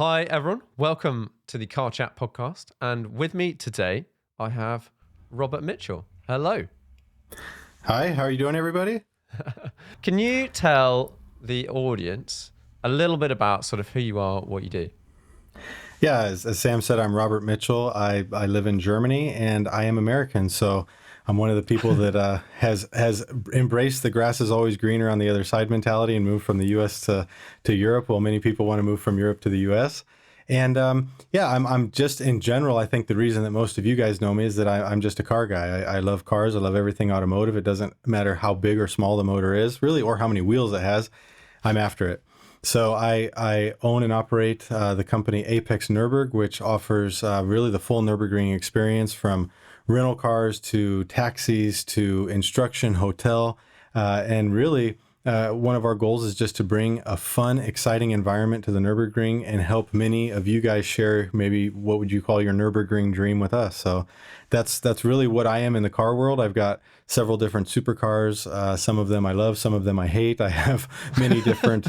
Hi, everyone. Welcome to the Car Chat podcast. And with me today, I have Robert Mitchell. Hello. Hi, how are you doing, everybody? Can you tell the audience a little bit about sort of who you are, what you do? Yeah, as Sam said, I'm Robert Mitchell. I live in Germany and I am American. So I'm one of the people that has embraced the grass is always greener on the other side mentality and moved from the U.S. to Europe. Well, many people want to move from Europe to the U.S. And I'm just in general, I think the reason that most of you guys know me is that I'm just a car guy. I love cars. I love everything automotive. It doesn't matter how big or small the motor is, really, or how many wheels it has. I'm after it. So I own and operate the company Apex Nuerburg, which offers really the full Nurburgring experience from rental cars to taxis to instruction, hotel, and really one of our goals is just to bring a fun, exciting environment to the Nurburgring and help many of you guys share maybe what would you call your Nurburgring dream with us. So that's really what I am in the car world. I've got several different supercars. Some of them I love, some of them I hate. I have many different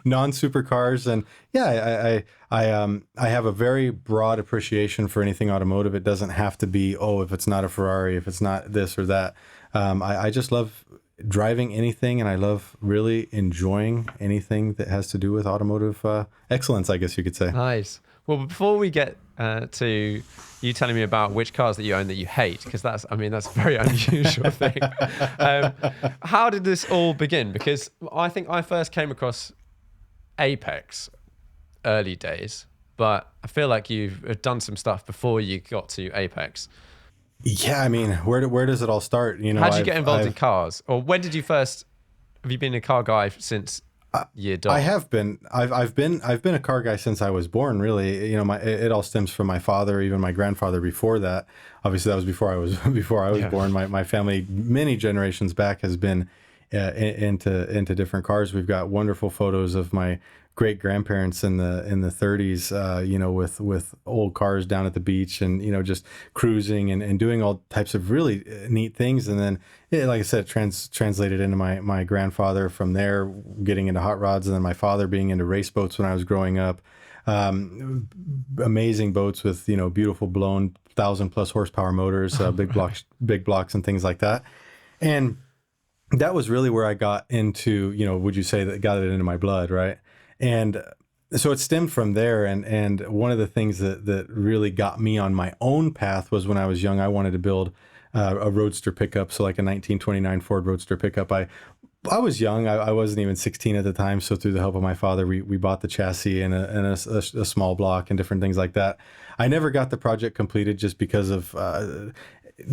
non-supercars, and yeah, I have a very broad appreciation for anything automotive. It doesn't have to be, if it's not a Ferrari, if it's not this or that. I just love driving anything, and I love really enjoying anything that has to do with automotive excellence, I guess you could say. Nice. Well, before we get to you telling me about which cars that you own that you hate, because that's a very unusual thing. How did this all begin? Because I think I first came across Apex early days, but I feel like you've done some stuff before you got to Apex. Yeah, I mean, where does it all start? You know, how did you get involved in cars, or when did you first? Have you been a car guy since year dot? I have been. I've been a car guy since I was born. Really, you know, it all stems from my father, even my grandfather before that. Obviously, that was before I was born. My family, many generations back, has been into different cars. We've got wonderful photos of my great grandparents in the 30s, you know, with old cars down at the beach and, you know, just cruising and doing all types of really neat things. And then, like I said, translated into my grandfather from there, getting into hot rods, and then my father being into race boats when I was growing up. Amazing boats with, you know, beautiful blown 1,000+ horsepower motors, big blocks and things like that. And that was really where I got into, you know, would you say that got it into my blood, right? And so it stemmed from there. And one of the things that really got me on my own path was when I was young, I wanted to build a roadster pickup. So like a 1929 Ford Roadster pickup. I was young. I wasn't even 16 at the time. So through the help of my father, we bought the chassis and a small block and different things like that. I never got the project completed just because of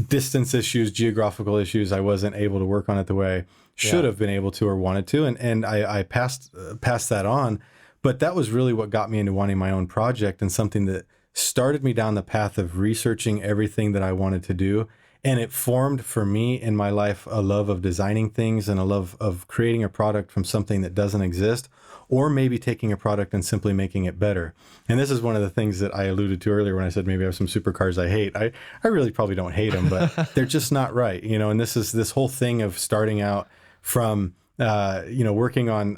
distance issues, geographical issues. I wasn't able to work on it the way I should have been able to or wanted to. And I passed that on. But that was really what got me into wanting my own project, and something that started me down the path of researching everything that I wanted to do. And it formed for me in my life a love of designing things and a love of creating a product from something that doesn't exist, or maybe taking a product and simply making it better. And this is one of the things that I alluded to earlier when I said maybe I have some supercars I hate. I really probably don't hate them, but they're just not right. You know, and this is this whole thing of starting out from you know, working on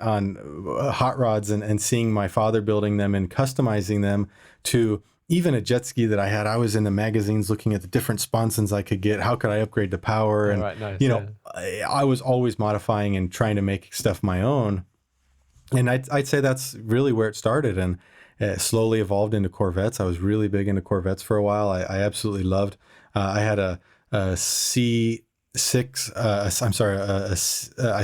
hot rods and seeing my father building them and customizing them to even a jet ski that I had. I was in the magazines looking at the different sponsons I could get. How could I upgrade the power? And, nice, you know, I was always modifying and trying to make stuff my own. And I'd say that's really where it started, and slowly evolved into Corvettes. I was really big into Corvettes for a while. I absolutely loved. I had a C6. I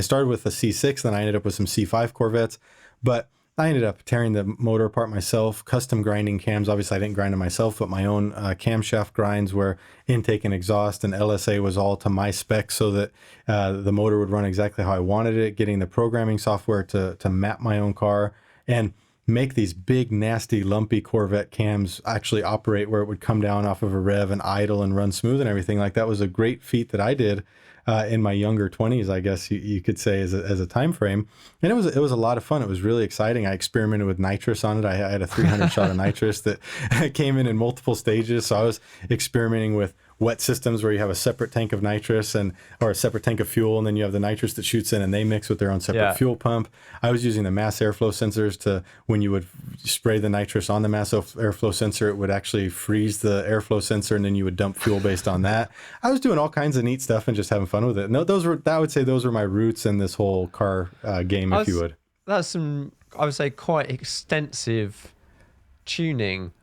started with a C6, then I ended up with some C5 Corvettes, but I ended up tearing the motor apart myself, custom grinding cams. Obviously, I didn't grind them myself, but my own camshaft grinds where intake and exhaust and LSA was all to my specs so that the motor would run exactly how I wanted it, getting the programming software to map my own car and make these big, nasty, lumpy Corvette cams actually operate where it would come down off of a rev and idle and run smooth and everything. Like, that was a great feat that I did in my younger 20s, I guess you could say, as a time frame. And it was a lot of fun. It was really exciting. I experimented with nitrous on it. I had a 300 shot of nitrous that came in multiple stages. So I was experimenting with wet systems where you have a separate tank of nitrous or a separate tank of fuel, and then you have the nitrous that shoots in and they mix with their own separate fuel pump. I was using the mass airflow sensors to, when you would spray the nitrous on the mass airflow sensor, it would actually freeze the airflow sensor, and then you would dump fuel based on that. I was doing all kinds of neat stuff and just having fun with it. No, I would say those were my roots in this whole car game, if you would. That's some, I would say, quite extensive tuning.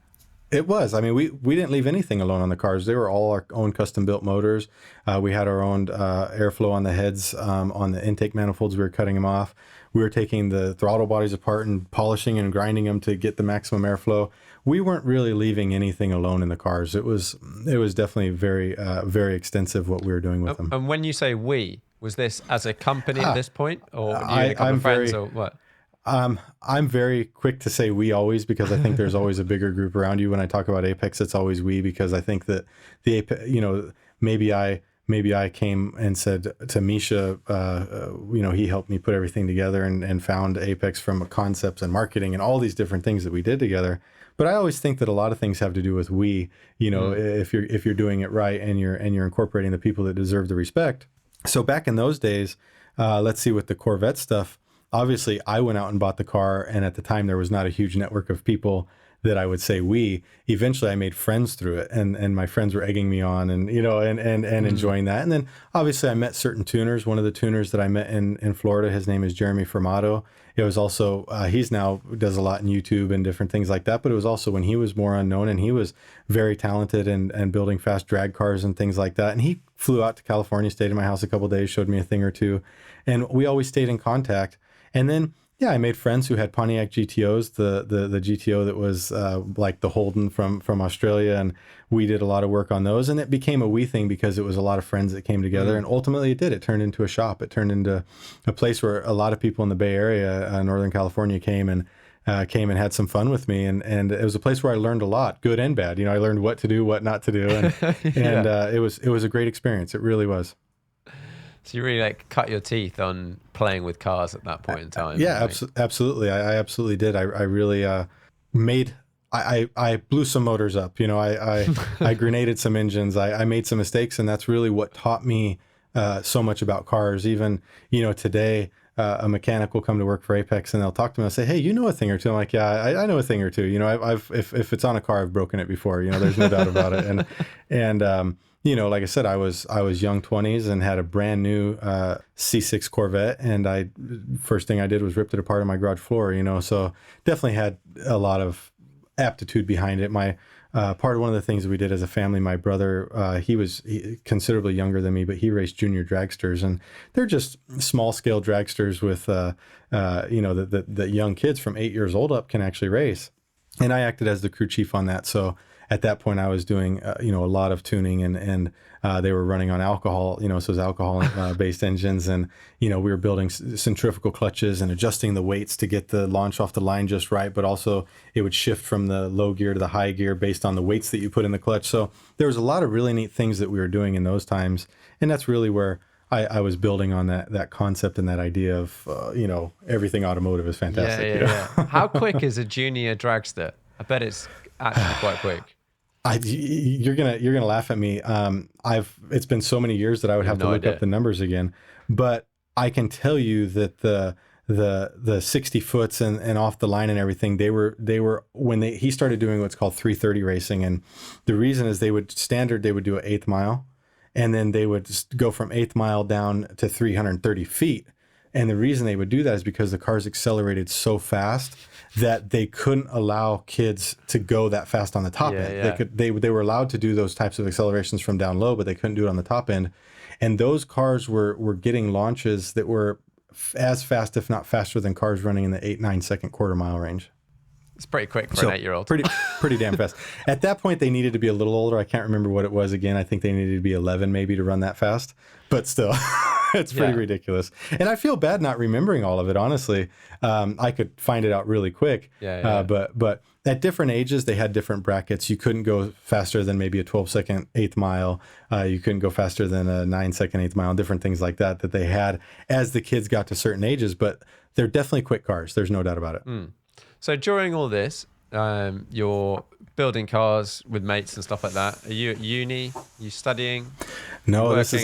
It was. I mean, we didn't leave anything alone on the cars. They were all our own custom built motors. We had our own airflow on the heads, on the intake manifolds. We were cutting them off. We were taking the throttle bodies apart and polishing and grinding them to get the maximum airflow. We weren't really leaving anything alone in the cars. It was definitely very, very extensive what we were doing with them. And when you say we, was this as a company at this point, or you and a couple of friends, or what? I'm very quick to say we always, because I think there's always a bigger group around you. When I talk about Apex, it's always we, because I think that the Apex, maybe I came and said to Misha, he helped me put everything together and found Apex from concepts and marketing and all these different things that we did together. But I always think that a lot of things have to do with we, if you're doing it right and you're incorporating the people that deserve the respect. So back in those days, let's see, with the Corvette stuff, obviously I went out and bought the car, and at the time there was not a huge network of people that I would say we. Eventually I made friends through it, and my friends were egging me on and enjoying that. And then obviously I met certain tuners. One of the tuners that I met in Florida, his name is Jeremy Formato. It was also, he's now does a lot in YouTube and different things like that, but it was also when he was more unknown, and he was very talented and building fast drag cars and things like that. And he flew out to California, stayed in my house a couple of days, showed me a thing or two, and we always stayed in contact. And then, I made friends who had Pontiac GTOs, the GTO that was like the Holden from Australia, and we did a lot of work on those. And it became a we thing because it was a lot of friends that came together, and ultimately it did. It turned into a shop. It turned into a place where a lot of people in the Bay Area, Northern California, came and had some fun with me, and it was a place where I learned a lot, good and bad. I learned what to do, what not to do, and it was a great experience. It really was. So you really cut your teeth on playing with cars at that point in time. Yeah, absolutely. I absolutely did. I really I blew some motors up. I grenaded some engines. I made some mistakes, and that's really what taught me so much about cars. Even today, a mechanic will come to work for Apex, and they'll talk to me and say, "Hey, you know a thing or two." I'm like, "Yeah, I know a thing or two. If it's on a car, I've broken it before. There's no doubt about it." And like I said, I was young 20s and had a brand new C6 Corvette, and first thing I did was ripped it apart on my garage floor. So definitely had a lot of aptitude behind it. My part of one of the things that we did as a family, my brother, he was considerably younger than me, but he raced junior dragsters, and they're just small scale dragsters with the young kids from 8 years old up can actually race. And I acted as the crew chief on that. So at that point I was doing, a lot of tuning, and they were running on alcohol, so it was alcohol based engines. And, we were building centrifugal clutches and adjusting the weights to get the launch off the line just right. But also it would shift from the low gear to the high gear based on the weights that you put in the clutch. So there was a lot of really neat things that we were doing in those times. And that's really where I was building on that concept and that idea of, everything automotive is fantastic. Yeah. How quick is a junior dragster? I bet it's actually quite quick. You're gonna laugh at me. It's been so many years that I would have to look up the numbers again, but I can tell you that the 60 foots and off the line and everything, they were when he started doing what's called 330 racing, and the reason is they would do an eighth mile, and then they would just go from eighth mile down to 330 feet. And the reason they would do that is because the cars accelerated so fast that they couldn't allow kids to go that fast on the top end. Yeah. They were allowed to do those types of accelerations from down low, but they couldn't do it on the top end. And those cars were getting launches that were as fast, if not faster, than cars running in the 8-9 second quarter mile range. It's pretty quick for an 8-year-old. Pretty damn fast. At that point, they needed to be a little older. I can't remember what it was again. I think they needed to be 11 maybe to run that fast. But still, it's pretty ridiculous. And I feel bad not remembering all of it, honestly. I could find it out really quick. But at different ages, they had different brackets. You couldn't go faster than maybe a 12-second eighth mile. You couldn't go faster than a 9-second eighth mile, different things like that they had as the kids got to certain ages. But they're definitely quick cars. There's no doubt about it. So during all this, you're building cars with mates and stuff like that. Are you at uni? Are you studying? No, Working? this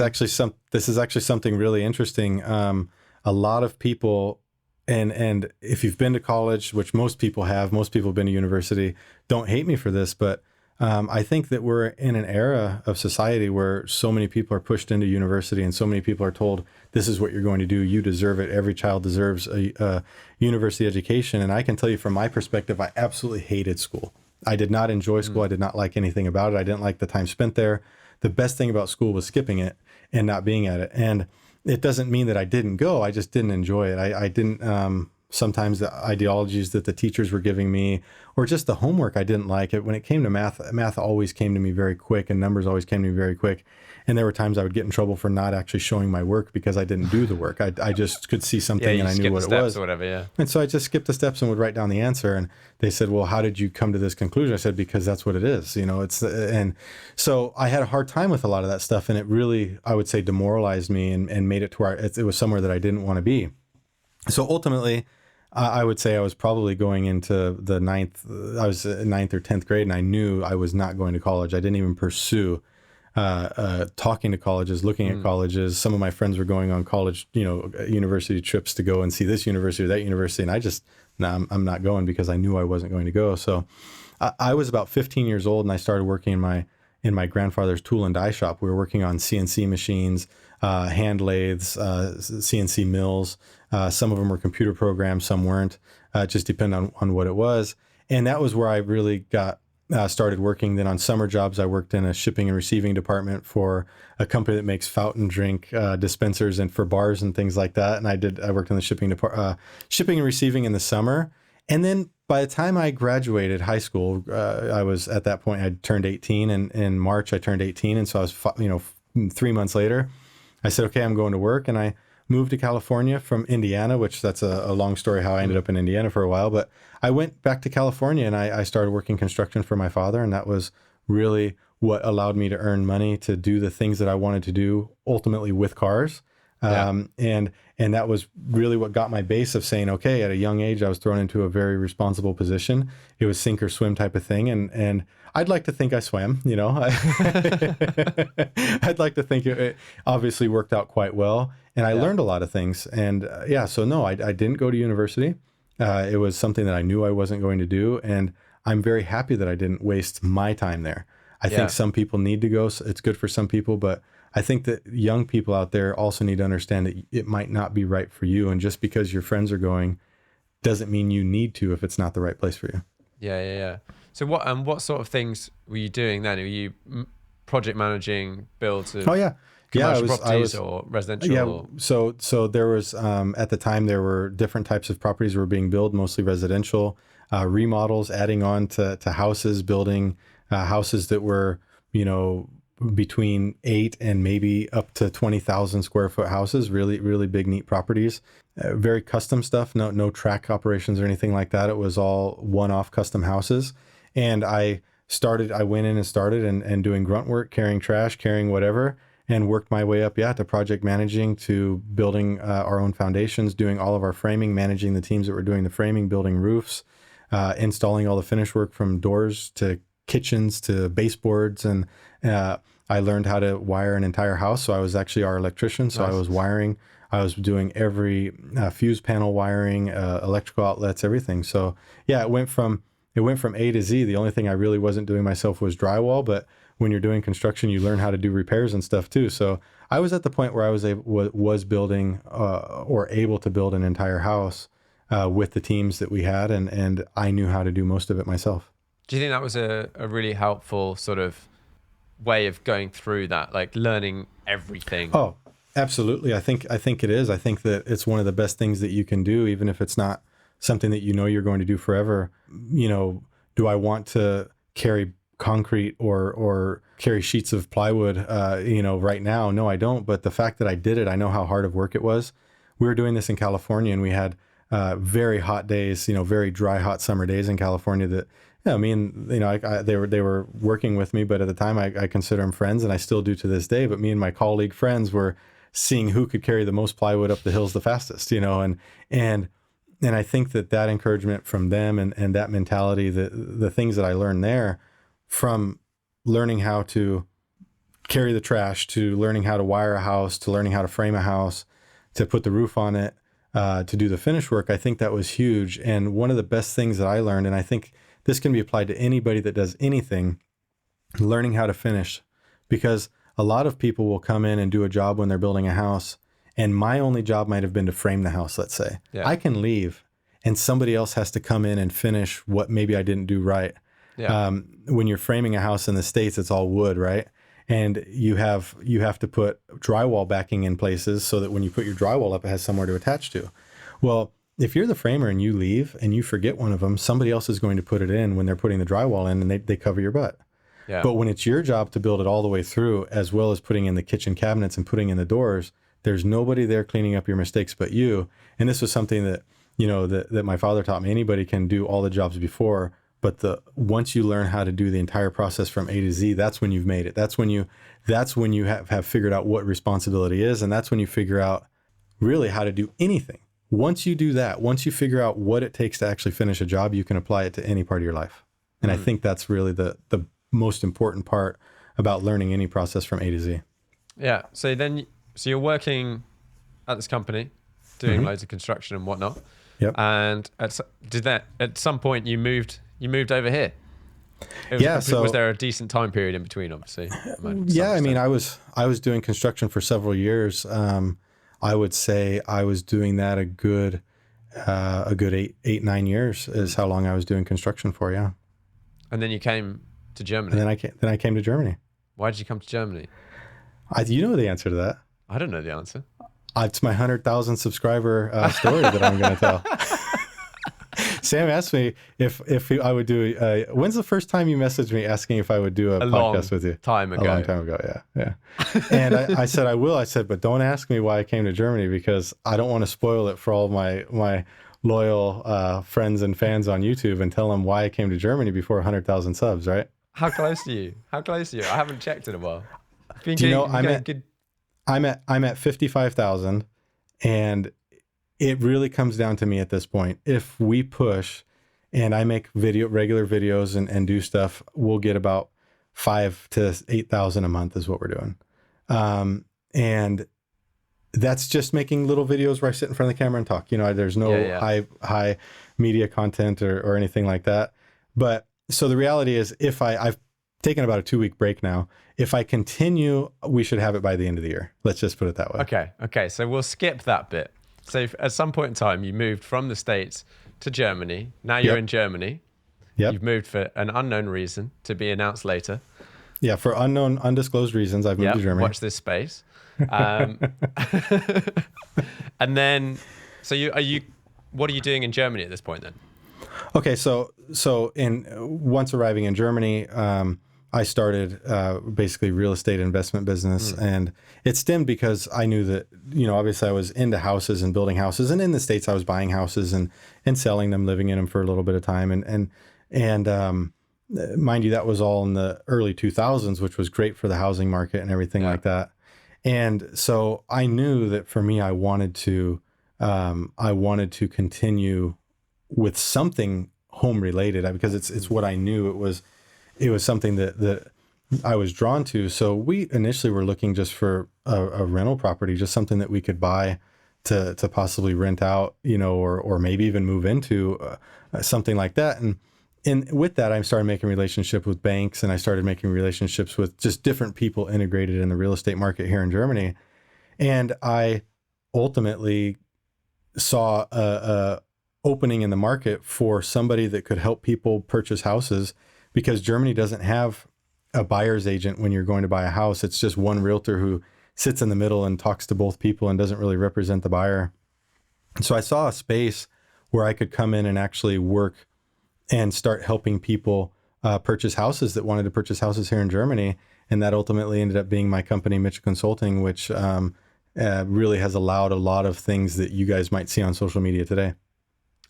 is actually something really interesting. A lot of people, and if you've been to college, which most people have been to university, don't hate me for this, but I think that we're in an era of society where so many people are pushed into university and so many people are told, this is what you're going to do. You deserve it. Every child deserves a university education. And I can tell you from my perspective, I absolutely hated school. I did not enjoy school. I did not like anything about it. I didn't like the time spent there. The best thing about school was skipping it and not being at it. And it doesn't mean that I didn't go. I just didn't enjoy it. I didn't, sometimes the ideologies that the teachers were giving me, or just the homework, I didn't like it. When it came to math always came to me very quick, and numbers always came to me very quick. And there were times I would get in trouble for not actually showing my work because I didn't do the work. I just could see something and I knew what it was. Or whatever, yeah. And so I just skipped the steps and would write down the answer. And they said, well, how did you come to this conclusion? I said, because that's what it is. And so I had a hard time with a lot of that stuff. And it really, I would say, demoralized me and made it to where it was somewhere that I didn't want to be. So ultimately, I would say I was probably going into the ninth or 10th grade, and I knew I was not going to college. I didn't even pursue talking to colleges, looking at colleges. Some of my friends were going on college, university trips to go and see this university or that university. And I just, I'm not going because I knew I wasn't going to go. So I was about 15 years old and I started working in my grandfather's tool and die shop. We were working on CNC machines, hand lathes, CNC mills. Some of them were computer programs, some weren't. It just depended on what it was. And that was where I really got started working. Then on summer jobs, I worked in a shipping and receiving department for a company that makes fountain drink dispensers and for bars and things like that. And I worked in the shipping and receiving in the summer. And then by the time I graduated high school, I was at that point, I turned 18, and in March I turned 18. And so I was, 3 months later, I said, okay, I'm going to work. And I moved to California from Indiana, which that's a long story how I ended up in Indiana for a while. But I went back to California and I started working construction for my father. And that was really what allowed me to earn money to do the things that I wanted to do ultimately with cars. And that was really what got my base of saying, okay, at a young age, I was thrown into a very responsible position. It was sink or swim type of thing. And I'd like to think I swam, I'd like to think it obviously worked out quite well. And I learned a lot of things. And so no, I didn't go to university. It was something that I knew I wasn't going to do. And I'm very happy that I didn't waste my time there. I think some people need to go. So it's good for some people, but I think that young people out there also need to understand that it might not be right for you. And just because your friends are going doesn't mean you need to if it's not the right place for you. Yeah. So what sort of things were you doing then? Were you project managing builds of commercial properties or residential? Yeah. So there was, at the time, there were different types of properties that were being built, mostly residential, remodels, adding on to houses, building houses that were, between 8 and maybe up to 20,000 square foot houses, really, really big, neat properties, very custom stuff, no track operations or anything like that. It was all one-off custom houses. And I went in and started and doing grunt work, carrying trash, carrying whatever, and worked my way up, to project managing, to building our own foundations, doing all of our framing, managing the teams that were doing the framing, building roofs, installing all the finish work from doors to kitchens to baseboards. And I learned how to wire an entire house. So I was actually our electrician. So nice. I was doing every fuse panel wiring, electrical outlets, everything. So it went from A to Z. The only thing I really wasn't doing myself was drywall. But when you're doing construction, you learn how to do repairs and stuff too. So I was at the point where I was building or able to build an entire house with the teams that we had. And I knew how to do most of it myself. Do you think that was a really helpful sort of way of going through that, like learning everything? Oh, absolutely. I think it is. I think that it's one of the best things that you can do, even if it's not something that you're going to do forever. Do I want to carry concrete or carry sheets of plywood, right now? No, I don't. But the fact that I did it, I know how hard of work it was. We were doing this in California, and we had very hot days, very dry, hot summer days in California that, they were working with me, but at the time I consider them friends, and I still do to this day. But me and my colleague friends were seeing who could carry the most plywood up the hills the fastest, and And I think that encouragement from them and that mentality, the things that I learned there, from learning how to carry the trash, to learning how to wire a house, to learning how to frame a house, to put the roof on it, to do the finish work, I think that was huge. And one of the best things that I learned, and I think this can be applied to anybody that does anything, learning how to finish. Because a lot of people will come in and do a job when they're building a house, and my only job might have been to frame the house, let's say. Yeah. I can leave, and somebody else has to come in and finish what maybe I didn't do right. Yeah. When you're framing a house in the States, it's all wood, right? And you have to put drywall backing in places so that when you put your drywall up, it has somewhere to attach to. Well, if you're the framer and you leave and you forget one of them, somebody else is going to put it in when they're putting the drywall in, and they cover your butt. Yeah. But when it's your job to build it all the way through, as well as putting in the kitchen cabinets and putting in the doors, there's nobody there cleaning up your mistakes but you. And this was something that, that my father taught me. Anybody can do all the jobs before, but once you learn how to do the entire process from A to Z, that's when you've made it. That's when you have figured out what responsibility is. And that's when you figure out really how to do anything. Once you do that, once you figure out what it takes to actually finish a job, you can apply it to any part of your life. And I think that's really the most important part about learning any process from A to Z. Yeah. So you're working at this company, doing loads of construction and whatnot. Yep. And at some point you moved over here? Was there a decent time period in between, obviously? Yeah, I mean, I was doing construction for several years. I would say I was doing that a good 8-9 years is how long I was doing construction for. Yeah. And then you came to Germany. And then I came to Germany. Why did you come to Germany? You know the answer to that. I don't know the answer. It's my 100,000 subscriber story that I'm going to tell. Sam asked me if I would do. When's the first time you messaged me asking if I would do a podcast with you? A long time ago. Yeah. And I said I will. I said, but don't ask me why I came to Germany, because I don't want to spoil it for all my loyal friends and fans on YouTube and tell them why I came to Germany before 100,000 subs. Right? How close are you? I haven't checked in a while. I'm at 55,000, and it really comes down to me at this point. If we push and I make regular videos and do stuff, we'll get about 5,000 to 8,000 a month is what we're doing. And that's just making little videos where I sit in front of the camera and talk. There's no high media content or anything like that. But so the reality is, if I've taken about a 2-week break now. If I continue, we should have it by the end of the year. Let's just put it that way. Okay. So we'll skip that bit. So at some point in time, you moved from the States to Germany. Now you're in Germany. Yep. You've moved for an unknown reason to be announced later. Yeah, for undisclosed reasons, I've moved to Germany. Watch this space. And then, what are you doing in Germany at this point then? Okay, so once arriving in Germany, I started basically real estate investment business, and it stemmed because I knew that, obviously I was into houses and building houses, and in the States I was buying houses and selling them, living in them for a little bit of time, and mind you, that was all in the early 2000s, which was great for the housing market and everything like that. And so I knew that for me, I wanted to continue with something home related, because it's what I knew. It was something that I was drawn to. So we initially were looking just for a rental property, just something that we could buy to possibly rent out, or maybe even move into something like that. And with that, I started making relationships with banks, and I started making relationships with just different people integrated in the real estate market here in Germany. And I ultimately saw a opening in the market for somebody that could help people purchase houses, because Germany doesn't have a buyer's agent when you're going to buy a house. It's just one realtor who sits in the middle and talks to both people and doesn't really represent the buyer. So I saw a space where I could come in and actually work and start helping people purchase houses that wanted to purchase houses here in Germany. And that ultimately ended up being my company, Mitchell Consulting, which really has allowed a lot of things that you guys might see on social media today.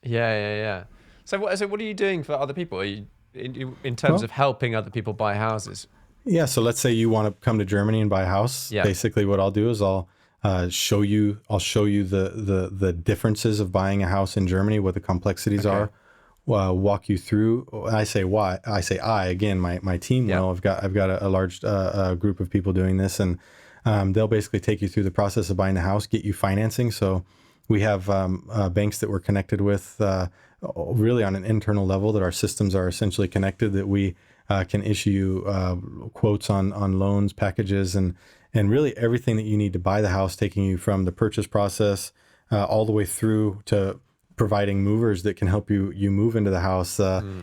Yeah. So what are you doing for other people? Are you in terms of helping other people buy houses? Yeah. So let's say you want to come to Germany and buy a house. Yeah. Basically what I'll do is I'll I'll show you the differences of buying a house in Germany, what the complexities are, walk you through. I say again, my team will. I've got a large group of people doing this, and they'll basically take you through the process of buying the house, get you financing. So we have banks that we're connected with really on an internal level, that our systems are essentially connected, that we can issue you quotes on loans, packages, and really everything that you need to buy the house, taking you from the purchase process all the way through to providing movers that can help you move into the house,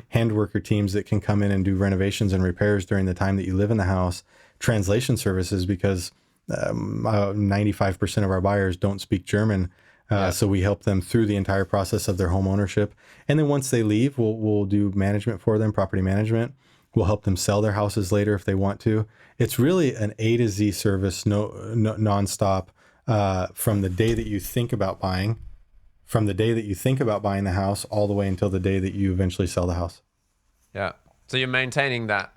hand worker teams that can come in and do renovations and repairs during the time that you live in the house, translation services, because 95% of our buyers don't speak German. So we help them through the entire process of their home ownership. And then once they leave, we'll do management for them, property management. We'll help them sell their houses later if they want to. It's really an A to Z service, nonstop, from the day that you think about buying, the house, all the way until the day that you eventually sell the house. Yeah. So you're maintaining the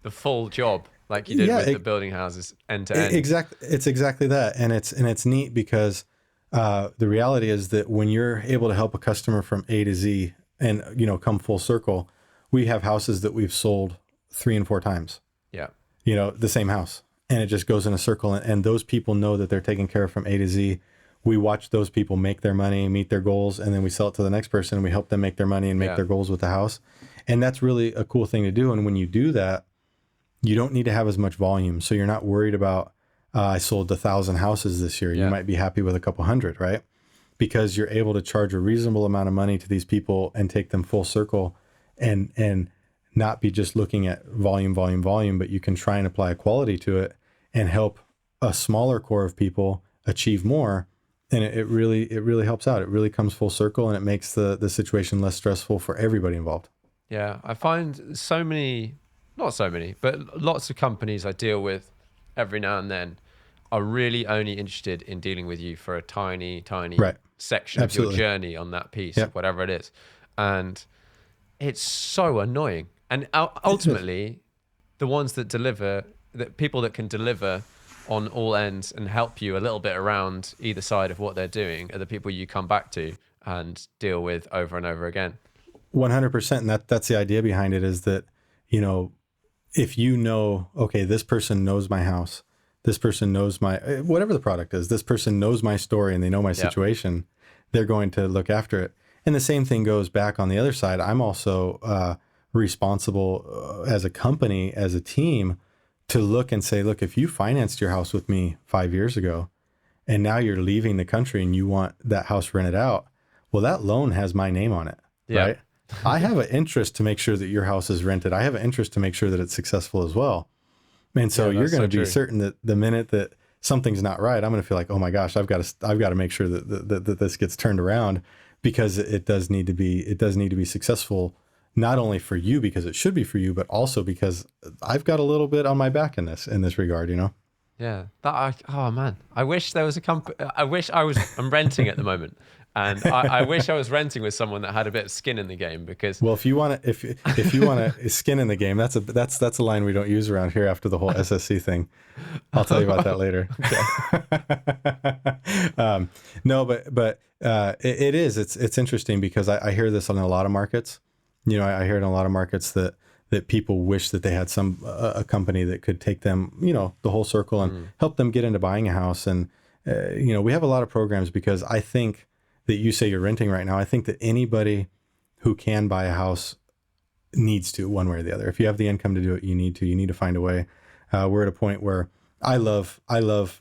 full job, like you did with the building houses end to end. Exactly. It's exactly that. And it's neat because the reality is that when you're able to help a customer from A to Z and, come full circle, we have houses that we've sold 3 and 4 times. Yeah. The same house, and it just goes in a circle, and those people know that they're taken care of from A to Z. We watch those people make their money, meet their goals, and then we sell it to the next person, and we help them make their money and make their goals with the house. And that's really a cool thing to do. And when you do that, you don't need to have as much volume. So you're not worried about, I sold 1,000 houses this year. You might be happy with a couple hundred, right? Because you're able to charge a reasonable amount of money to these people and take them full circle, and not be just looking at volume, but you can try and apply a quality to it and help a smaller core of people achieve more. And it really helps out. It really comes full circle, and it makes the situation less stressful for everybody involved. Yeah. I find not so many, but lots of companies I deal with every now and then are really only interested in dealing with you for a tiny section of your journey on that piece, whatever it is. And it's so annoying. And ultimately, the ones that deliver, the people that can deliver on all ends and help you a little bit around either side of what they're doing, are the people you come back to and deal with over and over again. 100%. And that's the idea behind it, is that, if okay, this person knows my house, this person knows my, whatever the product is, this person knows my story and they know my situation, they're going to look after it. And the same thing goes back on the other side. I'm also responsible as a company, as a team, to look and say, look, if you financed your house with me 5 years ago, and now you're leaving the country and you want that house rented out, well, that loan has my name on it, right? I have an interest to make sure that your house is rented. I have an interest to make sure that it's successful as well. And so you're going to be certain that the minute that something's not right, I'm going to feel like, oh my gosh, I've got to make sure that this gets turned around, because it does need to be successful, not only for you because it should be for you, but also because I've got a little bit on my back in this regard, Yeah. Oh man, I wish there was a company. I'm renting at the moment. And I wish I was renting with someone that had a bit of skin in the game, because if you want to skin in the game, that's a line we don't use around here after the whole SSC thing. I'll tell you about that later. No, but it's interesting, because I hear this in a lot of markets. I hear it in a lot of markets that people wish that they had a company that could take them, the whole circle and help them get into buying a house. And we have a lot of programs, because I think that you say you're renting right now. I think that anybody who can buy a house needs to, one way or the other. If you have the income to do it, you need to find a way. We're at a point where I love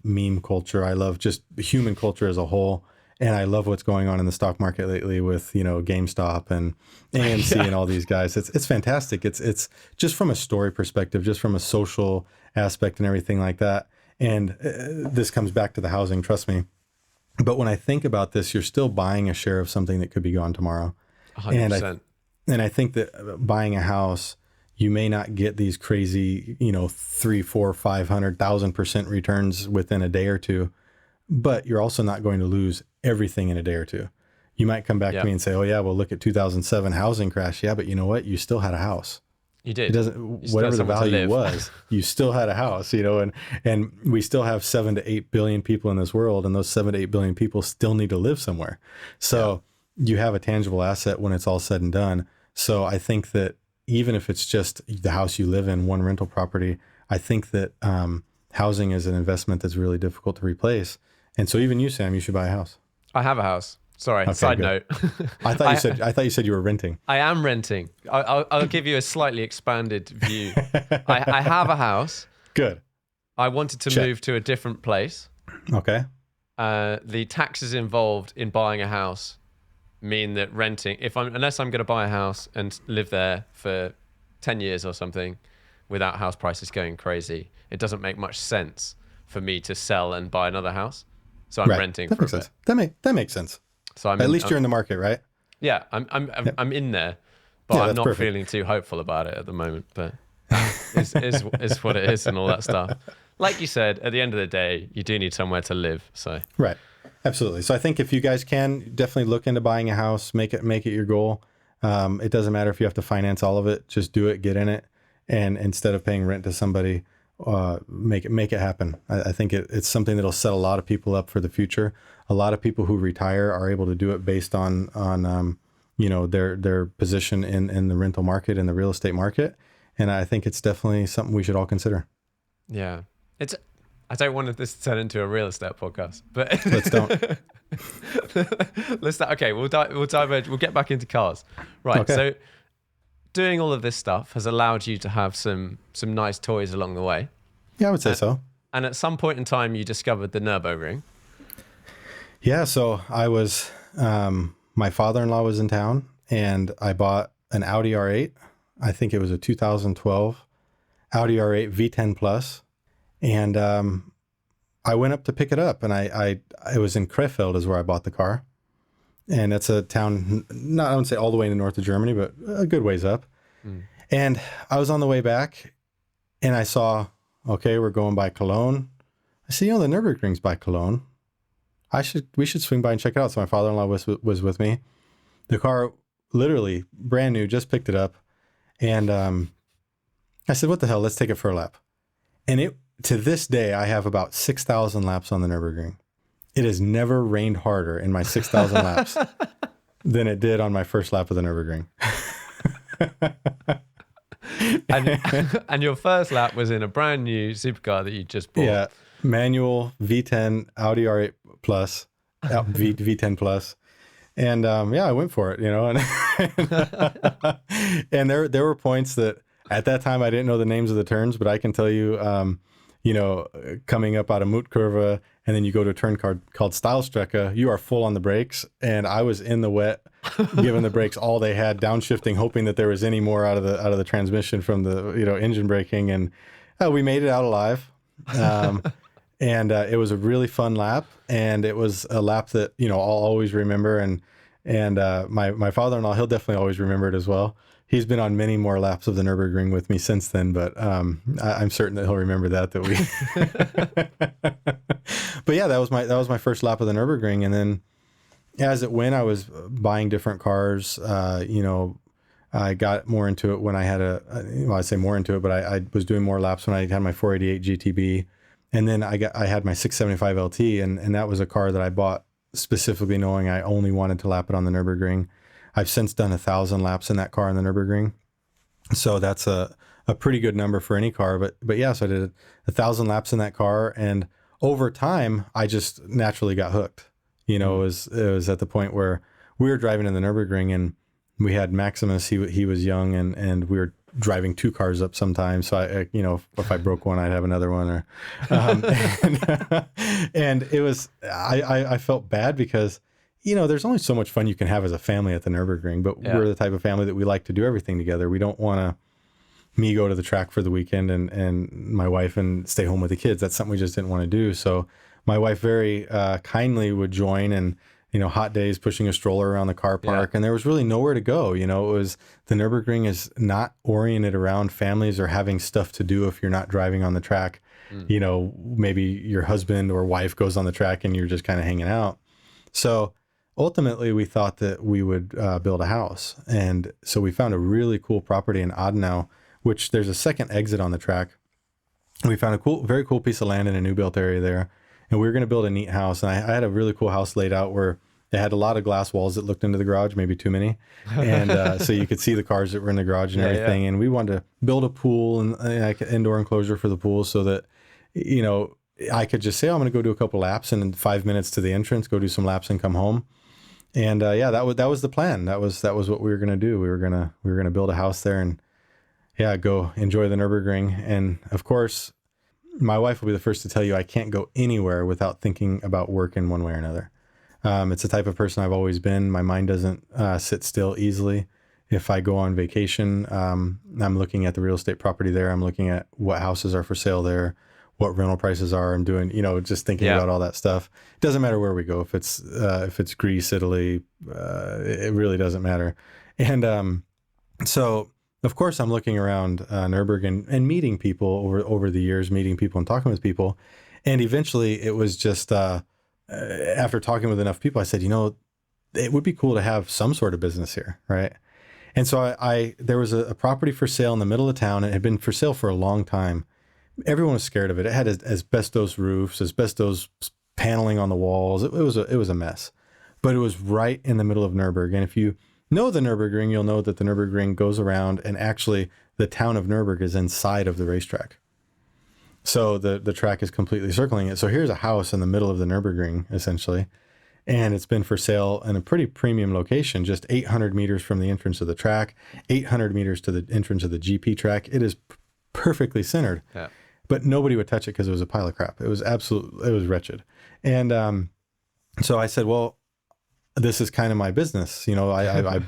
meme culture. I love just human culture as a whole. And I love what's going on in the stock market lately with, GameStop and AMC and all these guys. It's fantastic. It's just from a story perspective, just from a social aspect and everything like that. And this comes back to the housing, trust me. But when I think about this, you're still buying a share of something that could be gone tomorrow. 100%. And I think that buying a house, you may not get these crazy, 3, 4, 500,000% returns within a day or two, but you're also not going to lose everything in a day or two. You might come back to me and say, oh yeah, well, look at 2007 housing crash. Yeah, but you know what? You still had a house. You It did. doesn't, You still whatever had the somewhere to value live. was, you still had a house, and we still have 7 to 8 billion people in this world, and those 7 to 8 billion people still need to live somewhere. So you have a tangible asset when it's all said and done. So I think that even if it's just the house you live in, one rental property, I think that housing is an investment that's really difficult to replace. And so even you, Sam, you should buy a house. I have a house. Sorry. Okay, Side good. note. I thought you said you were renting. I am renting. I'll give you a slightly expanded view. I have a house. Good. I wanted to Check. move to a different place. Okay. The taxes involved in buying a house mean that renting, unless I'm going to buy a house and live there for 10 years or something without house prices going crazy, it doesn't make much sense for me to sell and buy another house. So I'm renting That for a makes bit. sense. That makes sense. So At least you're in the market, right? Yeah, I'm in there, but Yeah, I'm that's not perfect. feeling too hopeful about it at the moment. But is what it is and all that stuff. Like you said, at the end of the day, you do need somewhere to live. So Right. Absolutely. So I think if you guys can, definitely look into buying a house, make it your goal. It doesn't matter if you have to finance all of it, just do it, get in it. And instead of paying rent to somebody, make it happen. I think it's something that'll set a lot of people up for the future. A lot of people who retire are able to do it based on their position in the rental market, in the real estate market. And I think it's definitely something we should all consider. yeah, I don't want this to turn into a real estate podcast, but Let's don't. Okay, we'll diverge. We'll get back into cars. Right. Okay. So doing all of this stuff has allowed you to have some nice toys along the way. Yeah, I would say so. And at some point in time, you discovered the Nurburgring. Yeah, so I was, my father-in-law was in town, and I bought an Audi R8. I think it was a 2012 Audi R8 V10 Plus, and I went up to pick it up, and it was in Krefeld is where I bought the car, and it's a town, not I wouldn't say all the way in the north of Germany, but a good ways up. And I was on the way back, and I saw, okay, we're going by Cologne. I said, the Nurburgring's by Cologne. We should swing by and check it out. So my father-in-law was with me. The car, literally brand new, just picked it up. And I said, what the hell, let's take it for a lap. And to this day, I have about 6,000 laps on the Nurburgring. It has never rained harder in my 6,000 laps than it did on my first lap of the Nurburgring. And your first lap was in a brand new supercar that you just bought. Yeah, manual V10 Audi R8 Plus, V10 Plus. And I went for it, and there were points that at that time I didn't know the names of the turns, but I can tell you, coming up out of Mutkurve, and then you go to a turn called Stylstrecke, you are full on the brakes, and I was in the wet, giving the brakes all they had, downshifting, hoping that there was any more out of the transmission from the engine braking, and we made it out alive. And it was a really fun lap, and it was a lap that I'll always remember. And my father-in-law, he'll definitely always remember it as well. He's been on many more laps of the Nurburgring with me since then, but I'm certain that he'll remember that we. But yeah, that was my first lap of the Nurburgring, and then as it went, I was buying different cars. I got more into it when I had I say more into it, but I was doing more laps when I had my 488 GTB. And then I had my 675 LT, and that was a car that I bought specifically knowing I only wanted to lap it on the Nurburgring. I've since done 1,000 laps in that car on the Nurburgring. So that's a pretty good number for any car. But yeah, so I did 1,000 laps in that car. And over time, I just naturally got hooked. It was at the point where we were driving in the Nurburgring, and we had Maximus. He was young, and we were driving two cars up sometimes. So if I broke one, I'd have another one. And it was, I felt bad because, there's only so much fun you can have as a family at the Nurburgring, but we're the type of family that we like to do everything together. We don't want me go to the track for the weekend and my wife and stay home with the kids. That's something we just didn't want to do. So my wife very kindly would join, and hot days pushing a stroller around the car park, and there was really nowhere to go. It was, the Nurburgring is not oriented around families or having stuff to do if you're not driving on the track. Maybe your husband or wife goes on the track and you're just kind of hanging out. So ultimately we thought that we would build a house. And so we found a really cool property in Adenau, which there's a second exit on the track. We found a very cool piece of land in a new built area there. And we were going to build a neat house. And I had a really cool house laid out where it had a lot of glass walls that looked into the garage, maybe too many. And so you could see the cars that were in the garage and everything. Yeah. And we wanted to build a pool and like an indoor enclosure for the pool so that, I could just say, I'm going to go do a couple laps and in 5 minutes to the entrance, go do some laps and come home. And that was the plan. That was what we were going to do. We were going to build a house there and go enjoy the Nurburgring. And of course, my wife will be the first to tell you I can't go anywhere without thinking about work in one way or another. It's the type of person I've always been. My mind doesn't sit still easily. If I go on vacation, I'm looking at the real estate property there. I'm looking at what houses are for sale there, what rental prices are. I'm doing, just thinking about all that stuff. It doesn't matter where we go. If it's Greece, Italy, it really doesn't matter. And so, of course, I'm looking around Nurburgring and meeting people over the years, meeting people and talking with people. And eventually it was just, after talking with enough people, I said, it would be cool to have some sort of business here, right? And so there was a property for sale in the middle of town. It had been for sale for a long time. Everyone was scared of it. It had asbestos roofs, asbestos paneling on the walls. It was a mess, but it was right in the middle of Nurburgring. And if you know the Nurburgring, you'll know that the Nurburgring goes around, and actually the town of Nurburgring is inside of the racetrack. So the track is completely circling it. So here's a house in the middle of the Nurburgring, essentially, and it's been for sale in a pretty premium location, just 800 meters from the entrance of the track, 800 meters to the entrance of the GP track. It is perfectly centered. Yeah. But nobody would touch it because it was a pile of crap. It was wretched. And so I said, well, this is kind of my business. I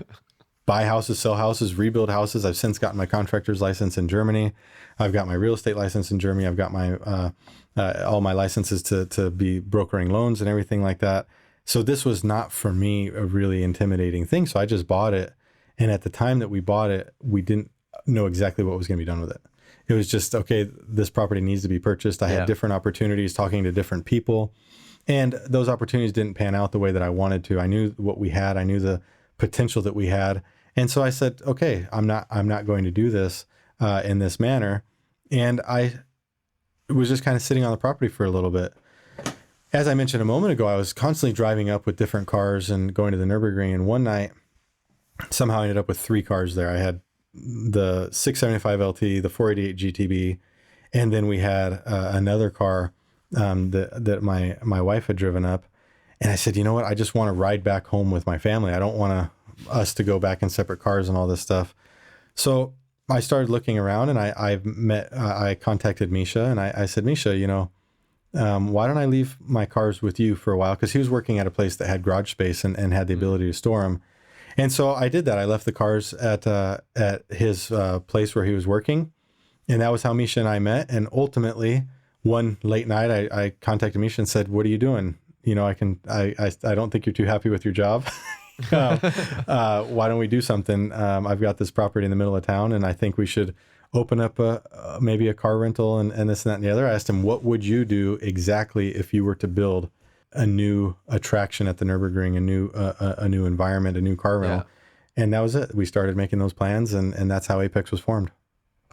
buy houses, sell houses, rebuild houses. I've since gotten my contractor's license in Germany. I've got my real estate license in Germany. I've got my all my licenses to be brokering loans and everything like that. So this was not for me a really intimidating thing. So I just bought it. And at the time that we bought it, we didn't know exactly what was going to be done with it. It was just, okay, this property needs to be purchased. I had different opportunities talking to different people, and those opportunities didn't pan out the way that I wanted to. I knew what we had. I knew the potential that we had. And so I said, okay, I'm not going to do this in this manner. And I was just kind of sitting on the property for a little bit. As I mentioned a moment ago, I was constantly driving up with different cars and going to the Nurburgring. And one night, somehow I ended up with 3 cars there. I had the 675 LT, the 488 GTB, and then we had another car that my wife had driven up. And I said, you know what? I just want to ride back home with my family. I don't want us to go back in separate cars and all this stuff. So I started looking around, and I contacted Misha, and I said, Misha, why don't I leave my cars with you for a while? Because he was working at a place that had garage space and had the ability to store them. And so I did that. I left the cars at his place where he was working, and that was how Misha and I met. And ultimately, one late night, I contacted Misha and said, "What are you doing? I don't think you're too happy with your job. Why don't we do something? I've got this property in the middle of town, and I think we should open up maybe a car rental and this and that and the other." I asked him, "What would you do exactly if you were to build a new attraction at the Nurburgring, a new environment, a new car rental?" And that was it. We started making those plans, and that's how Apex was formed.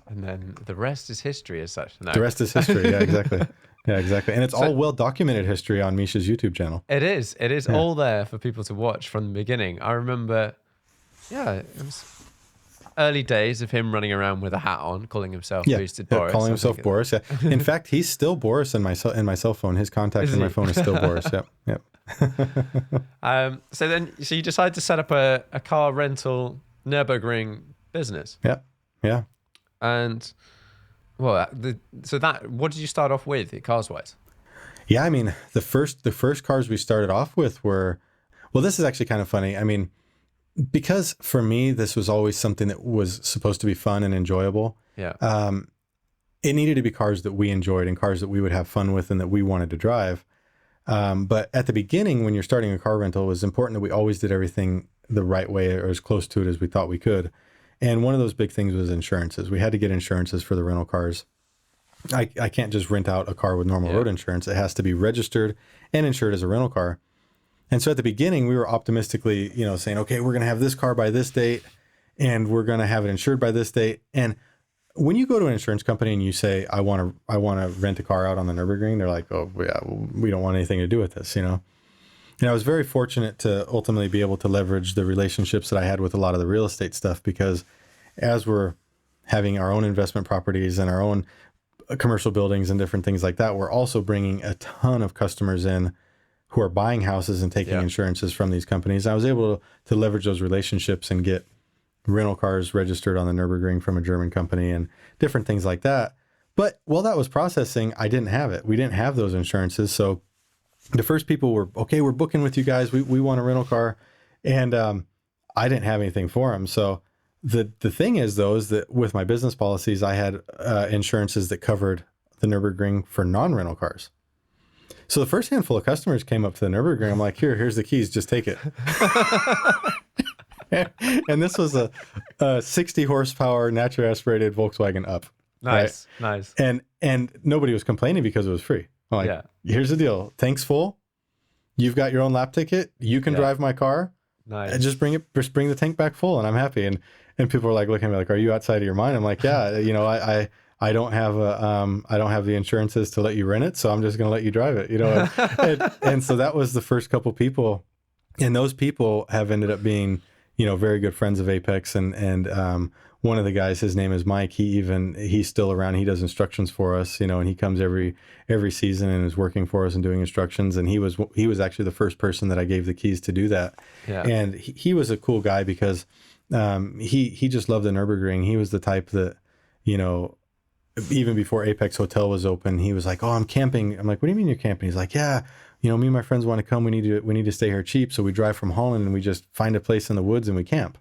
And then the rest is history as such. No. The rest is history. Yeah, exactly. Yeah, exactly. And it's all well-documented history on Misha's YouTube channel. It is. It is all there for people to watch from the beginning. I remember, it was early days of him running around with a hat on, calling himself Boosted Boris. Calling himself Boris. Yeah. In fact, he's still Boris in my cell phone. His contact in my phone is still Boris. Yep. So you decide to set up a car rental Nurburgring business. Yeah. And what did you start off with, cars wise? Yeah, I mean, the first cars we started off with were, well, this is actually kind of funny. I mean, because for me, this was always something that was supposed to be fun and enjoyable. Yeah. It needed to be cars that we enjoyed and cars that we would have fun with and that we wanted to drive. But at the beginning, when you're starting a car rental, it was important that we always did everything the right way or as close to it as we thought we could. And one of those big things was insurances. We had to get insurances for the rental cars. I can't just rent out a car with normal road insurance. It has to be registered and insured as a rental car. And so at the beginning, we were optimistically, saying, okay, we're going to have this car by this date, and we're going to have it insured by this date. And when you go to an insurance company and you say, I want to rent a car out on the Nurburgring, they're like, oh yeah, we don't want anything to do with this, you know? And I was very fortunate to ultimately be able to leverage the relationships that I had with a lot of the real estate stuff, because as we're having our own investment properties and our own commercial buildings and different things like that, we're also bringing a ton of customers in who are buying houses and taking insurances from these companies. I was able to leverage those relationships and get rental cars registered on the Nurburgring from a German company and different things like that. But while that was processing, I didn't have it. We didn't have those insurances. So the first people were, okay, we're booking with you guys. We want a rental car. And I didn't have anything for them. So the thing is, though, is that with my business policies, I had insurances that covered the Nurburgring for non-rental cars. So the first handful of customers came up to the Nurburgring. I'm like, here's the keys. Just take it. And this was a 60 horsepower naturally aspirated Volkswagen Up. Nice, right? nice. And nobody was complaining because it was free. I'm like, here's the deal. Tank's full. You've got your own lap ticket. You can drive my car. Nice. And just bring the tank back full, and I'm happy. And people are like looking at me like, are you outside of your mind? I'm like, yeah, you know, I don't have I don't have the insurances to let you rent it, so I'm just going to let you drive it, you know. And so that was the first couple people, and those people have ended up being, you know, very good friends of Apex. And one of the guys, his name is Mike. He's still around. He does instructions for us, you know, and he comes every season and is working for us and doing instructions. And he was actually the first person that I gave the keys to do that. Yeah. And he was a cool guy because he just loved the Nurburgring. He was the type that, you know, even before Apex Hotel was open, he was like, oh, I'm camping. I'm like, what do you mean you're camping? He's like, yeah, you know, me and my friends want to come. We need to stay here cheap. So we drive from Holland and we just find a place in the woods and we camp.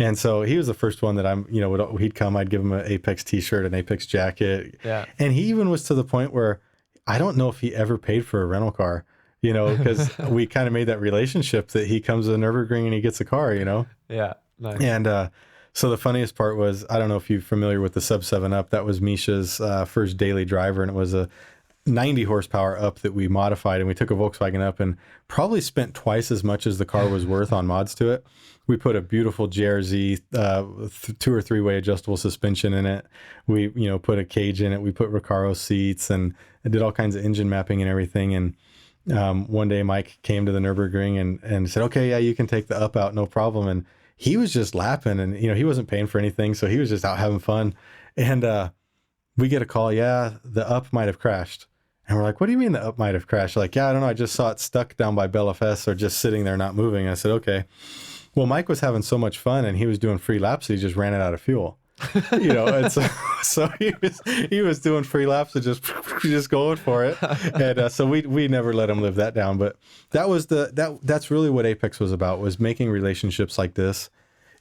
And so he was the first one that he'd come, I'd give him an Apex t-shirt, an Apex jacket. Yeah. And he even was to the point where I don't know if he ever paid for a rental car, you know, because we kind of made that relationship that he comes to the Nurburgring and he gets a car, you know? Yeah. Nice. And so the funniest part was, I don't know if you're familiar with the Sub 7 Up. That was Misha's first daily driver, and it was a 90 horsepower Up that we modified, and we took a Volkswagen Up and probably spent twice as much as the car was worth on mods to it. We put a beautiful JRZ 2 or 3 way adjustable suspension in it. We, you know, put a cage in it. We put Recaro seats and did all kinds of engine mapping and everything. And one day Mike came to the Nurburgring and said, okay, yeah, you can take the Up out, no problem. And he was just laughing, and, you know, he wasn't paying for anything. So he was just out having fun. And we get a call. Yeah, the Up might have crashed. And we're like, what do you mean the Up might have crashed? Like, yeah, I don't know. I just saw it stuck down by Belfast or just sitting there not moving. I said, okay. Well, Mike was having so much fun and he was doing free laps. So he just ran it out of fuel, you know? And so he was doing free laps and just going for it. And so we never let him live that down. But that's really what Apex was about, was making relationships like this,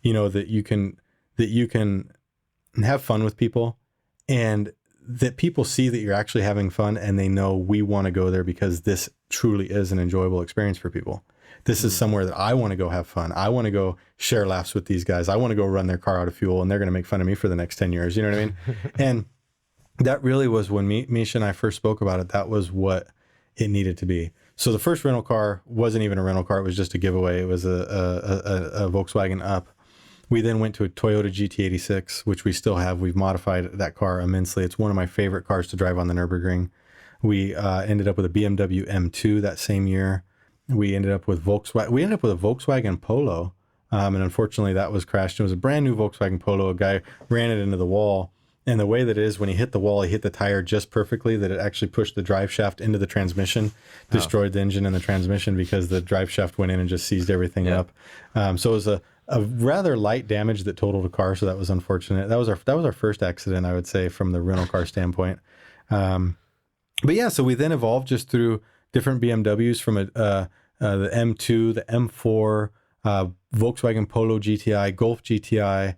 you know, that you can have fun with people, and that people see that you're actually having fun and they know we want to go there because this truly is an enjoyable experience for people. This is somewhere that I want to go have fun. I want to go share laughs with these guys. I want to go run their car out of fuel, and they're going to make fun of me for the next 10 years. You know what I mean? And that really was when Misha and I first spoke about it. That was what it needed to be. So the first rental car wasn't even a rental car. It was just a giveaway. It was a Volkswagen Up. We then went to a Toyota GT86, which we still have. We've modified that car immensely. It's one of my favorite cars to drive on the Nurburgring. We ended up with a BMW M2 that same year. We ended up with Volkswagen. We ended up with a Volkswagen Polo, and unfortunately that was crashed. It was a brand new Volkswagen Polo. A guy ran it into the wall, and the way that it is, when he hit the wall, he hit the tire just perfectly that it actually pushed the drive shaft into the transmission, destroyed the engine and the transmission because the drive shaft went in and just seized everything up. So it was a rather light damage that totaled a car. So that was unfortunate. That was our first accident, I would say, from the rental car standpoint. But yeah, so we then evolved just through different BMWs from the M2, the M4, Volkswagen Polo GTI, Golf GTI,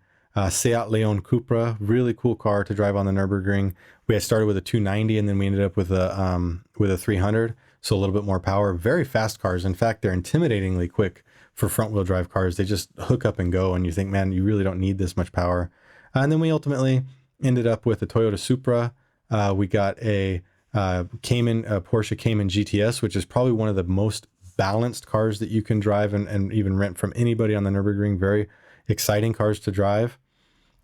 Seat Leon Cupra, really cool car to drive on the Nurburgring. We had started with a 290, and then we ended up with a 300, so a little bit more power. Very fast cars. In fact, they're intimidatingly quick for front wheel drive cars. They just hook up and go, and you think, man, you really don't need this much power. And then we ultimately ended up with a Toyota Supra. We got a Porsche Cayman GTS, which is probably one of the most balanced cars that you can drive and even rent from anybody on the Nurburgring. Very exciting cars to drive.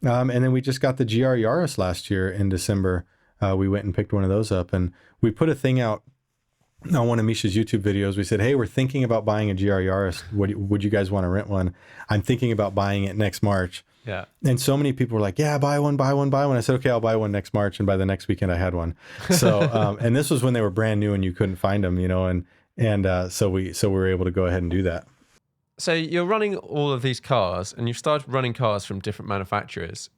And then we just got the GR Yaris last year in December. We went and picked one of those up, and we put a thing out on one of Misha's YouTube videos. We said, hey, we're thinking about buying a GR Yaris. Would you guys want to rent one? I'm thinking about buying it next March. Yeah. And so many people were like, yeah, buy one. I said, okay, I'll buy one next March. And by the next weekend I had one. So, and this was when they were brand new and you couldn't find them, so we were able to go ahead and do that. So you're running all of these cars and you've started running cars from different manufacturers.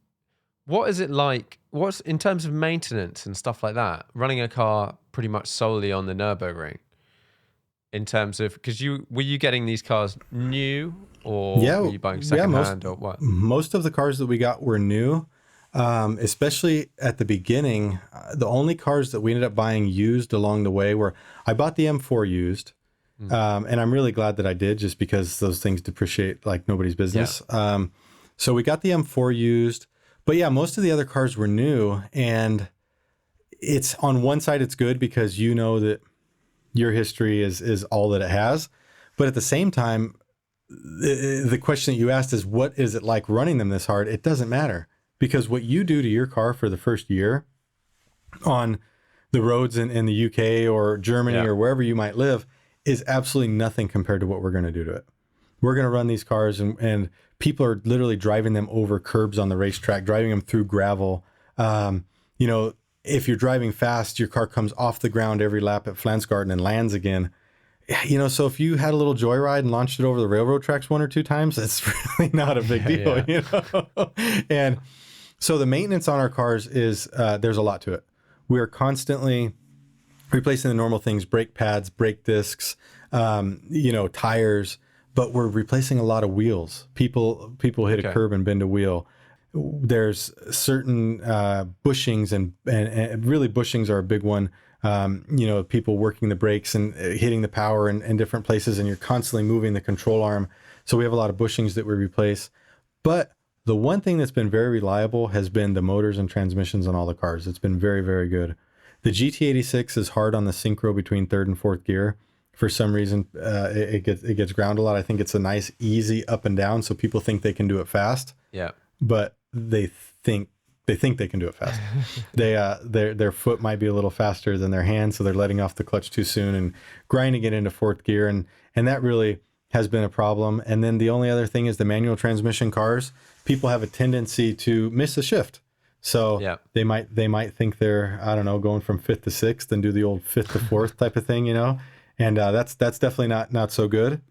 What is it like? What's in terms of maintenance and stuff like that? Running a car pretty much solely on the Nurburgring. In terms of, because were you getting these cars new, or were you buying secondhand, or what? Most of the cars that we got were new, especially at the beginning. The only cars that we ended up buying used along the way were, I bought the M4 used, and I'm really glad that I did, just because those things depreciate like nobody's business. Yeah. So we got the M4 used. But yeah, most of the other cars were new, and it's on one side, it's good because you know that your history is all that it has. But at the same time, the question that you asked is, what is it like running them this hard? It doesn't matter, because what you do to your car for the first year on the roads in the UK or Germany or wherever you might live is absolutely nothing compared to what we're going to do to it. We're going to run these cars and people are literally driving them over curbs on the racetrack, driving them through gravel. If you're driving fast, your car comes off the ground every lap at Flansgarten and lands again. So if you had a little joyride and launched it over the railroad tracks one or two times, it's really not a big deal, And so the maintenance on our cars is, there's a lot to it. We are constantly replacing the normal things, brake pads, brake discs, tires, but we're replacing a lot of wheels. People hit a curb and bend a wheel. There's certain bushings and really bushings are a big one. People working the brakes and hitting the power in different places, and you're constantly moving the control arm. So we have a lot of bushings that we replace. But the one thing that's been very reliable has been the motors and transmissions on all the cars. It's been very, very good. The GT86 is hard on the synchro between third and fourth gear. For some reason, it gets ground a lot. I think it's a nice, easy up and down, so people think they can do it fast. Yeah. But they think they can do it fast. Their foot might be a little faster than their hand, so they're letting off the clutch too soon and grinding it into fourth gear, and that really has been a problem. And then the only other thing is the manual transmission cars. People have a tendency to miss a shift. So they might think they're, I don't know, going from fifth to sixth and do the old fifth to fourth type of thing, And that's definitely not so good.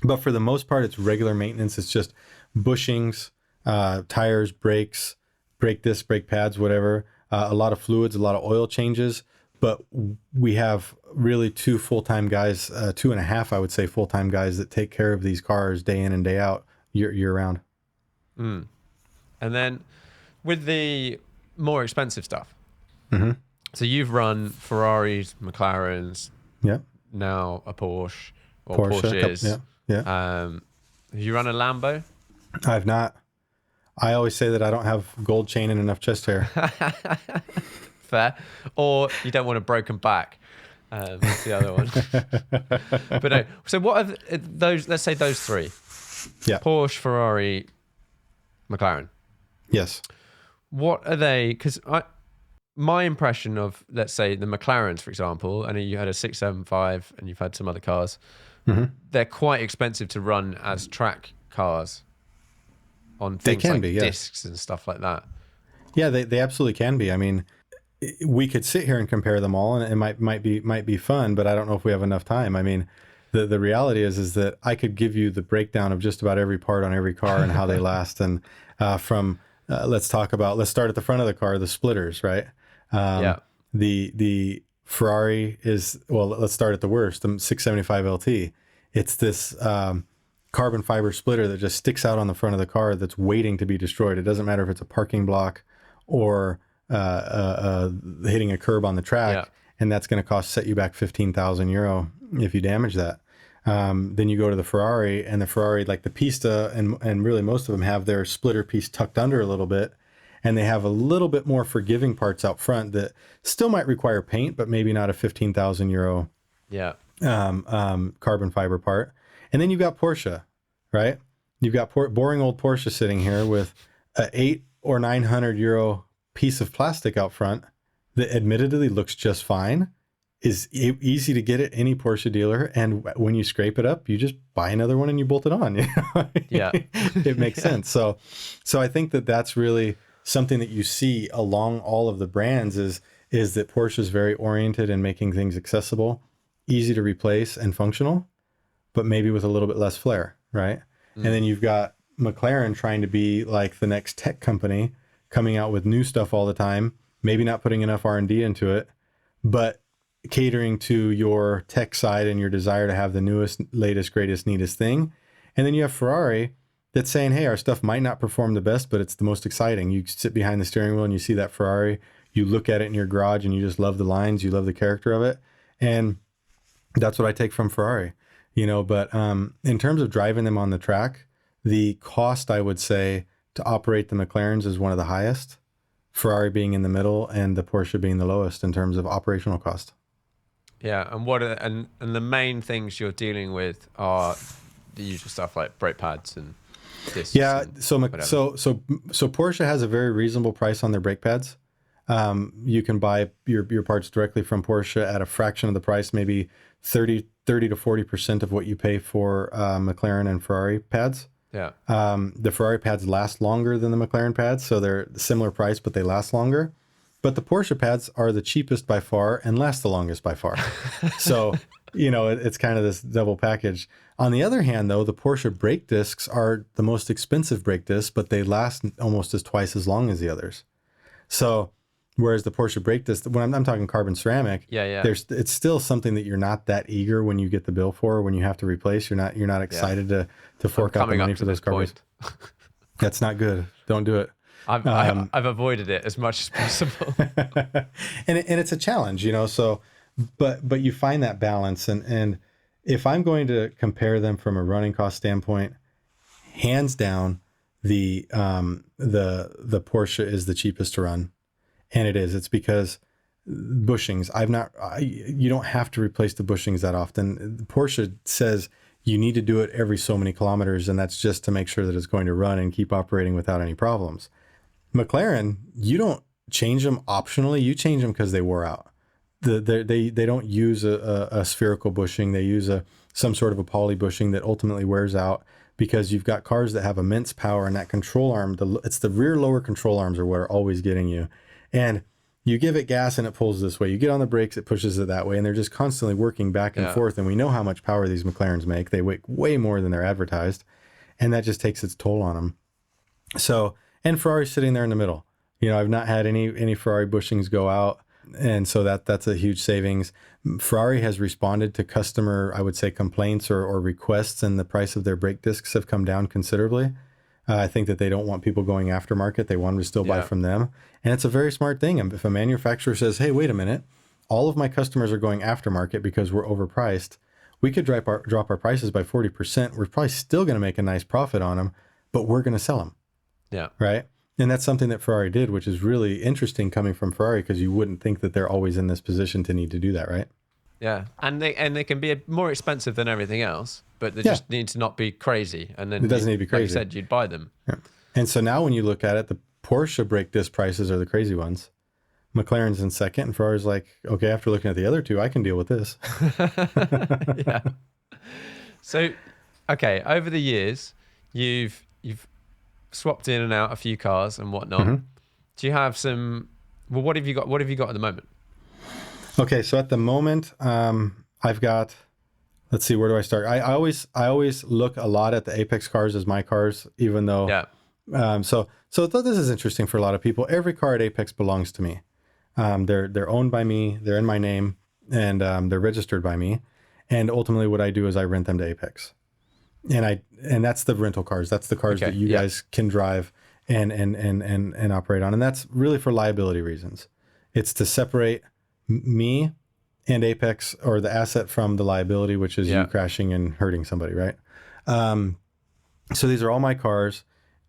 But for the most part, it's regular maintenance. It's just bushings, tires, brakes, brake discs, brake pads, whatever. A lot of fluids, a lot of oil changes. But we have really 2 full-time guys, 2.5, I would say, full-time guys that take care of these cars day in and day out, year round. And then with the more expensive stuff, so you've run Ferraris, McLarens, now a Porsche, or Porsches. Have you run a Lambo? I've not. I always say that I don't have gold chain and enough chest hair. Fair. Or you don't want a broken back. That's the other one. But no. So what are those? Let's say those three. Yeah. Porsche, Ferrari, McLaren. Yes. What are they? Because my impression of, let's say, the McLarens, for example, I know you had a 675 and you've had some other cars. They're quite expensive to run as track cars on things like discs and stuff like that. Yeah, they absolutely can be. I mean, we could sit here and compare them all, and it might be fun, but I don't know if we have enough time. I mean, the reality is that I could give you the breakdown of just about every part on every car and how they last. And let's start at the front of the car, the splitters, right? The Ferrari is, well, let's start at the worst, the 675 LT. It's this carbon fiber splitter that just sticks out on the front of the car that's waiting to be destroyed. It doesn't matter if it's a parking block or hitting a curb on the track, and that's going to set you back 15,000 euro if you damage that. Then you go to the Ferrari, and the Ferrari, like the Pista, and really most of them have their splitter piece tucked under a little bit, and they have a little bit more forgiving parts out front that still might require paint, but maybe not a 15,000 euro carbon fiber part. And then you've got Porsche, right? You've got boring old Porsche sitting here with a 8 or 900 euro piece of plastic out front that admittedly looks just fine, is easy to get at any Porsche dealer. And when you scrape it up, you just buy another one and you bolt it on. You know? Yeah. It makes sense. So I think that that's really something that you see along all of the brands is that Porsche is very oriented in making things accessible, easy to replace and functional, but maybe with a little bit less flair, right? And then you've got McLaren trying to be like the next tech company, coming out with new stuff all the time, maybe not putting enough R&D into it, but catering to your tech side and your desire to have the newest, latest, greatest, neatest thing. And then you have Ferrari that's saying, hey, our stuff might not perform the best, but it's the most exciting. You sit behind the steering wheel and you see that Ferrari, you look at it in your garage and you just love the lines, you love the character of it. And that's what I take from Ferrari, you know. But in terms of driving them on the track, the cost, I would say, to operate the McLarens is one of the highest, Ferrari being in the middle and the Porsche being the lowest in terms of operational cost. Yeah, and and the main things you're dealing with are the usual stuff like brake pads and discs. Yeah, and so Porsche has a very reasonable price on their brake pads. You can buy your parts directly from Porsche at a fraction of the price, maybe 30 to 40% of what you pay for McLaren and Ferrari pads. Yeah. The Ferrari pads last longer than the McLaren pads, so they're similar price, but they last longer. But the Porsche pads are the cheapest by far and last the longest by far. So, you know, it's kind of this double package. On the other hand, though, the Porsche brake discs are the most expensive brake discs, but they last almost twice as long as the others. So, whereas the Porsche brake disc, when I'm talking carbon ceramic, it's still something that you're not that eager when you get the bill for, when you have to replace. You're not excited to fork out the money for those carbons. That's not good. Don't do it. I've avoided it as much as possible. and it's a challenge, you know. So, but you find that balance, and if I'm going to compare them from a running cost standpoint, hands down, the Porsche is the cheapest to run, and it is. It's because bushings. You don't have to replace the bushings that often. Porsche says you need to do it every so many kilometers, and that's just to make sure that it's going to run and keep operating without any problems. McLaren, you don't change them optionally. You change them because they wore out. They don't use a spherical bushing. They use some sort of a poly bushing that ultimately wears out, because you've got cars that have immense power, and that control arm, it's the rear lower control arms are what are always getting you. And you give it gas and it pulls this way. You get on the brakes, it pushes it that way. And they're just constantly working back and forth. And we know how much power these McLarens make. They weigh way more than they're advertised. And that just takes its toll on them. So, and Ferrari's sitting there in the middle. You know, I've not had any Ferrari bushings go out. And so that's a huge savings. Ferrari has responded to customer, I would say, complaints or requests, and the price of their brake discs have come down considerably. I think that they don't want people going aftermarket. They want them to still buy from them. And it's a very smart thing. If a manufacturer says, hey, wait a minute, all of my customers are going aftermarket because we're overpriced, we could drop our prices by 40%. We're probably still going to make a nice profit on them, but we're going to sell them. Yeah. Right. And that's something that Ferrari did, which is really interesting coming from Ferrari, because you wouldn't think that they're always in this position to need to do that. Right. Yeah. And they can be more expensive than everything else, but they just need to not be crazy. And then it doesn't need to be crazy. Like you said, you'd buy them. Yeah. And so now when you look at it, the Porsche brake disc prices are the crazy ones. McLaren's in second, and Ferrari's like, okay, after looking at the other two, I can deal with this. Yeah. So, okay, over the years, you've swapped in and out a few cars and whatnot. Mm-hmm. Do you have some? Well, what have you got? What have you got at the moment? Okay, so at the moment, I've got. Let's see, where do I start? I always look a lot at the Apex cars as my cars, even though. Yeah. So I thought this is interesting for a lot of people. Every car at Apex belongs to me. They're owned by me. They're in my name, and they're registered by me. And ultimately, what I do is I rent them to Apex, and that's the rental cars. That's the cars that you guys can drive and operate on, and that's really for liability reasons. It's to separate me and Apex, or the asset, from the liability, which is you crashing and hurting somebody, right? So these are all my cars.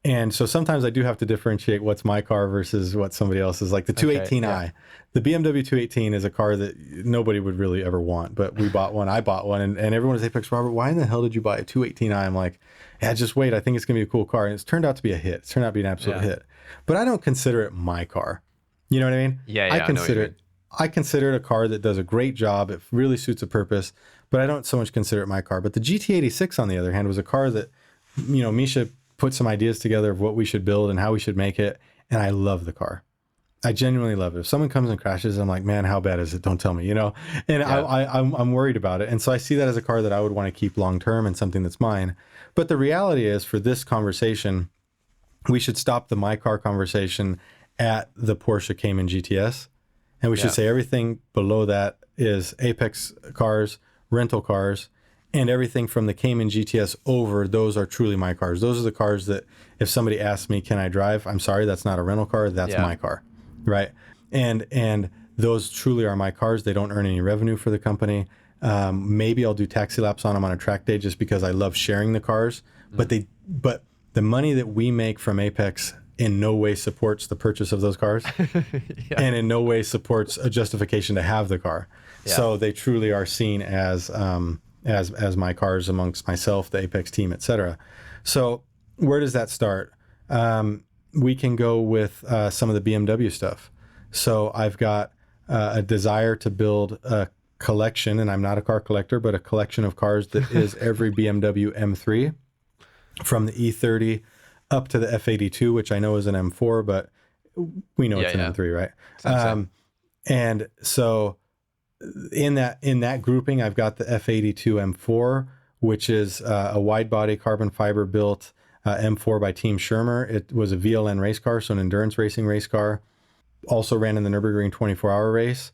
And so sometimes I do have to differentiate what's my car versus what somebody else's. Like the 218i. yeah. The BMW 218 is a car that nobody would really ever want, but we bought one. I bought one, and everyone was Apex, Robert, why in the hell did you buy a 218i? I'm like, yeah, just wait. I think it's going to be a cool car. And it's turned out to be a hit. It's turned out to be an absolute hit. But I don't consider it my car. You know what I mean? Yeah, I consider it a car that does a great job. It really suits a purpose, but I don't so much consider it my car. But the GT86, on the other hand, was a car that, Misha put some ideas together of what we should build and how we should make it. And I love the car. I genuinely love it. If someone comes and crashes, I'm like, man, how bad is it? Don't tell me, And I'm worried about it. And so I see that as a car that I would want to keep long-term and something that's mine. But the reality is, for this conversation, we should stop the my car conversation at the Porsche Cayman GTS. And we should say everything below that is Apex cars, rental cars, and everything from the Cayman GTS over, those are truly my cars. Those are the cars that if somebody asks me, can I drive? I'm sorry, that's not a rental car. That's my car, right? And those truly are my cars. They don't earn any revenue for the company. Maybe I'll do taxi laps on them on a track day just because I love sharing the cars. But the money that we make from Apex in no way supports the purchase of those cars, and in no way supports a justification to have the car. So they truly are seen as my cars amongst myself, the Apex team, etc. So where does that start? We can go with some of the BMW stuff. So I've got a desire to build a collection, and I'm not a car collector, but a collection of cars that is every BMW M3, from the E30 up to the F82, which I know is an M4, but we know it's an M3, right? And so in that grouping, I've got the F82 M4, which is a wide body carbon fiber built M4 by Team Schirmer. It was a VLN race car, so an endurance racing race car. Also ran in the Nurburgring 24-hour race,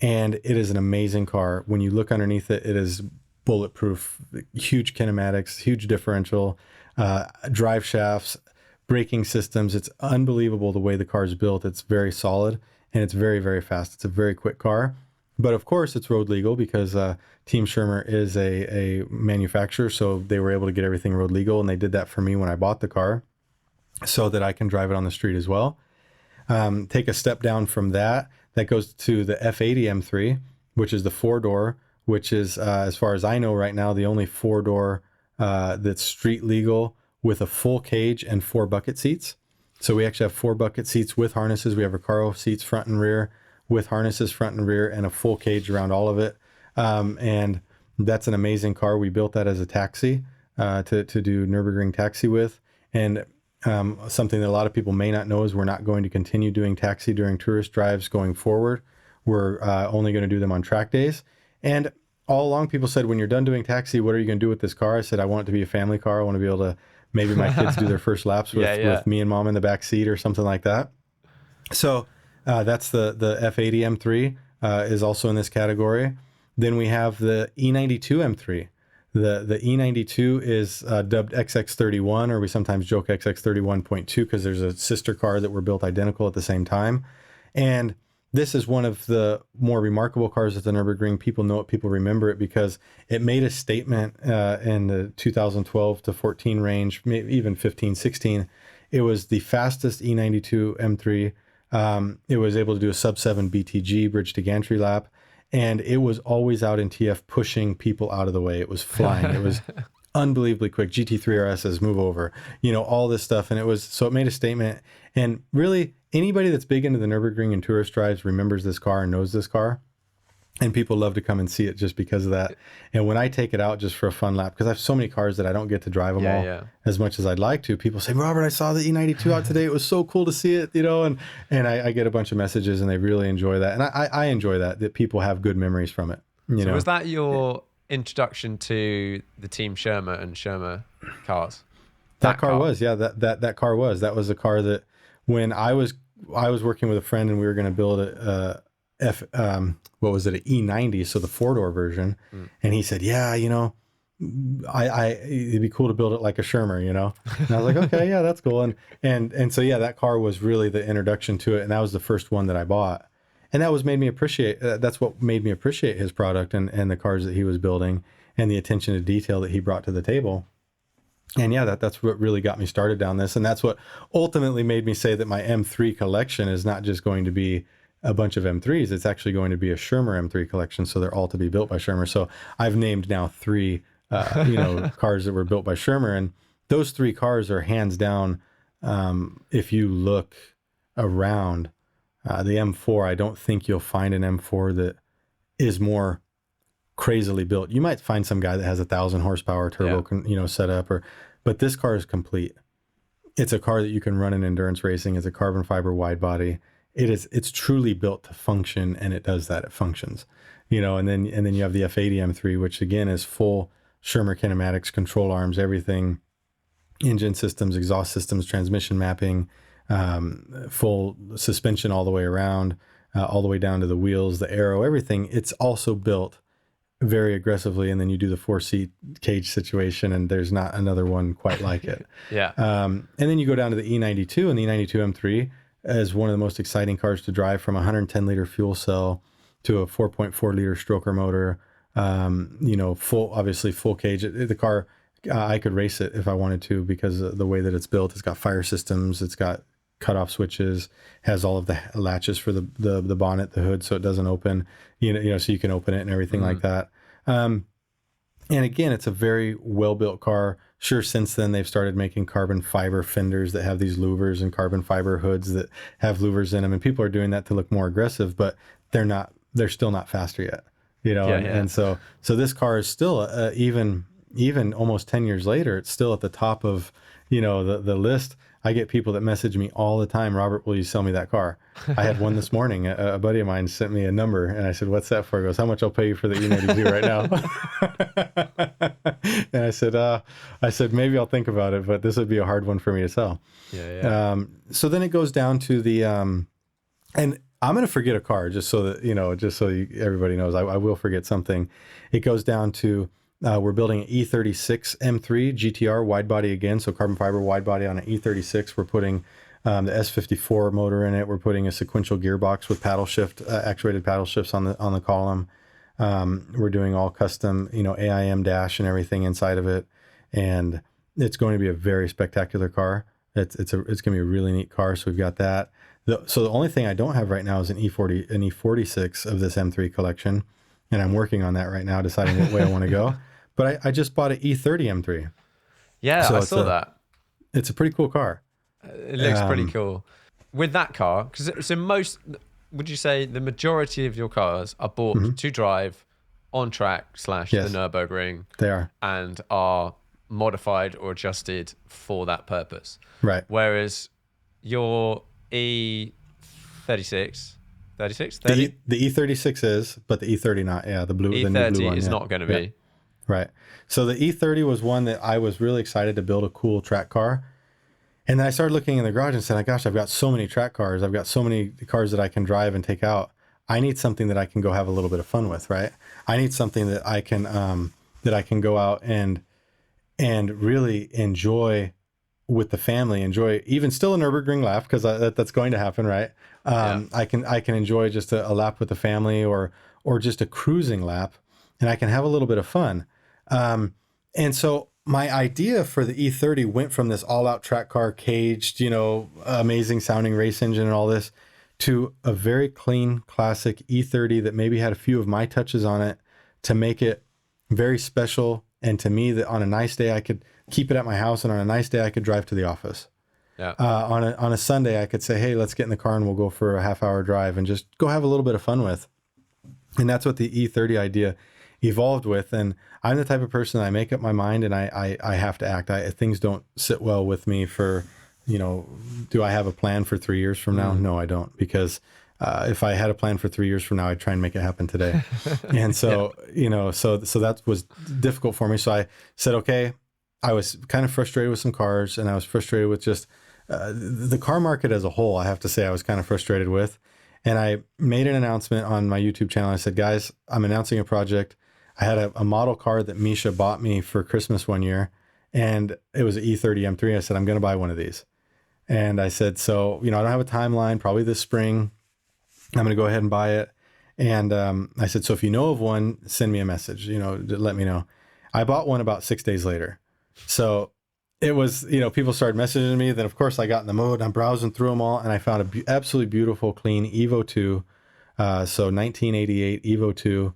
and it is an amazing car. When you look underneath it, it is bulletproof, huge kinematics, huge differential, drive shafts, braking systems. It's unbelievable the way the car is built. It's very solid, and it's very, very fast. It's a very quick car. But of course, it's road legal because Team Schirmer is a manufacturer, so they were able to get everything road legal, and they did that for me when I bought the car so that I can drive it on the street as well. Take a step down from that goes to the F80 M3, which is the 4-door, which is, as far as I know right now, the only 4-door that's street legal with a full cage and 4 bucket seats. So we actually have 4 bucket seats with harnesses. We have Recaro seats front and rear with harnesses front and rear and a full cage around all of it. And that's an amazing car. We built that as a taxi to do Nurburgring taxi with. And something that a lot of people may not know is we're not going to continue doing taxi during tourist drives going forward. We're only going to do them on track days. And all along, people said, when you're done doing taxi, what are you going to do with this car? I said, I want it to be a family car. I want to be able to, maybe my kids do their first laps with me and mom in the back seat or something like that. So that's the F80 M3 is also in this category. Then we have the E92 M3. The E92 is dubbed XX31, or we sometimes joke XX31.2 because there's a sister car that were built identical at the same time. And this is one of the more remarkable cars at the Nurburgring. People know it, people remember it because it made a statement in the 2012 to 14 range, maybe even 15, 16. It was the fastest E92 M3. It was able to do a sub-7 BTG, bridge to gantry lap. And it was always out in TF pushing people out of the way. It was flying. It was unbelievably quick. GT3 RSs, move over, all this stuff. And it made a statement. And really, anybody that's big into the Nürburgring and tourist drives remembers this car and knows this car. And people love to come and see it just because of that. And when I take it out just for a fun lap, because I have so many cars that I don't get to drive them all as much as I'd like to, people say, Robert, I saw the E92 out today. It was so cool to see it, and I get a bunch of messages and they really enjoy that. And I enjoy that people have good memories from it. So was that your introduction to the Team Schirmer and Schirmer cars? That car was, that car was. That was a car that when I was working with a friend and we were going to build an E90, so the 4-door version. And he said, it'd be cool to build it like a Schirmer, And I was like, okay, yeah, that's cool. And so, that car was really the introduction to it. And that was the first one that I bought. And that made me appreciate, that's what made me appreciate his product and the cars that he was building and the attention to detail that he brought to the table. And yeah, that's what really got me started down this. And that's what ultimately made me say that my M3 collection is not just going to be a bunch of M3s. It's actually going to be a Schirmer M3 collection. So they're all to be built by Schirmer. So I've named now three, cars that were built by Schirmer. And those three cars are hands down. If you look around the M4, I don't think you'll find an M4 that is more crazily built. You might find some guy that has 1,000 horsepower turbo, set up, but this car is complete. It's a car that you can run in endurance racing. It's a carbon fiber wide body. It's truly built to function, and it does that. It functions, and then you have the F80 M3, which again is full Schirmer kinematics, control arms, everything, engine systems, exhaust systems, transmission mapping, full suspension all the way around, all the way down to the wheels, the aero, everything. It's also built very aggressively, and then you do the 4-seat cage situation, and there's not another one quite like it. Yeah. And then you go down to the E92, and the E92 M3 is one of the most exciting cars to drive, from a 110 liter fuel cell to a 4.4 liter stroker motor. Full cage. The car, I could race it if I wanted to, because of the way that it's built. It's got fire systems. It's got cutoff switches, has all of the latches for the bonnet, the hood, so it doesn't open, so you can open it and everything like that. And again, it's a very well-built car. Sure, since then they've started making carbon fiber fenders that have these louvers, and carbon fiber hoods that have louvers in them, and people are doing that to look more aggressive, but they're still not faster yet, And so this car is still even almost 10 years later, it's still at the top of the list. I get people that message me all the time, Robert, will you sell me that car? I had one this morning. A buddy of mine sent me a number, and I said, what's that for? He goes, how much I'll pay you for the E92 right now? And I said, maybe I'll think about it, but this would be a hard one for me to sell. Yeah. So then it goes down to the, and I'm going to forget a car just so that, everybody knows, I will forget something. It goes down to, we're building an E36 M3 GTR wide body again, so carbon fiber wide body on an E36. We're putting the S54 motor in it. We're putting a sequential gearbox with paddle shift, actuated paddle shifts on the column. We're doing all custom, AIM dash and everything inside of it, and it's going to be a very spectacular car. It's going to be a really neat car. So we've got that. So the only thing I don't have right now is an E46 of this M3 collection. And I'm working on that right now, deciding what way I want to go. But I just bought an E30 M3. Yeah, so I saw that. It's a pretty cool car. It looks pretty cool. With that car, because would you say the majority of your cars are bought to drive on track / the Nurburgring? They are. And are modified or adjusted for that purpose. Right. Whereas your E36... 36, 30? The E36 is, but the E30 not. Yeah, the E30 new blue one is not going to be. Right. So the E30 was one that I was really excited to build a cool track car. And then I started looking in the garage and said, gosh, I've got so many track cars. I've got so many cars that I can drive and take out. I need something that I can go have a little bit of fun with, right? I need something that I can go out and really enjoy with the family, enjoy even still a Nurburgring lap, because that's going to happen, right? I can enjoy just a lap with the family, or just a cruising lap, and I can have a little bit of fun. And so my idea for the E30 went from this all-out track car, caged, amazing sounding race engine and all this, to a very clean, classic E30 that maybe had a few of my touches on it to make it very special. And to me, that on a nice day, I could keep it at my house, and on a nice day, I could drive to the office. Yeah. On a Sunday, I could say, hey, let's get in the car and we'll go for a half-hour drive and just go have a little bit of fun with. And that's what the E30 idea evolved with. And I'm the type of person, I make up my mind and I have to act. Things don't sit well with me for, do I have a plan for 3 years from now? No, I don't. Because if I had a plan for 3 years from now, I'd try and make it happen today. And so, so that was difficult for me. So I said, okay, I was kind of frustrated with some cars, and I was frustrated with just the car market as a whole. I have to say I was kind of frustrated with. And I made an announcement on my YouTube channel. I said, guys, I'm announcing a project. I had a model car that Misha bought me for Christmas one year, and it was an E30 M3. I said, I'm going to buy one of these. And I said, so, I don't have a timeline, probably this spring. I'm going to go ahead and buy it. And I said, so if you know of one, send me a message, let me know. I bought one about 6 days later. So it was, people started messaging me. Then, of course, I got in the mode. I'm browsing through them all, and I found a absolutely beautiful, clean Evo 2. So 1988 Evo 2.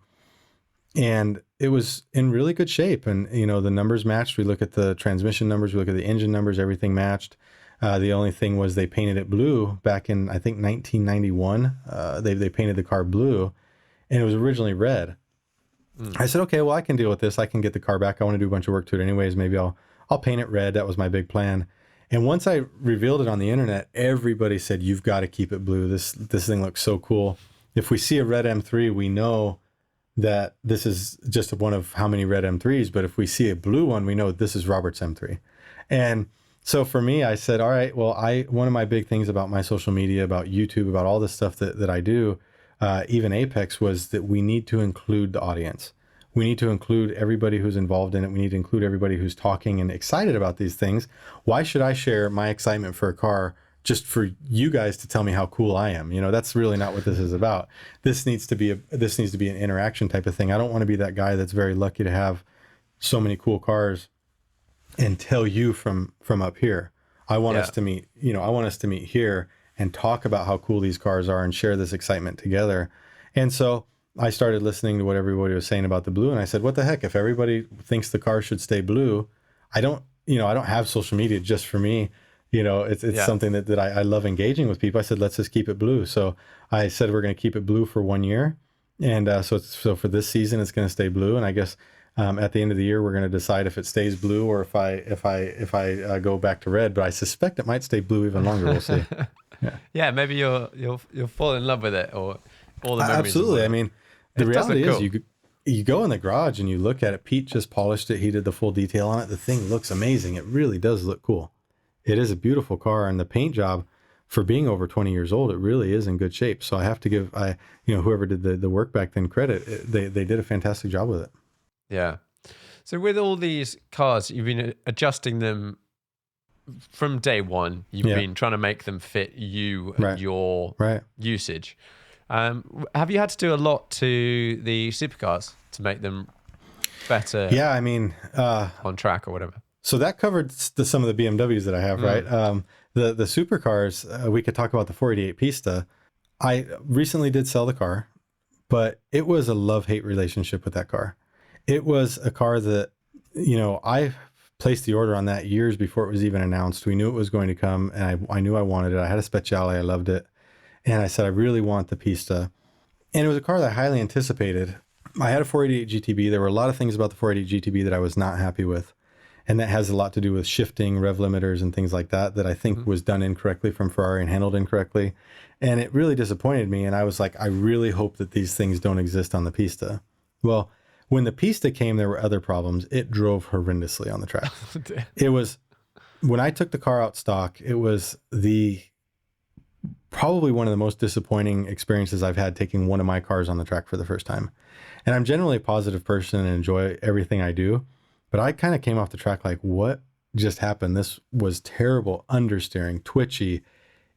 And it was in really good shape. And, the numbers matched. We look at the transmission numbers, we look at the engine numbers, everything matched. The only thing was they painted it blue back in, I think, 1991. They painted the car blue, and it was originally red. I said, okay, well, I can deal with this. I can get the car back. I want to do a bunch of work to it anyways. Maybe I'll paint it red. That was my big plan. And once I revealed it on the internet, everybody said, you've got to keep it blue. This thing looks so cool. If we see a red M3, we know that this is just one of how many red M3s. But if we see a blue one, we know this is Robert's M3. And so for me, I said, all right, well, one of my big things about my social media, about YouTube, about all the stuff that I do, even Apex, was that we need to include the audience. We need to include everybody who's involved in it. We need to include everybody who's talking and excited about these things. Why should I share my excitement for a car just for you guys to tell me how cool I am? That's really not what this is about. This needs to be an interaction type of thing. I don't want to be that guy that's very lucky to have so many cool cars and tell you from up here. I want us to meet, I want us to meet here and talk about how cool these cars are and share this excitement together. And so I started listening to what everybody was saying about the blue, and I said, what the heck, if everybody thinks the car should stay blue, I don't have social media just for me. It's something that I love engaging with people. I said, let's just keep it blue. So I said, we're going to keep it blue for 1 year. And so for this season, it's going to stay blue. And I guess at the end of the year, we're going to decide if it stays blue or if I go back to red. But I suspect it might stay blue even longer. We'll see. Yeah, maybe you'll fall in love with it, or all the memories. Absolutely. I mean, the reality is you go in the garage and you look at it. Pete just polished it. He did the full detail on it. The thing looks amazing. It really does look cool. It is a beautiful car, and the paint job, for being over 20 years old, it really is in good shape. So I have to give whoever did the work back then credit. They did a fantastic job with it. Yeah. So with all these cars, you've been adjusting them from day one. You've been trying to make them fit you and your usage. Have you had to do a lot to the supercars to make them better? Yeah, I mean, on track or whatever. So that covered some of the BMWs that I have, right? The supercars, we could talk about the 488 Pista. I recently did sell the car, but it was a love-hate relationship with that car. It was a car that, I placed the order on that years before it was even announced. We knew it was going to come, and I knew I wanted it. I had a Speciale. I loved it. And I said, I really want the Pista. And it was a car that I highly anticipated. I had a 488 GTB. There were a lot of things about the 488 GTB that I was not happy with. And that has a lot to do with shifting, rev limiters, and things like that I think was done incorrectly from Ferrari and handled incorrectly. And it really disappointed me. And I was like, I really hope that these things don't exist on the Pista. Well, when the Pista came, there were other problems. It drove horrendously on the track. It was, when I took the car out stock, it was probably one of the most disappointing experiences I've had taking one of my cars on the track for the first time. And I'm generally a positive person and enjoy everything I do. But I kind of came off the track like, what just happened? This was terrible understeering, twitchy.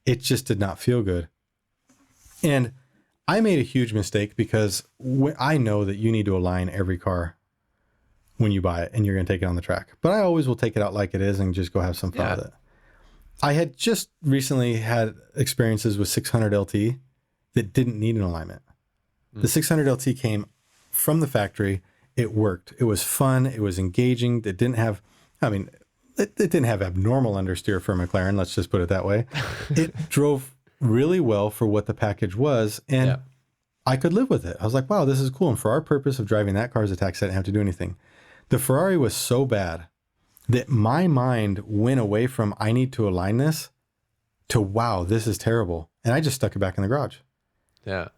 It just did not feel good. And I made a huge mistake because I know that you need to align every car when you buy it and you're going to take it on the track. But I always will take it out like it is and just go have some fun with it. I had just recently had experiences with 600 LT that didn't need an alignment. The 600 LT came from the factory. It worked. It was fun. It was engaging. It didn't have abnormal understeer for McLaren. Let's just put it that way. It drove really well for what the package was. And I could live with it. I was like, wow, this is cool. And for our purpose of driving that car as a taxi, I didn't have to do anything. The Ferrari was so bad that my mind went away from, I need to align this, to, wow, this is terrible. And I just stuck it back in the garage. Yeah.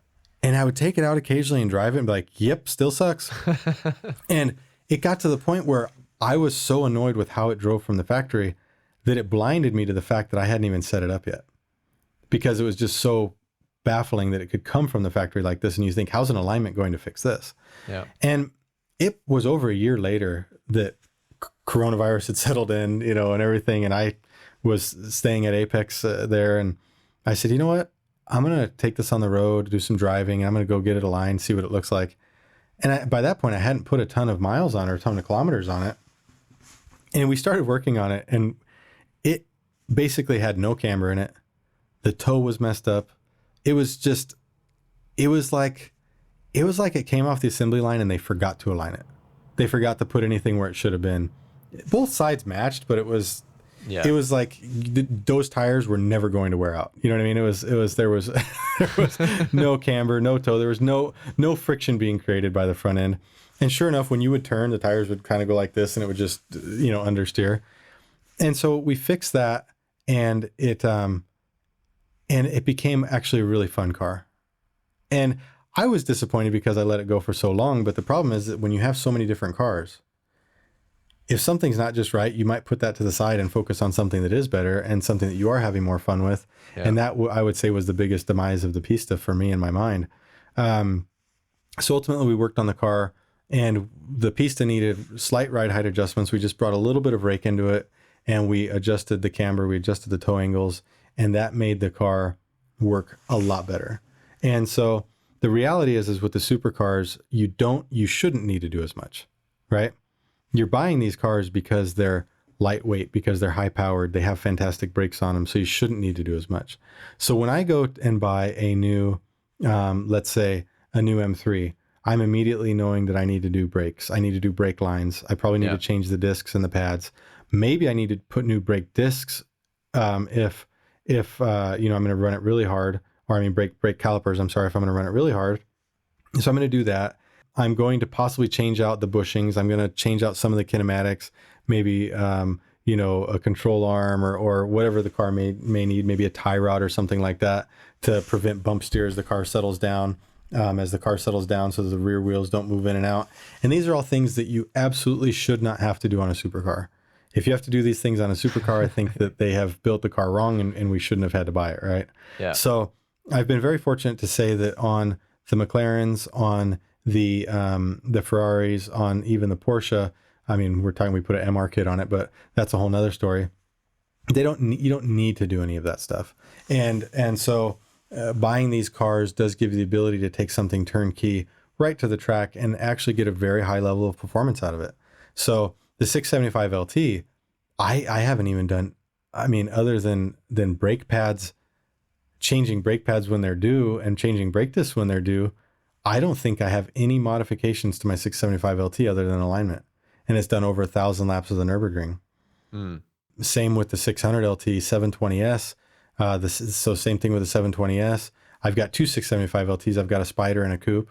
And I would take it out occasionally and drive it and be like, yep, still sucks. And it got to the point where I was so annoyed with how it drove from the factory that it blinded me to the fact that I hadn't even set it up yet. Because it was just so baffling that it could come from the factory like this. And you think, how's an alignment going to fix this? Yeah. And it was over a year later that coronavirus had settled in, and everything. And I was staying at Apex there. And I said, you know what? I'm going to take this on the road, do some driving, and I'm going to go get it aligned, see what it looks like. And by that point, I hadn't put a ton of miles on it or a ton of kilometers on it. And we started working on it, and it basically had no camber in it. The toe was messed up. It was like it came off the assembly line and they forgot to align it. They forgot to put anything where it should have been. Both sides matched, but it was like those tires were never going to wear out. You know what I mean? There was no camber, no toe. There was no friction being created by the front end. And sure enough, when you would turn, the tires would kind of go like this and it would just, understeer. And so we fixed that, and it became actually a really fun car. And I was disappointed because I let it go for so long. But the problem is that when you have so many different cars, if something's not just right, you might put that to the side and focus on something that is better and something that you are having more fun with. Yeah. And that I would say was the biggest demise of the Pista for me in my mind. So ultimately we worked on the car, and the Pista needed slight ride height adjustments. We just brought a little bit of rake into it, and we adjusted the camber, we adjusted the toe angles, and that made the car work a lot better. And so the reality is with the supercars, you shouldn't need to do as much, right? You're buying these cars because they're lightweight, because they're high powered, they have fantastic brakes on them, so you shouldn't need to do as much. So when I go and buy a new, let's say a new M3, I'm immediately knowing that I need to do brakes. I need to do brake lines. I probably need to change the discs and the pads. Maybe I need to put new brake discs if I'm going to run it really hard, or brake calipers. I'm sorry, if I'm going to run it really hard. So I'm going to do that. I'm going to possibly change out the bushings. I'm going to change out some of the kinematics, maybe, a control arm or whatever the car may need, maybe a tie rod or something like that to prevent bump steer as the car settles down, so the rear wheels don't move in and out. And these are all things that you absolutely should not have to do on a supercar. If you have to do these things on a supercar, I think that they have built the car wrong and we shouldn't have had to buy it, right? Yeah. So I've been very fortunate to say that on the McLarens, on the Ferraris, on even the Porsche, we put an MR kit on it, but that's a whole nother story. You don't need to do any of that stuff. And so buying these cars does give you the ability to take something turnkey right to the track and actually get a very high level of performance out of it. So the 675 LT, I haven't even done, other than brake pads, changing brake pads when they're due and changing brake discs when they're due, I don't think I have any modifications to my 675 LT other than alignment. And it's done over 1,000 laps of the Nurburgring. Same with the 600 LT, 720S. So same thing with the 720S. I've got two 675 LTs. I've got a Spider and a Coupe.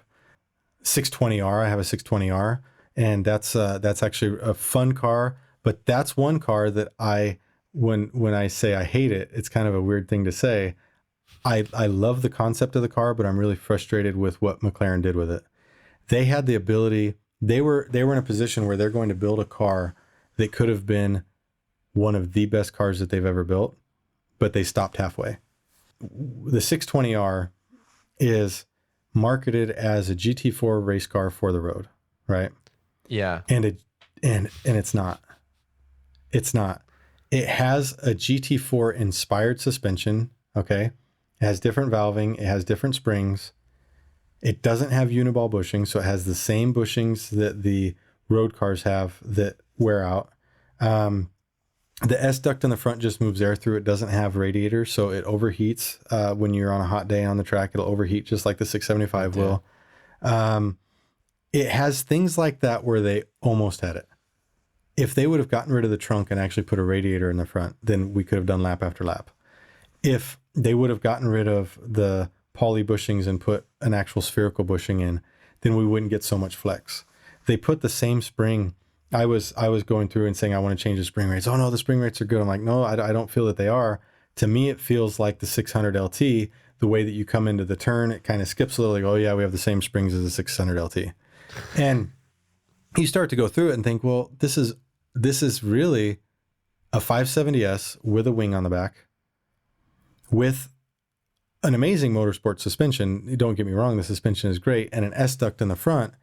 620R, I have a 620R. And that's actually a fun car. But that's one car that when I say I hate it, it's kind of a weird thing to say. I love the concept of the car, but I'm really frustrated with what McLaren did with it. They had the ability, they were in a position where they're going to build a car that could have been one of the best cars that they've ever built, but they stopped halfway. The 620R is marketed as a GT4 race car for the road, right? Yeah. And it's not. It's not. It has a GT4 inspired suspension, okay? It has different valving. It has different springs. It doesn't have uniball bushings, so it has the same bushings that the road cars have that wear out. The S duct in the front just moves air through. It doesn't have radiators, so it overheats when you're on a hot day on the track. It'll overheat just like the 675 will. It has things like that where they almost had it. If they would have gotten rid of the trunk and actually put a radiator in the front, then we could have done lap after lap. If they would have gotten rid of the poly bushings and put an actual spherical bushing in, then we wouldn't get so much flex. They put the same spring. I was going through and saying, I want to change the spring rates. Oh no, the spring rates are good. I'm like, no, I don't feel that they are. To me, it feels like the 600 LT, the way that you come into the turn, it kind of skips a little, like, oh yeah, we have the same springs as the 600 LT. And you start to go through it and think, well, this is really a 570S with a wing on the back, with an amazing motorsport suspension. Don't get me wrong, the suspension is great, and an S duct in the front.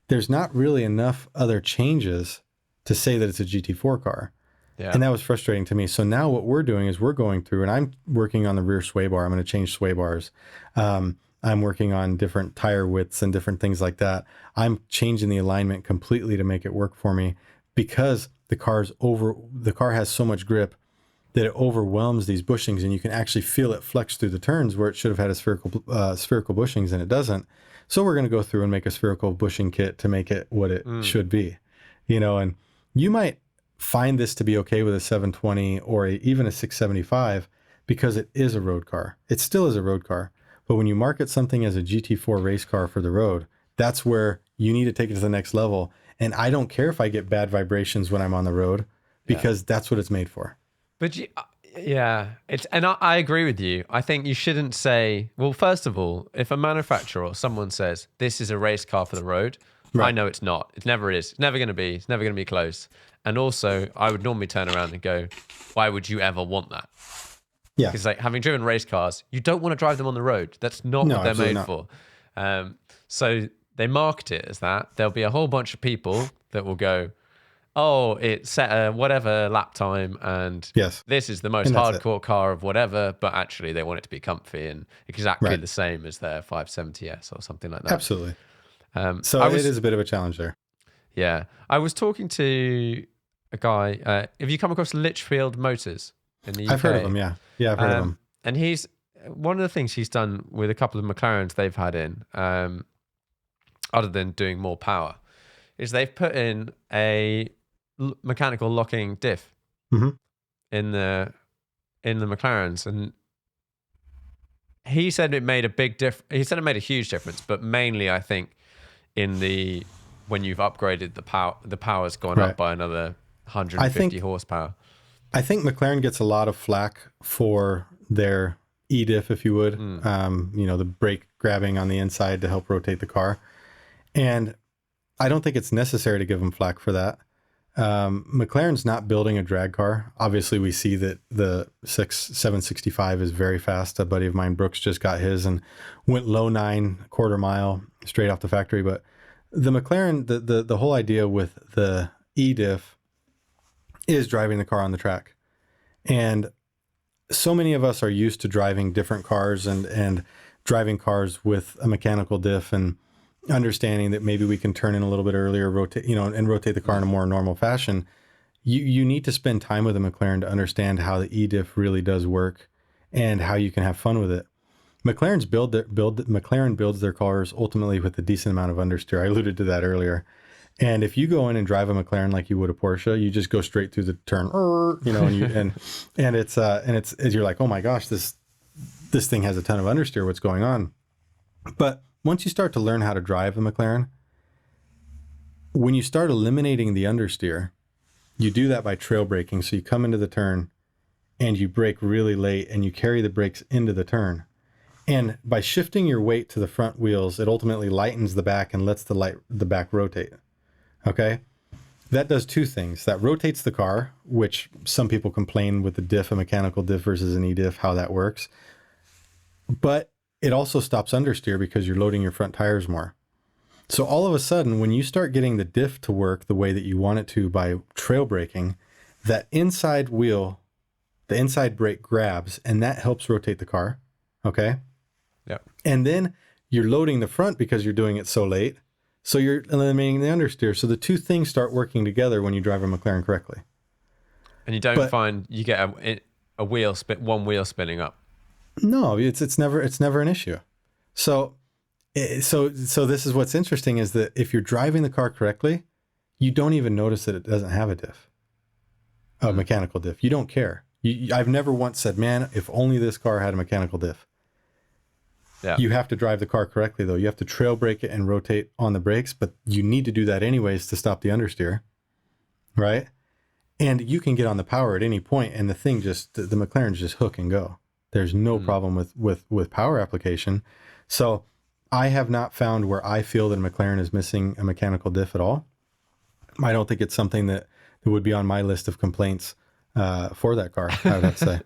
There's not really enough other changes to say that it's a GT4 car. Yeah. And that was frustrating to me. So now what we're doing is we're going through, and I'm working on the rear sway bar. I'm going to change sway bars. I'm working on different tire widths and different things like that. I'm changing the alignment completely to make it work for me, because the car has so much grip that it overwhelms these bushings, and you can actually feel it flex through the turns where it should have had a spherical bushings, and it doesn't. So we're going to go through and make a spherical bushing kit to make it what it should be, and you might find this to be okay with a 720 or even a 675 because it is a road car. It still is a road car. But when you market something as a GT4 race car for the road, that's where you need to take it to the next level. And I don't care if I get bad vibrations when I'm on the road because that's what it's made for. But I agree with you. I think you shouldn't say, well, first of all, if a manufacturer or someone says this is a race car for the road, I know it's not. It never is. It's never going to be. It's never going to be close. And also, I would normally turn around and go, why would you ever want that? Yeah. Because like having driven race cars, you don't want to drive them on the road. That's not what they're made for. So they market it as that. There'll be a whole bunch of people that will go, oh, it set a whatever lap time, and this is the most hardcore car of whatever, but actually they want it to be comfy and exactly the same as their 570S or something like that. Absolutely. So it is a bit of a challenge there. Yeah. I was talking to a guy, have you come across Litchfield Motors in the UK? I've heard of them, yeah. Yeah, I've heard of them. And he's, one of the things he's done with a couple of McLarens they've had in, other than doing more power, is they've put in a mechanical locking diff in the McLarens, and he said it made a big he said it made a huge difference, but mainly I think when you've upgraded the power's gone up by another 150 horsepower. I think McLaren gets a lot of flack for their E-diff, if you would, the brake grabbing on the inside to help rotate the car, and I don't think it's necessary to give them flack for that. McLaren's not building a drag car. Obviously, we see that the 765 is very fast. A buddy of mine, Brooks, just got his and went low 9 quarter mile straight off the factory. But the McLaren, the whole idea with the E-diff is driving the car on the track. And so many of us are used to driving different cars and driving cars with a mechanical diff and understanding that maybe we can turn in a little bit earlier, rotate the car in a more normal fashion. You need to spend time with a McLaren to understand how the E-diff really does work and how you can have fun with it. McLaren builds their cars ultimately with a decent amount of understeer. I alluded to that earlier. And if you go in and drive a McLaren like you would a Porsche, you just go straight through the turn, and it's you're like, oh my gosh, this thing has a ton of understeer. What's going on? But once you start to learn how to drive a McLaren, when you start eliminating the understeer, you do that by trail braking. So you come into the turn and you brake really late and you carry the brakes into the turn. And by shifting your weight to the front wheels, it ultimately lightens the back and lets the back rotate. Okay? That does two things. That rotates the car, which some people complain with the diff, a mechanical diff versus an E-diff, how that works. But it also stops understeer because you're loading your front tires more. So all of a sudden, when you start getting the diff to work the way that you want it to by trail braking, that inside wheel, the inside brake grabs, and that helps rotate the car. Okay? Yeah. And then you're loading the front because you're doing it so late. So you're eliminating the understeer. So the two things start working together when you drive a McLaren correctly. And you don't find you get one wheel spinning up. No, it's never an issue. So this is what's interesting is that if you're driving the car correctly, you don't even notice that it doesn't have a diff, a mechanical diff. You don't care. I've never once said, man, if only this car had a mechanical diff. Yeah. You have to drive the car correctly though. You have to trail brake it and rotate on the brakes, but you need to do that anyways to stop the understeer, right? And you can get on the power at any point, and the thing the McLaren's just hook and go. There's no problem with power application. So I have not found where I feel that a McLaren is missing a mechanical diff at all. I don't think it's something that would be on my list of complaints for that car, I would have to say.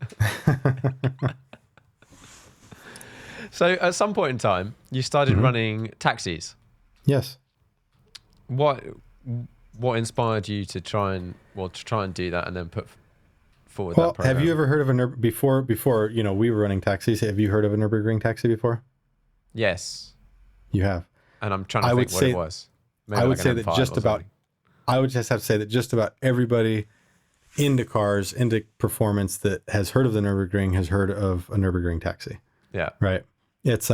So at some point in time, you started running taxis. Yes. What inspired you to try and do that and then put forward that program? Have you ever heard of a before we were running taxis? Have you heard of a Nurburgring taxi before? Yes. You have. And I'm trying to think what it was. Maybe I would say that I would just have to say that just about everybody into cars, into performance that has heard of the Nurburgring has heard of a Nurburgring taxi, Yeah. right? It's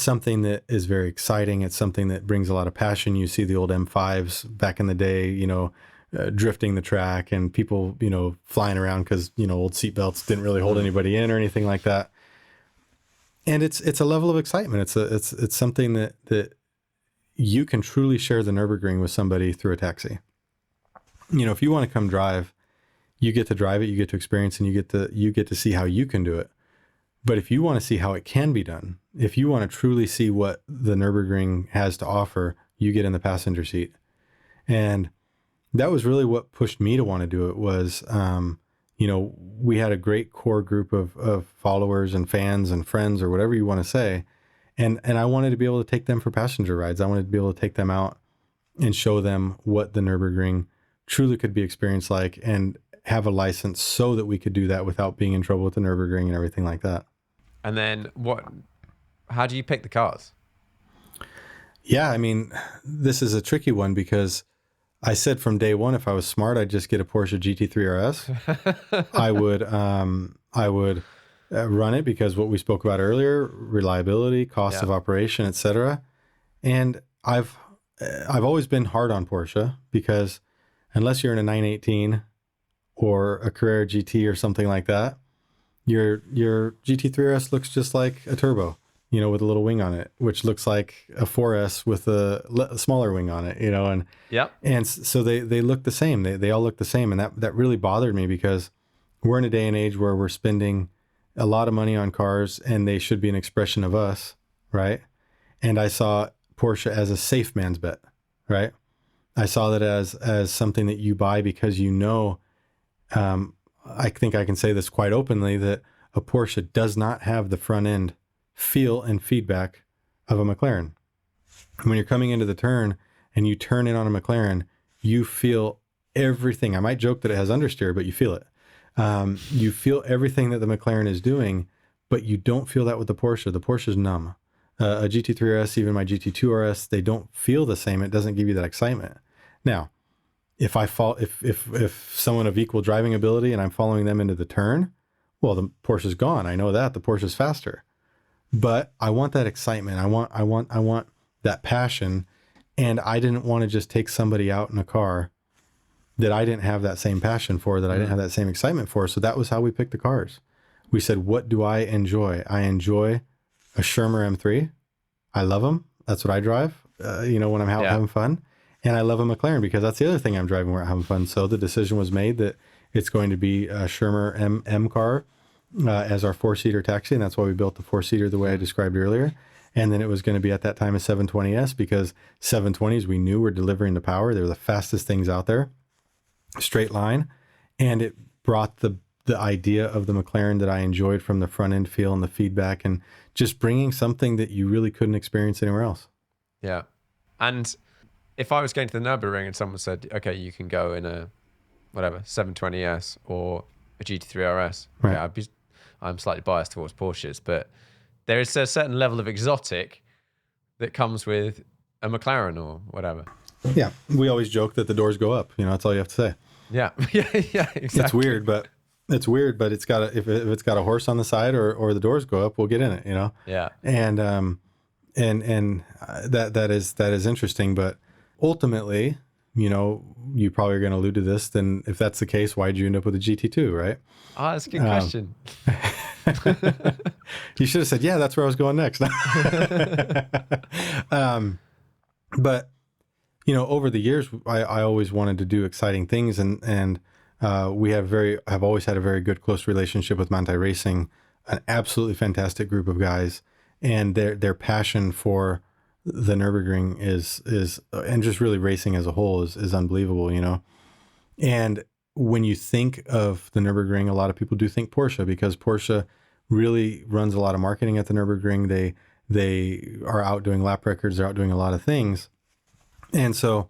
something that is very exciting. It's something that brings a lot of passion. You see the old M5s back in the day, drifting the track, and people, flying around because, old seatbelts didn't really hold anybody in or anything like that. And it's a level of excitement. It's something that you can truly share the Nurburgring with somebody through a taxi. If you want to come drive, you get to drive it, you get to experience, and you get to see how you can do it. But if you want to see how it can be done, if you want to truly see what the Nurburgring has to offer, you get in the passenger seat. And that was really what pushed me to want to do it was, we had a great core group of followers and fans and friends or whatever you want to say. And I wanted to be able to take them for passenger rides. I wanted to be able to take them out and show them what the Nurburgring truly could be experienced like, and have a license so that we could do that without being in trouble with the Nurburgring and everything like that. And then how do you pick the cars? Yeah, this is a tricky one because I said from day one, if I was smart, I'd just get a Porsche GT3 RS. I would run it because what we spoke about earlier, reliability, cost of operation, etc. And I've always been hard on Porsche because unless you're in a 918 or a Carrera GT or something like that, your GT3 RS looks just like a turbo, with a little wing on it, which looks like a 4S with a smaller wing on it, and and so they look the same. They all look the same, and that really bothered me because we're in a day and age where we're spending a lot of money on cars, and they should be an expression of us, right? And I saw Porsche as a safe man's bet, right? I saw that as something that you buy because I think I can say this quite openly, that a Porsche does not have the front end feel and feedback of a McLaren. When you're coming into the turn and you turn in on a McLaren, you feel everything. I might joke that it has understeer, but you feel it. You feel everything that the McLaren is doing, but you don't feel that with the Porsche. The Porsche is numb. A GT3 RS, even my GT2 RS, they don't feel the same. It doesn't give you that excitement. Now, if someone of equal driving ability and I'm following them into the turn, well, the Porsche's gone. I know that the Porsche's faster, but I want that excitement. I want that passion. And I didn't want to just take somebody out in a car that I didn't have that same passion for, that I didn't have that same excitement for. So that was how we picked the cars. We said, what do I enjoy? I enjoy a Schirmer M3. I love them. That's what I drive, when I'm out having fun. And I love a McLaren because that's the other thing I'm driving when I'm having fun. So the decision was made that it's going to be a Schirmer M car as our 4-seater taxi. And that's why we built the 4-seater the way I described earlier. And then it was going to be at that time a 720S because 720s we knew were delivering the power. They were the fastest things out there, straight line. And it brought the idea of the McLaren that I enjoyed from the front end feel and the feedback, and just bringing something that you really couldn't experience anywhere else. Yeah. And if I was going to the Nurburgring and someone said, okay, you can go in a 720S or a GT3 RS, right. Okay, I'm slightly biased towards Porsches, but there is a certain level of exotic that comes with a McLaren or whatever. Yeah, we always joke that the doors go up. That's all you have to say. Yeah, yeah, exactly. It's weird, but it's got if it's got a horse on the side or the doors go up, we'll get in it. Yeah, and that is interesting, but ultimately, you probably are going to allude to this. Then if that's the case, why did you end up with a GT2, right? Oh, that's a good question. You should have said, yeah, that's where I was going next. But, over the years, I always wanted to do exciting things, and we have always had a very good, close relationship with Manthey Racing, an absolutely fantastic group of guys, and their passion for the Nurburgring is and just really racing as a whole is unbelievable, And when you think of the Nurburgring, a lot of people do think Porsche because Porsche really runs a lot of marketing at the Nurburgring. They are out doing lap records, they're out doing a lot of things. And so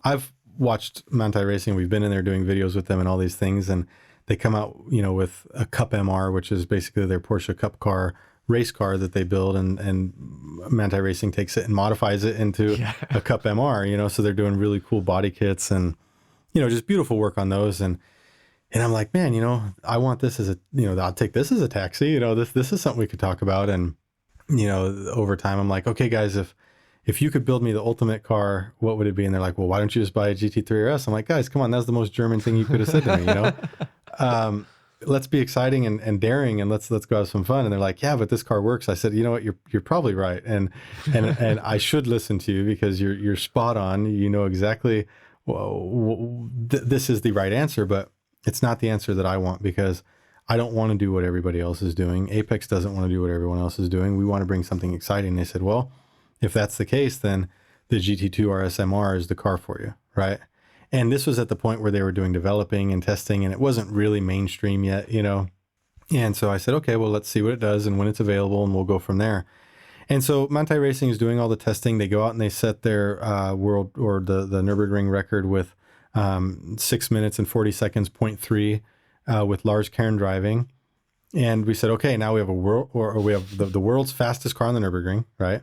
I've watched Manthey Racing. We've been in there doing videos with them and all these things, and they come out, with a Cup MR, which is basically their Porsche Cup car, race car that they build, and Manthey Racing takes it and modifies it into a Cup MR, you know, so they're doing really cool body kits and, you know, just beautiful work on those. And I'm like, man, you know, I want this as a, you know, I'll take this as a taxi, you know, this is something we could talk about. And, you know, over time, I'm like, okay, guys, if you could build me the ultimate car, what would it be? And they're like, well, why don't you just buy a GT3 RS? I'm like, guys, come on, that's the most German thing you could have said to me, you know? Let's be exciting and daring, and let's go have some fun. And they're like, yeah, but this car works. I said, you know what, you're probably right, and I should listen to you because you're spot on. You know exactly, this is the right answer, but it's not the answer that I want, because I don't want to do what everybody else is doing. Apex doesn't want to do what everyone else is doing. We want to bring something exciting. They said, well, if that's the case, then the GT2 RS MR is the car for you, right? And this was at the point where they were doing developing and testing, and it wasn't really mainstream yet, you know? And so I said, okay, well, let's see what it does and when it's available, and we'll go from there. And so Manthey Racing is doing all the testing. They go out and they set their world, or the Nurburgring record with 6 minutes and 40 seconds, 0.3 with Lars Kern driving. And we said, okay, now we have we have the world's fastest car on the Nurburgring, right?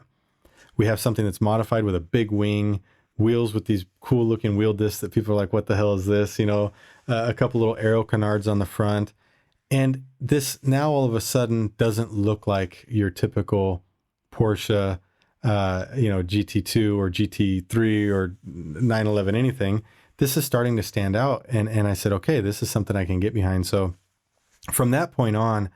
We have something that's modified with a big wing, wheels with these cool looking wheel discs that people are like, what the hell is this? You know, a couple little aero canards on the front. And this now all of a sudden doesn't look like your typical Porsche, you know, GT2 or GT3 or 911 anything. This is starting to stand out. And I said, okay, this is something I can get behind. So from that point on,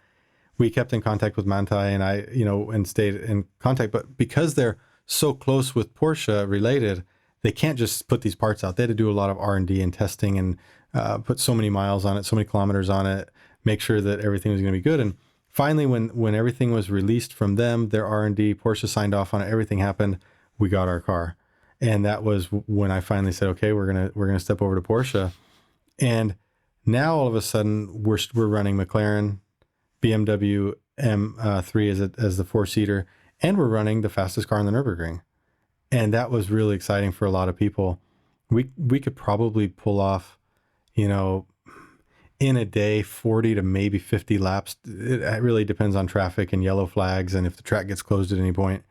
we kept in contact with Manthey, and I, you know, and stayed in contact. But because they're so close with Porsche related, they can't just put these parts out. They had to do a lot of R&D and testing, and put so many miles on it, so many kilometers on it, make sure that everything was going to be good. And finally, when everything was released from them, their R&D, Porsche signed off on it, everything happened, we got our car. And that was when I finally said, okay, we're gonna step over to Porsche. And now all of a sudden we're running McLaren, BMW M3 as the 4-seater, and we're running the fastest car on the Nurburgring. And that was really exciting for a lot of people. We could probably pull off, you know, in a day, 40 to maybe 50 laps. It really depends on traffic and yellow flags and if the track gets closed at any point.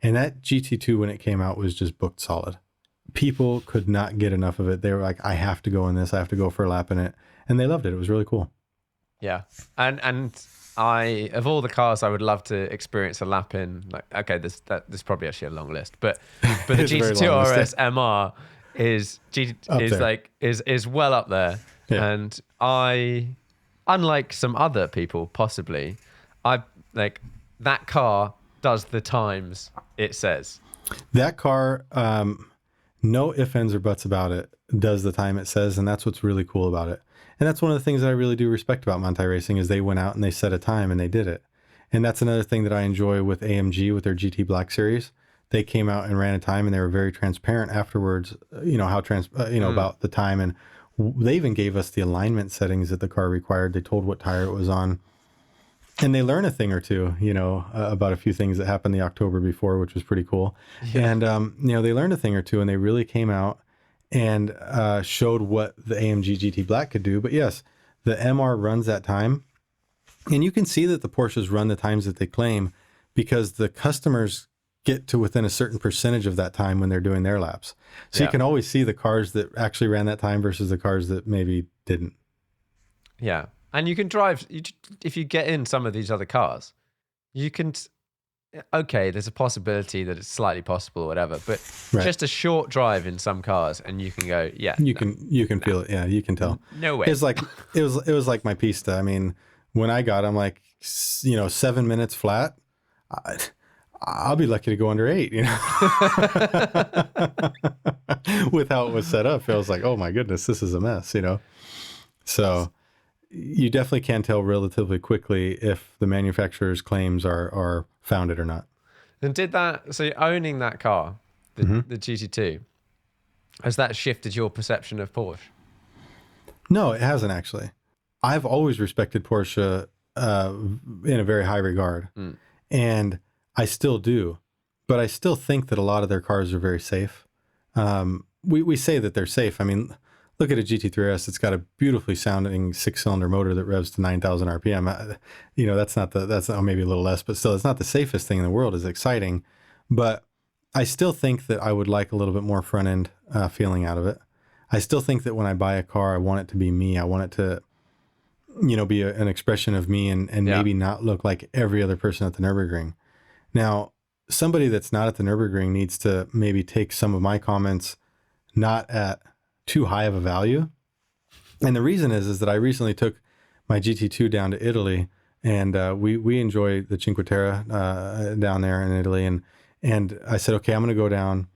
And that GT2, when it came out, was just booked solid. People could not get enough of it. They were like, I have to go in this. I have to go for a lap in it. And they loved it. It was really cool. Yeah. And I, of all the cars I would love to experience a lap in, like, okay, this probably actually a long list, but the GT2 RS MR is well up there. Yeah. And I, unlike some other people possibly, I like that car does the times it says. That car, no ifs, ands, or buts about it, does the time it says, and that's what's really cool about it. And that's one of the things that I really do respect about Manthey Racing, is they went out and they set a time and they did it. And that's another thing that I enjoy with AMG, with their GT Black Series. They came out and ran a time, and they were very transparent afterwards, you know, about the time. And they even gave us the alignment settings that the car required. They told what tire it was on. And they learn a thing or two, you know, about a few things that happened the October before, which was pretty cool. Yeah. And, you know, they learned a thing or two, and they really came out and showed what the AMG GT Black could do. But yes, the MR runs that time. And you can see that the Porsches run the times that they claim, because the customers get to within a certain percentage of that time when they're doing their laps. So you can always see the cars that actually ran that time versus the cars that maybe didn't. Yeah. And you can drive, if you get in some of these other cars, you can, okay, there's a possibility that it's slightly possible or whatever, but just a short drive in some cars and you can go, you can feel it. Yeah, you can tell. No way. It's like, it was like my Pista. I mean, when I got, I'm like, you know, 7 minutes flat, I'll be lucky to go under 8, you know, with how it was set up. I was like, oh my goodness, this is a mess, you know? So you definitely can tell relatively quickly if the manufacturer's claims are founded or not. And so owning that car, the GT2, has that shifted your perception of Porsche? No, it hasn't actually. I've always respected Porsche in a very high regard. And I still do, but I still think that a lot of their cars are very safe. We say that they're safe. I mean, look at a GT3RS. It's got a beautifully sounding 6-cylinder motor that revs to 9,000 RPM. You know, that's maybe a little less, but still, it's not the safest thing in the world. It's exciting, But I still think that I would like a little bit more front end feeling out of it. I still think that when I buy a car, I want it to be me. I want it to, be an expression of me and maybe not look like every other person at the Nurburgring. Now, somebody that's not at the Nurburgring needs to maybe take some of my comments not at too high of a value. And the reason is that I recently took my GT2 down to Italy, and we enjoy the Cinque Terre down there in Italy. And I said, okay, I'm going to go down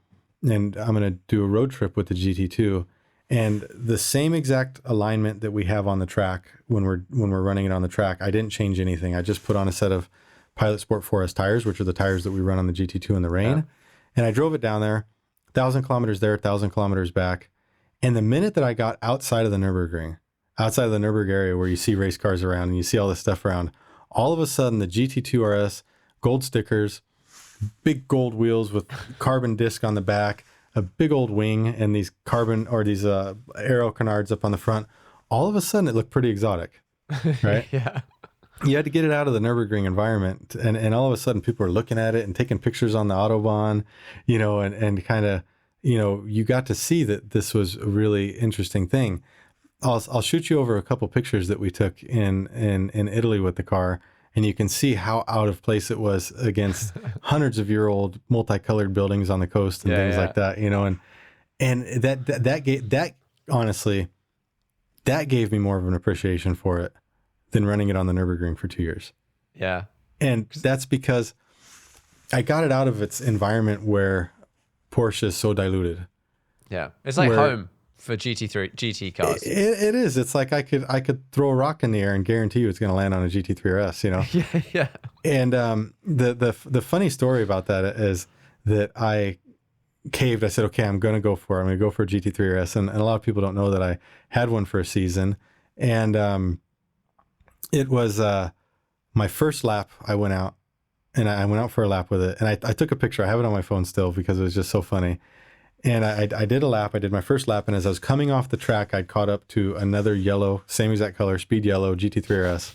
and I'm going to do a road trip with the GT2. And the same exact alignment that we have on the track when we're running it on the track, I didn't change anything. I just put on a set of Pilot Sport 4S tires, which are the tires that we run on the GT2 in the rain. Yeah. And I drove it down there, 1,000 kilometers there, 1,000 kilometers back. And the minute that I got outside of the Nurburgring, outside of the Nürburgring area where you see race cars around and you see all this stuff around, all of a sudden the GT2 RS, gold stickers, big gold wheels with carbon disc on the back, a big old wing, and these carbon or these aero canards up on the front, all of a sudden it looked pretty exotic, right? Yeah. You had to get it out of the Nurburgring environment, and all of a sudden people are looking at it and taking pictures on the Autobahn, and kind of, you got to see that this was a really interesting thing. I'll shoot you over a couple pictures that we took in Italy with the car, and you can see how out of place it was against hundreds of year old multicolored buildings on the coast and things like that, and that honestly, that gave me more of an appreciation for it than running it on the Nürburgring for 2 years. Yeah. And that's because I got it out of its environment where Porsche is so diluted. Yeah. It's like home for GT cars. It is. It's like I could throw a rock in the air and guarantee you it's going to land on a GT3 RS, Yeah. And the funny story about that is that I caved. I said, okay, I'm going to go for it. I'm going to go for a GT3 RS. And a lot of people don't know that I had one for a season. And it was my first lap. I went out for a lap with it. And I took a picture. I have it on my phone still because it was just so funny. And I did a lap. I did my first lap. And as I was coming off the track, I'd caught up to another yellow, same exact color, speed yellow GT3 RS.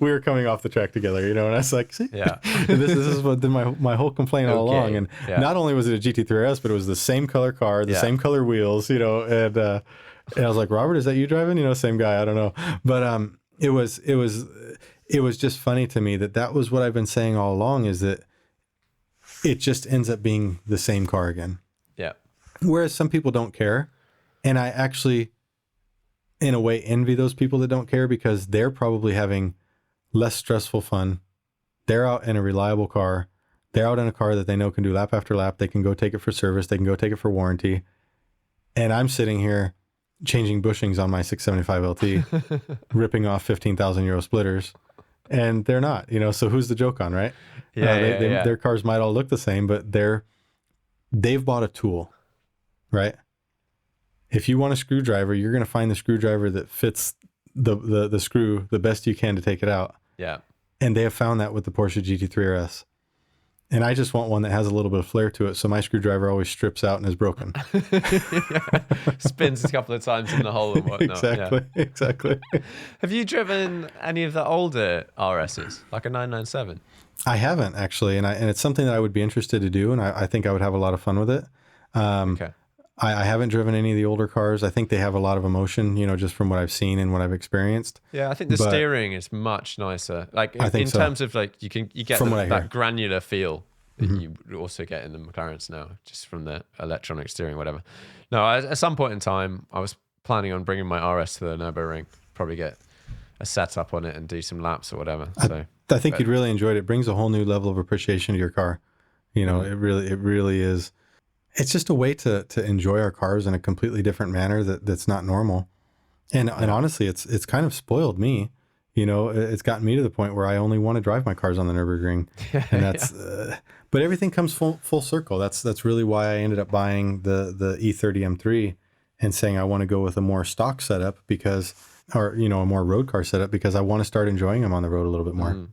We were coming off the track together, and I was like, see, this is what my whole complaint all along. And not only was it a GT3 RS, but it was the same color car, the same color wheels, and I was like, Robert, is that you driving? Same guy. I don't know. But it was just funny to me that was what I've been saying all along, is that it just ends up being the same car again. Yeah. Whereas some people don't care. And I actually, in a way, envy those people that don't care, because they're probably having less stressful fun. They're out in a reliable car. They're out in a car that they know can do lap after lap. They can go take it for service. They can go take it for warranty. And I'm sitting here changing bushings on my 675 LT, ripping off 15,000 euro splitters. And they're not, so who's the joke on, right? Their cars might all look the same, but they've bought a tool, right? If you want a screwdriver, you're going to find the screwdriver that fits the screw the best you can to take it out. Yeah. And they have found that with the Porsche GT3 RS. And I just want one that has a little bit of flair to it, so my screwdriver always strips out and is broken. Spins a couple of times in the hole and whatnot. Exactly. Have you driven any of the older RSs, like a 997? I haven't, actually, and it's something that I would be interested to do, and I think I would have a lot of fun with it. Okay. I haven't driven any of the older cars. I think they have a lot of emotion, just from what I've seen and what I've experienced. Yeah, I think the steering is much nicer. Like in terms of like you get that granular feel that you also get in the McLarens now, just from the electronic steering, whatever. No, at some point in time, I was planning on bringing my RS to the Nurburgring, probably get a setup on it and do some laps or whatever. So I think you'd really enjoy it. It brings a whole new level of appreciation to your car. It really is. It's just a way to enjoy our cars in a completely different manner that's not normal. And honestly, it's kind of spoiled me. It's gotten me to the point where I only want to drive my cars on the Nürburgring. And that's but everything comes full circle. That's really why I ended up buying the E30 M3 and saying I want to go with a more stock setup a more road car setup, because I want to start enjoying them on the road a little bit more.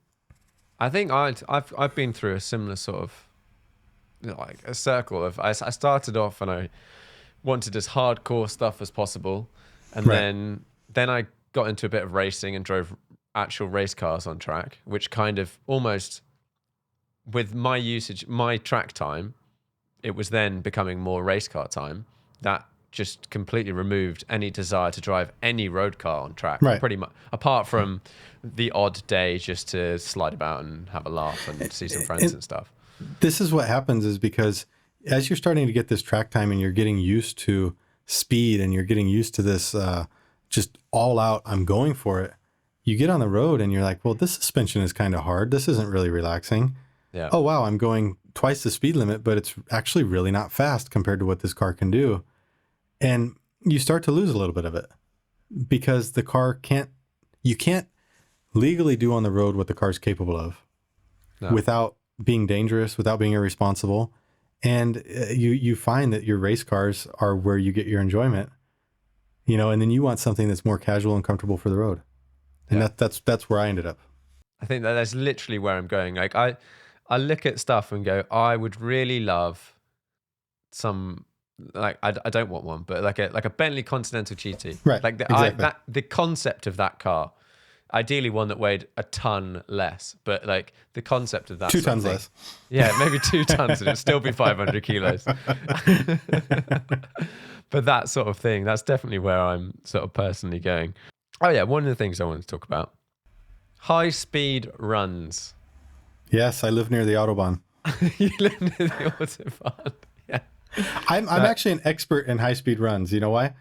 I think I've been through a similar sort of like a circle of I started off and I wanted as hardcore stuff as possible, and then I got into a bit of racing and drove actual race cars on track, which kind of almost with my usage, my track time, it was then becoming more race car time. That just completely removed any desire to drive any road car on track, Right. pretty much, apart from the odd day just to slide about and have a laugh and see some friends and stuff. This is what happens is because as you're starting to get this track time and you're getting used to speed and you're getting used to this just all out, I'm going for it. You get on the road and you're like, well, this suspension is kind of hard. This isn't really relaxing. Yeah. Oh, wow, I'm going twice the speed limit, but it's actually really not fast compared to what this car can do. And you start to lose a little bit of it because the car you can't legally do on the road what the car's capable of without being dangerous, without being irresponsible. And you find that your race cars are where you get your enjoyment, and then you want something that's more casual and comfortable for the road. And that's where I ended up. I think that's literally where I'm going. Like I look at stuff and go, I would really love some, like I don't want one, but like a Bentley Continental GT. Right. Like Exactly. the concept of that car, ideally one that weighed a ton less, but like the concept of that 2 tons less. Yeah, maybe 2 tons and it'd still be 500 kilos. But that sort of thing, that's definitely where I'm sort of personally going. Oh yeah, one of the things I wanted to talk about, high speed runs. Yes, I live near the Autobahn. You live near the Autobahn. Yeah. I'm actually an expert in high speed runs. You know why?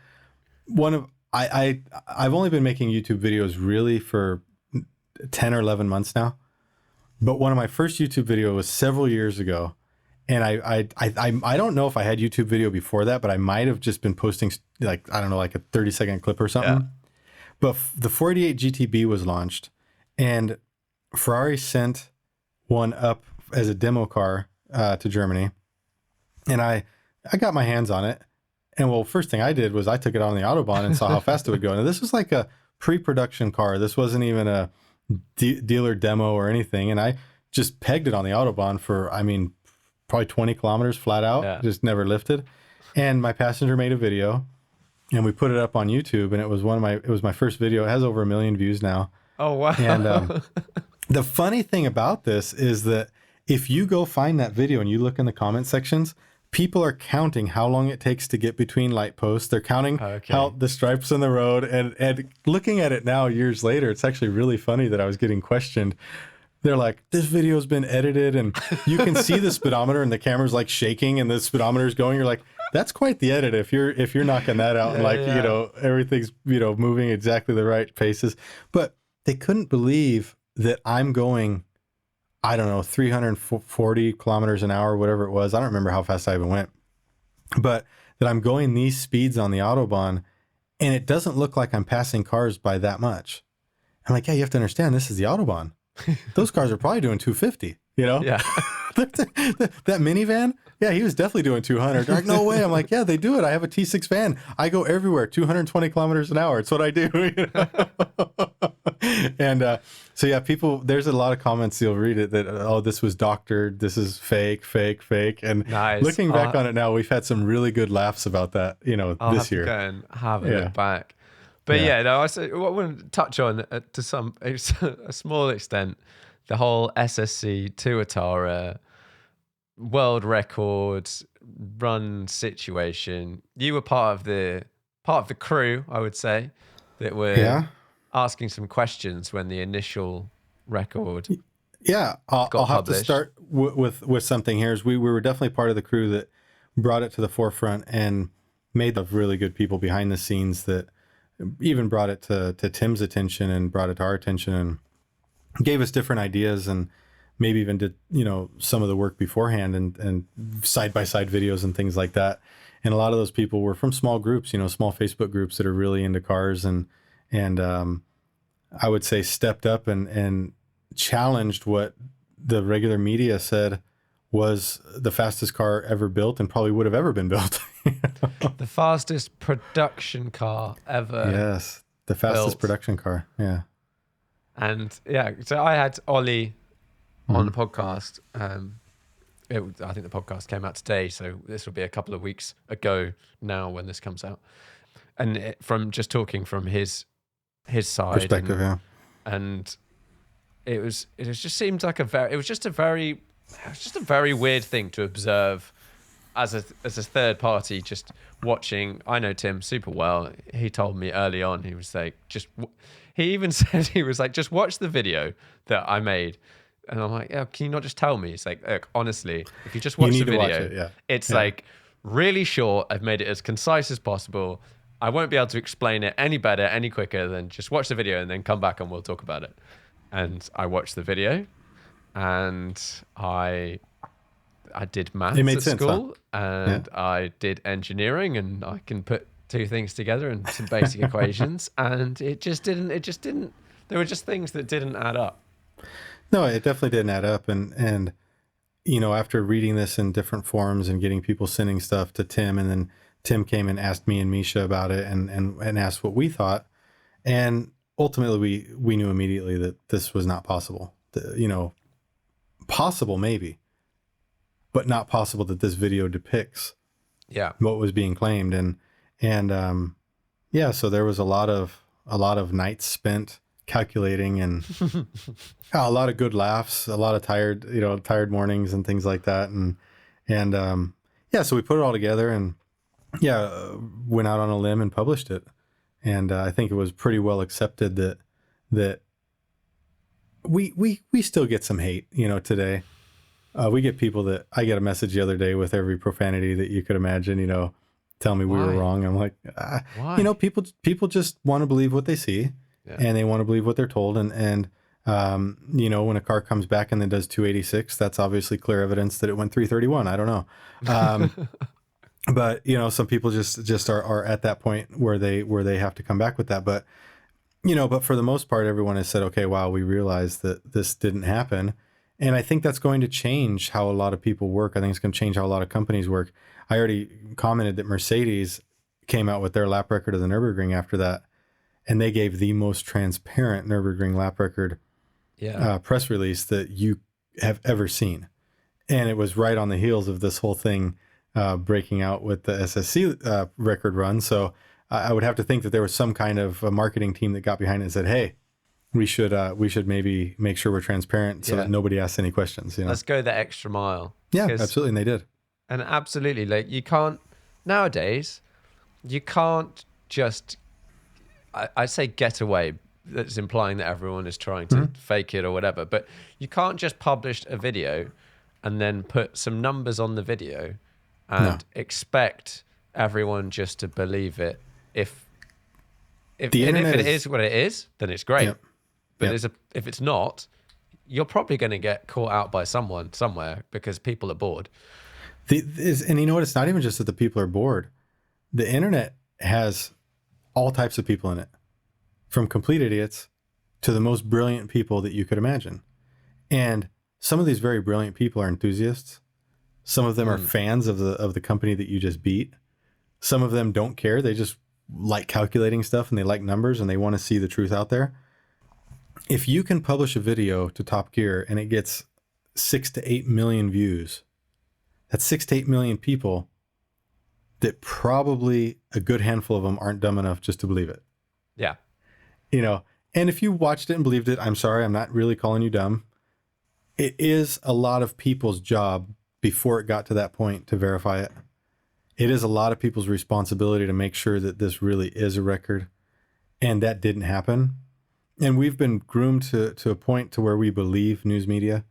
I've only been making YouTube videos really for 10 or 11 months now. But one of my first YouTube video was several years ago. And I don't know if I had YouTube video before that, but I might have just been posting like a 30-second clip or something. Yeah. But the 488 GTB was launched and Ferrari sent one up as a demo car to Germany. And I got my hands on it. And well, first thing I did was I took it on the Autobahn and saw how fast it would go. And this was like a pre-production car. This wasn't even a dealer demo or anything. And I just pegged it on the Autobahn for, probably 20 kilometers flat out, just never lifted. And my passenger made a video and we put it up on YouTube. And it was my first video. It has over 1 million views now. Oh, wow. And the funny thing about this is that if you go find that video and you look in the comment sections, people are counting how long it takes to get between light posts. They're counting how the stripes on the road. And looking at it now, years later, it's actually really funny that I was getting questioned. They're like, this video's been edited and you can see the speedometer and the camera's like shaking and the speedometer's going. You're like, that's quite the edit if you're knocking that out and everything's, moving exactly the right paces. But they couldn't believe that I'm going, I don't know, 340 kilometers an hour, whatever it was. I don't remember how fast I even went, but that I'm going these speeds on the Autobahn and it doesn't look like I'm passing cars by that much. I'm like, yeah, you have to understand this is the Autobahn. Those cars are probably doing 250, Yeah. That minivan, yeah, he was definitely doing 200. They're like, no way. I'm like, yeah, they do it. I have a T6 van. I go everywhere, 220 kilometers an hour. It's what I do. And so, yeah, there's a lot of comments, you'll read it, that, oh, this was doctored. This is fake. And nice. Looking back on it now, we've had some really good laughs about that, I'll this year. Go and have a look back. But I want to touch on to a small extent the whole SSC Tuatara world record run situation. You were part of the crew, I would say, that were asking some questions when the initial record. Yeah, I'll have to start with something here. Is we were definitely part of the crew that brought it to the forefront and made the really good people behind the scenes that even brought it to Tim's attention and brought it to our attention and gave us different ideas and maybe even did, some of the work beforehand and side-by-side videos and things like that. And a lot of those people were from small groups, small Facebook groups that are really into cars and I would say stepped up and challenged what the regular media said was the fastest car ever built and probably would have ever been built. The fastest production car ever. Yes, the fastest production car. Yeah. And so I had Ollie on the podcast. I think the podcast came out today, so this will be a couple of weeks ago now when this comes out. And from just talking from his side perspective, and it just seemed like a very it's just a very weird thing to observe as a third party, just watching. I know Tim super well. He told me early on, he was like, he even said, he was like, just watch the video that I made. And I'm like, can you not just tell me? It's like, look, honestly, if you just watch the video, it's like really short. I've made it as concise as possible. I won't be able to explain it any better, any quicker than just watch the video and then come back and we'll talk about it. And I watched the video, and I did maths at school, and I did engineering, and I can put two things together and some basic equations, and it just didn't. There were just things that didn't add up. No, it definitely didn't add up. And you know, after reading this in different forums and getting people sending stuff to Tim, and then Tim came and asked me and Misha about it, and asked what we thought, and ultimately we knew immediately that this was not possible. You know, possible maybe, but not possible that this video depicts what was being claimed. And so there was a lot of nights spent calculating, and a lot of good laughs, a lot of tired mornings and things like that. And so we put it all together, and went out on a limb and published it. And I think it was pretty well accepted that we still get some hate, you know, today. We get people that I get a message the other day with every profanity that you could imagine, you know, tell me we were wrong. I'm like, you know, people just want to believe what they see, and they want to believe what they're told. And you know, when a car comes back and then does 286, that's obviously clear evidence that it went 331. I don't know. But you know, some people just are at that point where they have to come back with that. But you know, but for the most part, everyone has said, okay, wow, we realized that this didn't happen. And I think that's going to change how a lot of people work. I think it's going to change how a lot of companies work. I already commented that Mercedes came out with their lap record of the Nurburgring after that, and they gave the most transparent Nurburgring lap record press release that you have ever seen. And it was right on the heels of this whole thing breaking out with the SSC record run. So I would have to think that there was some kind of a marketing team that got behind it and said, hey, we should maybe make sure we're transparent so that nobody asks any questions. You know? Let's go the extra mile. Yeah, absolutely. And they did. And absolutely, like nowadays, you can't just, I say get away. That's implying that everyone is trying to fake it or whatever, but you can't just publish a video and then put some numbers on the video and expect everyone just to believe it. If it is what it is, then it's great. Yep. But if it's not, you're probably going to get caught out by someone somewhere because people are bored. And you know what? It's not even just that the people are bored. The internet has all types of people in it, from complete idiots to the most brilliant people that you could imagine. And some of these very brilliant people are enthusiasts. Some of them are fans of the company that you just beat. Some of them don't care. They just like calculating stuff, and they like numbers, and they want to see the truth out there. If you can publish a video to Top Gear and it gets 6 to 8 million views, that's 6 to 8 million people that probably a good handful of them aren't dumb enough just to believe it. Yeah. You know, and if you watched it and believed it, I'm sorry, I'm not really calling you dumb. It is a lot of people's job before it got to that point to verify it. It is a lot of people's responsibility to make sure that this really is a record, and that didn't happen. And we've been groomed to a point to where we believe news media,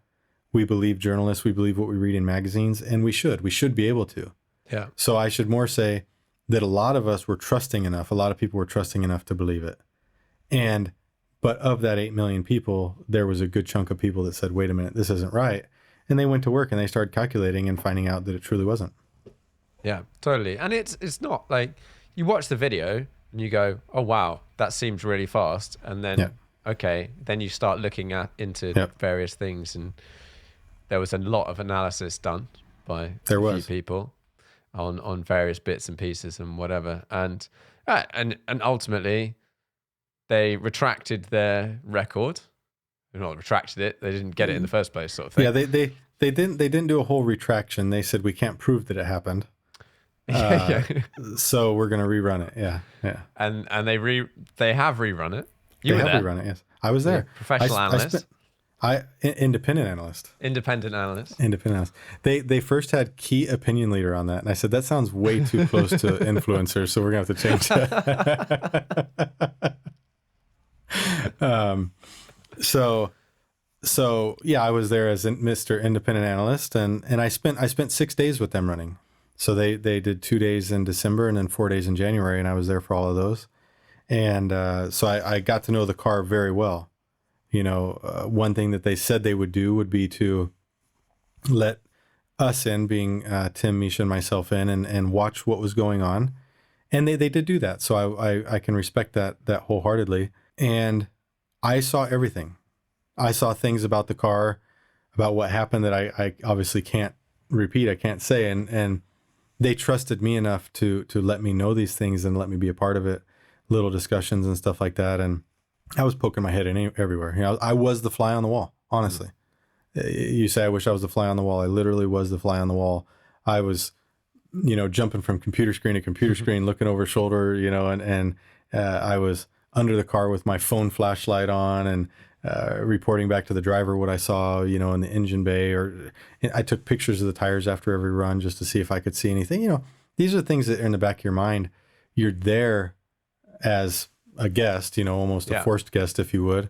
we believe journalists, we believe what we read in magazines, and we should be able to. Yeah. So I should more say that a lot of us were trusting enough, a lot of people were trusting enough to believe it. But of that 8 million people, there was a good chunk of people that said, wait a minute, this isn't right. And they went to work and they started calculating and finding out that it truly wasn't. Yeah, totally. And it's not like you watch the video and you go, oh, wow, that seems really fast. And then, then you start looking into various things. And there was a lot of analysis done by a few people on various bits and pieces and whatever. And ultimately, they retracted their record. They're not retracted it. They didn't get it in the first place, sort of thing. Yeah, they didn't do a whole retraction. They said, we can't prove that it happened. So we're going to rerun it. Yeah. And they have rerun it. They have rerun it, yes. I was there. Professional analyst. Independent analyst. Independent analyst. Independent analyst. They first had key opinion leader on that, and I said that sounds way too close to influencer, so we're gonna have to change that. So yeah, I was there as Mr. Independent Analyst, and I spent 6 days with them running. So they did 2 days in December and then 4 days in January, and I was there for all of those. And so I got to know the car very well. You know, one thing that they said they would do would be to let us in, being Tim, Misha, and myself in, and watch what was going on. And they did do that. So I can respect that wholeheartedly. And I saw everything. I saw things about the car, about what happened that I obviously can't repeat, I can't say. And they trusted me enough to let me know these things and let me be a part of it, little discussions and stuff like that. And I was poking my head in everywhere. You know, I was the fly on the wall, honestly. You say, I wish I was the fly on the wall. I literally was the fly on the wall. I was, you know, jumping from computer screen to computer screen, looking over shoulder, you know, and I was under the car with my phone flashlight on and reporting back to the driver what I saw, you know, in the engine bay, or I took pictures of the tires after every run just to see if I could see anything. You know, these are things that are in the back of your mind. You're there as a guest, you know, almost a forced guest, if you would.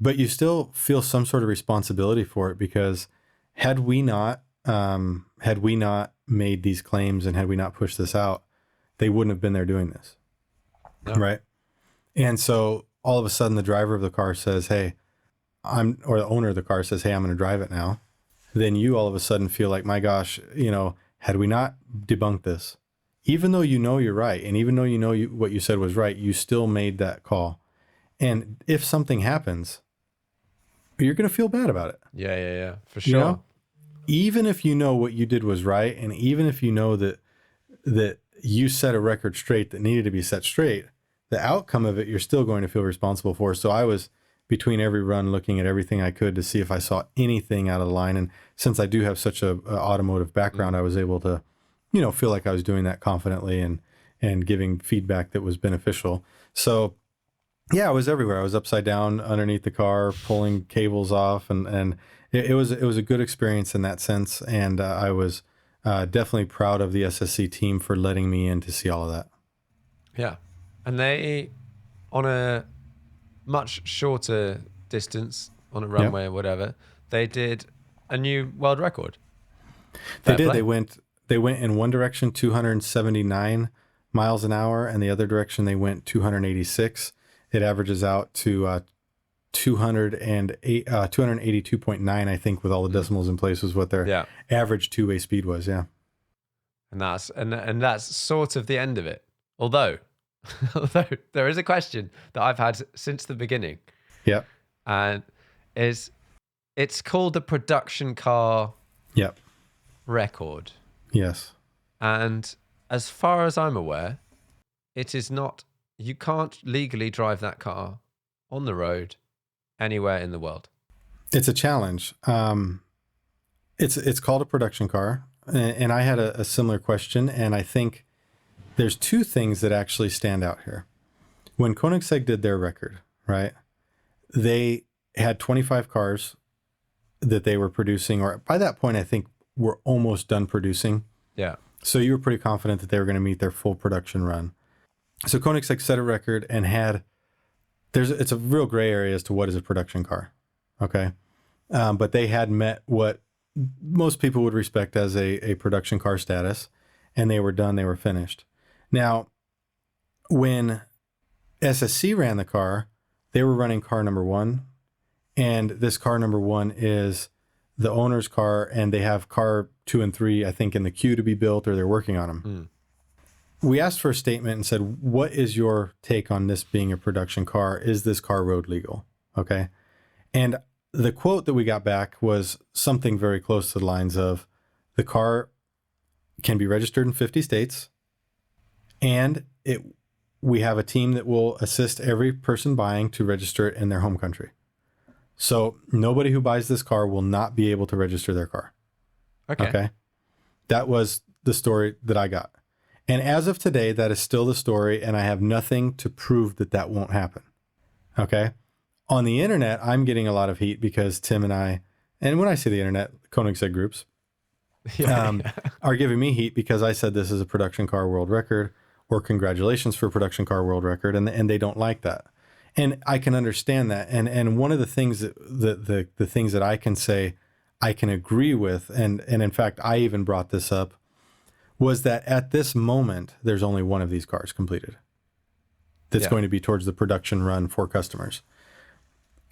But you still feel some sort of responsibility for it, because had we not made these claims and had we not pushed this out, they wouldn't have been there doing this. No. Right. And so all of a sudden the driver of the car says, hey, or the owner of the car says, hey, I'm going to drive it now. Then you all of a sudden feel like, my gosh, you know, had we not debunked this, even though you know you're right, and even though you know what you said was right, you still made that call. And if something happens, you're going to feel bad about it. Yeah, for sure. You know? Even if you know what you did was right, and even if you know that you set a record straight that needed to be set straight, the outcome of it, you're still going to feel responsible for. So I was between every run looking at everything I could to see if I saw anything out of the line. And since I do have such a automotive background, I was able to, you know, feel like I was doing that confidently and giving feedback that was beneficial. So yeah, I was everywhere. I was upside down underneath the car, pulling cables off, and it was a good experience in that sense. And I was definitely proud of the SSC team for letting me in to see all of that. Yeah. And they, on a much shorter distance, on a runway or whatever, they did a new world record. They did. They went in one direction 279 miles an hour, and the other direction they went 286. It averages out to 282.9, I think, with all the decimals in place, was what their average two-way speed was. Yeah. And that's sort of the end of it. Although there is a question that I've had since the beginning. Yep. And it's called the production car record. Yes. And as far as I'm aware, it is not, you can't legally drive that car on the road anywhere in the world. It's a challenge. It's called a production car. And I had a similar question, and I think there's two things that actually stand out here. When Koenigsegg did their record, right, they had 25 cars that they were producing, or by that point, I think were almost done producing. Yeah. So you were pretty confident that they were going to meet their full production run. So Koenigsegg set a record and it's a real gray area as to what is a production car. Okay. But they had met what most people would respect as a production car status, and they were done, they were finished. Now, when SSC ran the car, they were running car number one, and this car number one is the owner's car, and they have car 2 and 3, I think, in the queue to be built, or they're working on them. We asked for a statement and said, what is your take on this being a production car? Is this car road legal? Okay. And the quote that we got back was something very close to the lines of, the car can be registered in 50 states, and we have a team that will assist every person buying to register it in their home country. So nobody who buys this car will not be able to register their car. Okay. That was the story that I got. And as of today, that is still the story, and I have nothing to prove that won't happen. Okay. On the internet, I'm getting a lot of heat because Tim and I, and when I say the internet, Koenigsegg groups, are giving me heat because I said this is a production car world record, or congratulations for production car world record, and they don't like that. And I can understand that. And one of the things the things that I can say I can agree with, and in fact I even brought this up, was that at this moment there's only one of these cars completed that's going to be towards the production run for customers.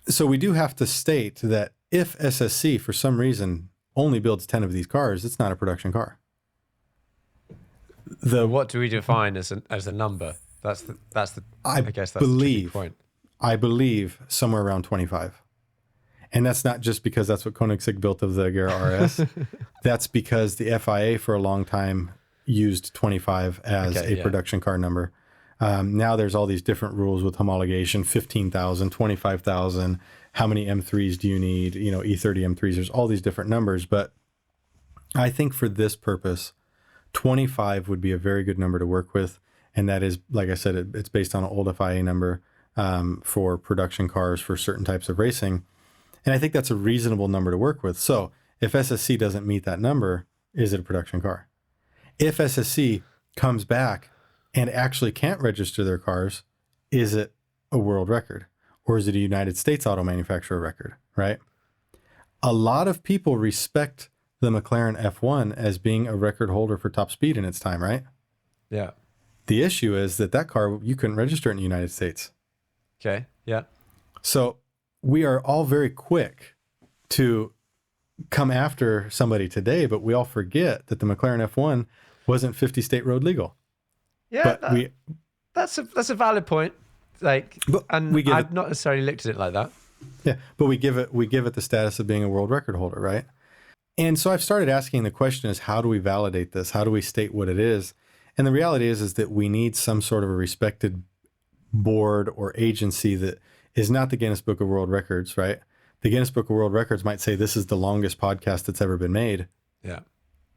So we do have to state that if SSC for some reason only builds 10 of these cars, it's not a production car. What do we define as a number? I guess that's the tricky point. I believe somewhere around 25. And that's not just because that's what Koenigsegg built of the Agera RS. That's because the FIA for a long time used 25 as a production car number. Now there's all these different rules with homologation, 15,000, 25,000. How many M3s do you need? E30 M3s, there's all these different numbers. But I think for this purpose, 25 would be a very good number to work with. And that is, like I said, it's based on an old FIA number for production cars for certain types of racing. And I think that's a reasonable number to work with. So if SSC doesn't meet that number, is it a production car? If SSC comes back and actually can't register their cars, is it a world record? Or is it a United States auto manufacturer record, right? A lot of people respect the McLaren F1 as being a record holder for top speed in its time, right? Yeah. The issue is that car, you couldn't register it in the United States. Okay, yeah. So we are all very quick to come after somebody today, but we all forget that the McLaren F1 wasn't 50 state road legal. Yeah, that's a valid point. I've not necessarily looked at it like that. Yeah, but we give it the status of being a world record holder, right? And so I've started asking the question is, how do we validate this? How do we state what it is? And the reality is that we need some sort of a respected board or agency that is not the Guinness Book of World Records, right? The Guinness Book of World Records might say this is the longest podcast that's ever been made. Yeah.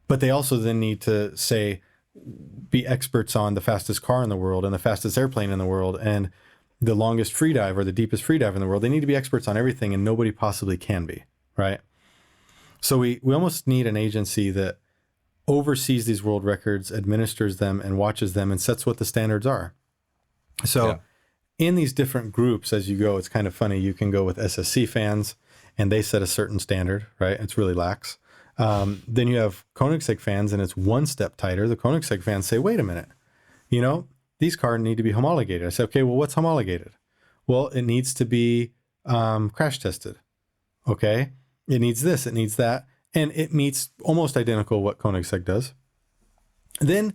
But they also then need to be experts on the fastest car in the world and the fastest airplane in the world and the longest free dive or the deepest free dive in the world. They need to be experts on everything, and nobody possibly can be, right? So we almost need an agency that oversees these world records, administers them, and watches them and sets what the standards are. So in these different groups, as you go, it's kind of funny. You can go with SSC fans, and they set a certain standard, right? It's really lax. Then you have Koenigsegg fans, and it's one step tighter. The Koenigsegg fans say, wait a minute, these cars need to be homologated. I say, okay, well, what's homologated? Well, it needs to be crash tested. Okay, it needs this, it needs that, and it meets almost identical what Koenigsegg does. Then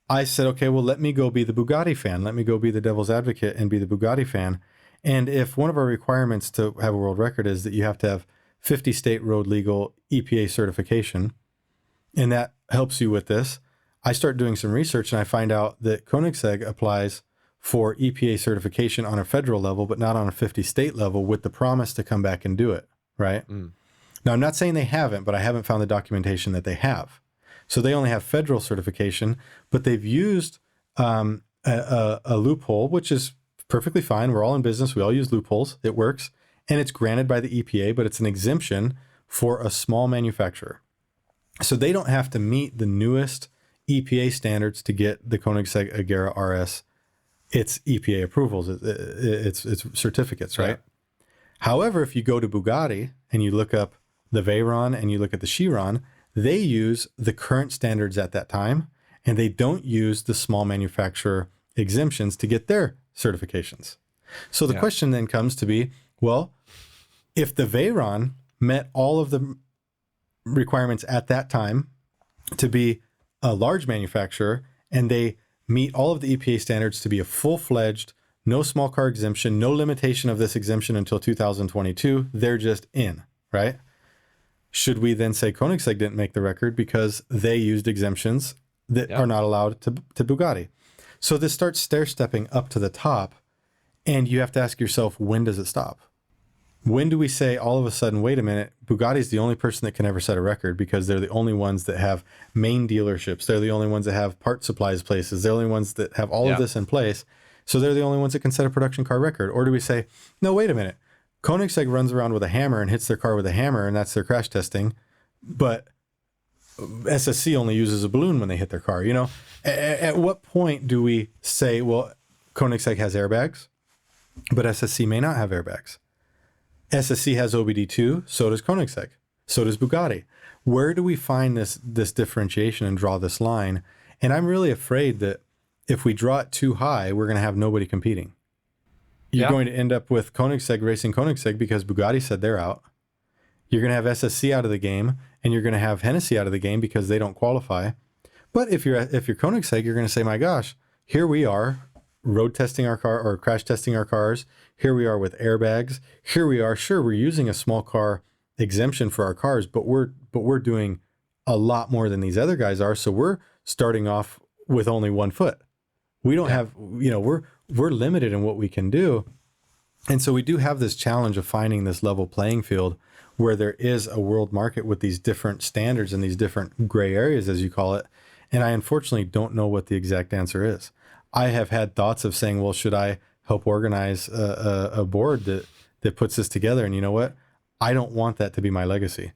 I said, okay, well, let me go be the Bugatti fan. Let me go be the devil's advocate and be the Bugatti fan. And if one of our requirements to have a world record is that you have to have 50 state road legal EPA certification, and that helps you with this, I start doing some research and I find out that Koenigsegg applies for EPA certification on a federal level, but not on a 50 state level, with the promise to come back and do it, right? Now, I'm not saying they haven't, but I haven't found the documentation that they have. So they only have federal certification, but they've used a loophole, which is perfectly fine. We're all in business. We all use loopholes. It works. And it's granted by the EPA, but it's an exemption for a small manufacturer. So they don't have to meet the newest EPA standards to get the Koenigsegg Agera RS. It's EPA approvals. It's certificates, right? Yeah. However, if you go to Bugatti and you look up the Veyron and you look at the Chiron, they use the current standards at that time, and they don't use the small manufacturer exemptions to get their certifications. So the question then comes to be, well, if the Veyron met all of the requirements at that time to be a large manufacturer, and they meet all of the EPA standards to be a full-fledged, no small car exemption, no limitation of this exemption until 2022, they're just in, right? Should we then say Koenigsegg didn't make the record because they used exemptions that are not allowed to Bugatti? So this starts stair-stepping up to the top, and you have to ask yourself, when does it stop? When do we say all of a sudden, wait a minute, Bugatti's the only person that can ever set a record because they're the only ones that have main dealerships. They're the only ones that have part supplies places. They're the only ones that have all of this in place. So they're the only ones that can set a production car record. Or do we say, no, wait a minute, Koenigsegg runs around with a hammer and hits their car with a hammer, and that's their crash testing. But SSC only uses a balloon when they hit their car. You know, at what point do we say, well, Koenigsegg has airbags, but SSC may not have airbags? SSC has OBD2, so does Koenigsegg, so does Bugatti. Where do we find this differentiation and draw this line? And I'm really afraid that if we draw it too high, we're going to have nobody competing. You're going to end up with Koenigsegg racing Koenigsegg because Bugatti said they're out. You're going to have SSC out of the game, and you're going to have Hennessy out of the game because they don't qualify. But if you're Koenigsegg, you're going to say, my gosh, here we are road testing our car or crash testing our cars. Here we are with airbags. Here we are. Sure, we're using a small car exemption for our cars, but we're doing a lot more than these other guys are. So we're starting off with only 1 foot. We don't have, we're limited in what we can do. And so we do have this challenge of finding this level playing field where there is a world market with these different standards and these different gray areas, as you call it. And I unfortunately don't know what the exact answer is. I have had thoughts of saying, well, should I help organize a board that puts this together? And you know what? I don't want that to be my legacy.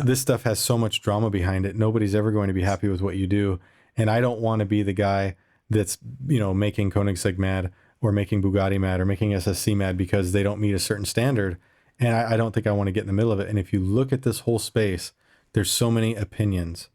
This stuff has so much drama behind it. Nobody's ever going to be happy with what you do. And I don't want to be the guy that's, making Koenigsegg mad or making Bugatti mad or making SSC mad because they don't meet a certain standard. And I don't think I want to get in the middle of it. And if you look at this whole space, there's so many opinions,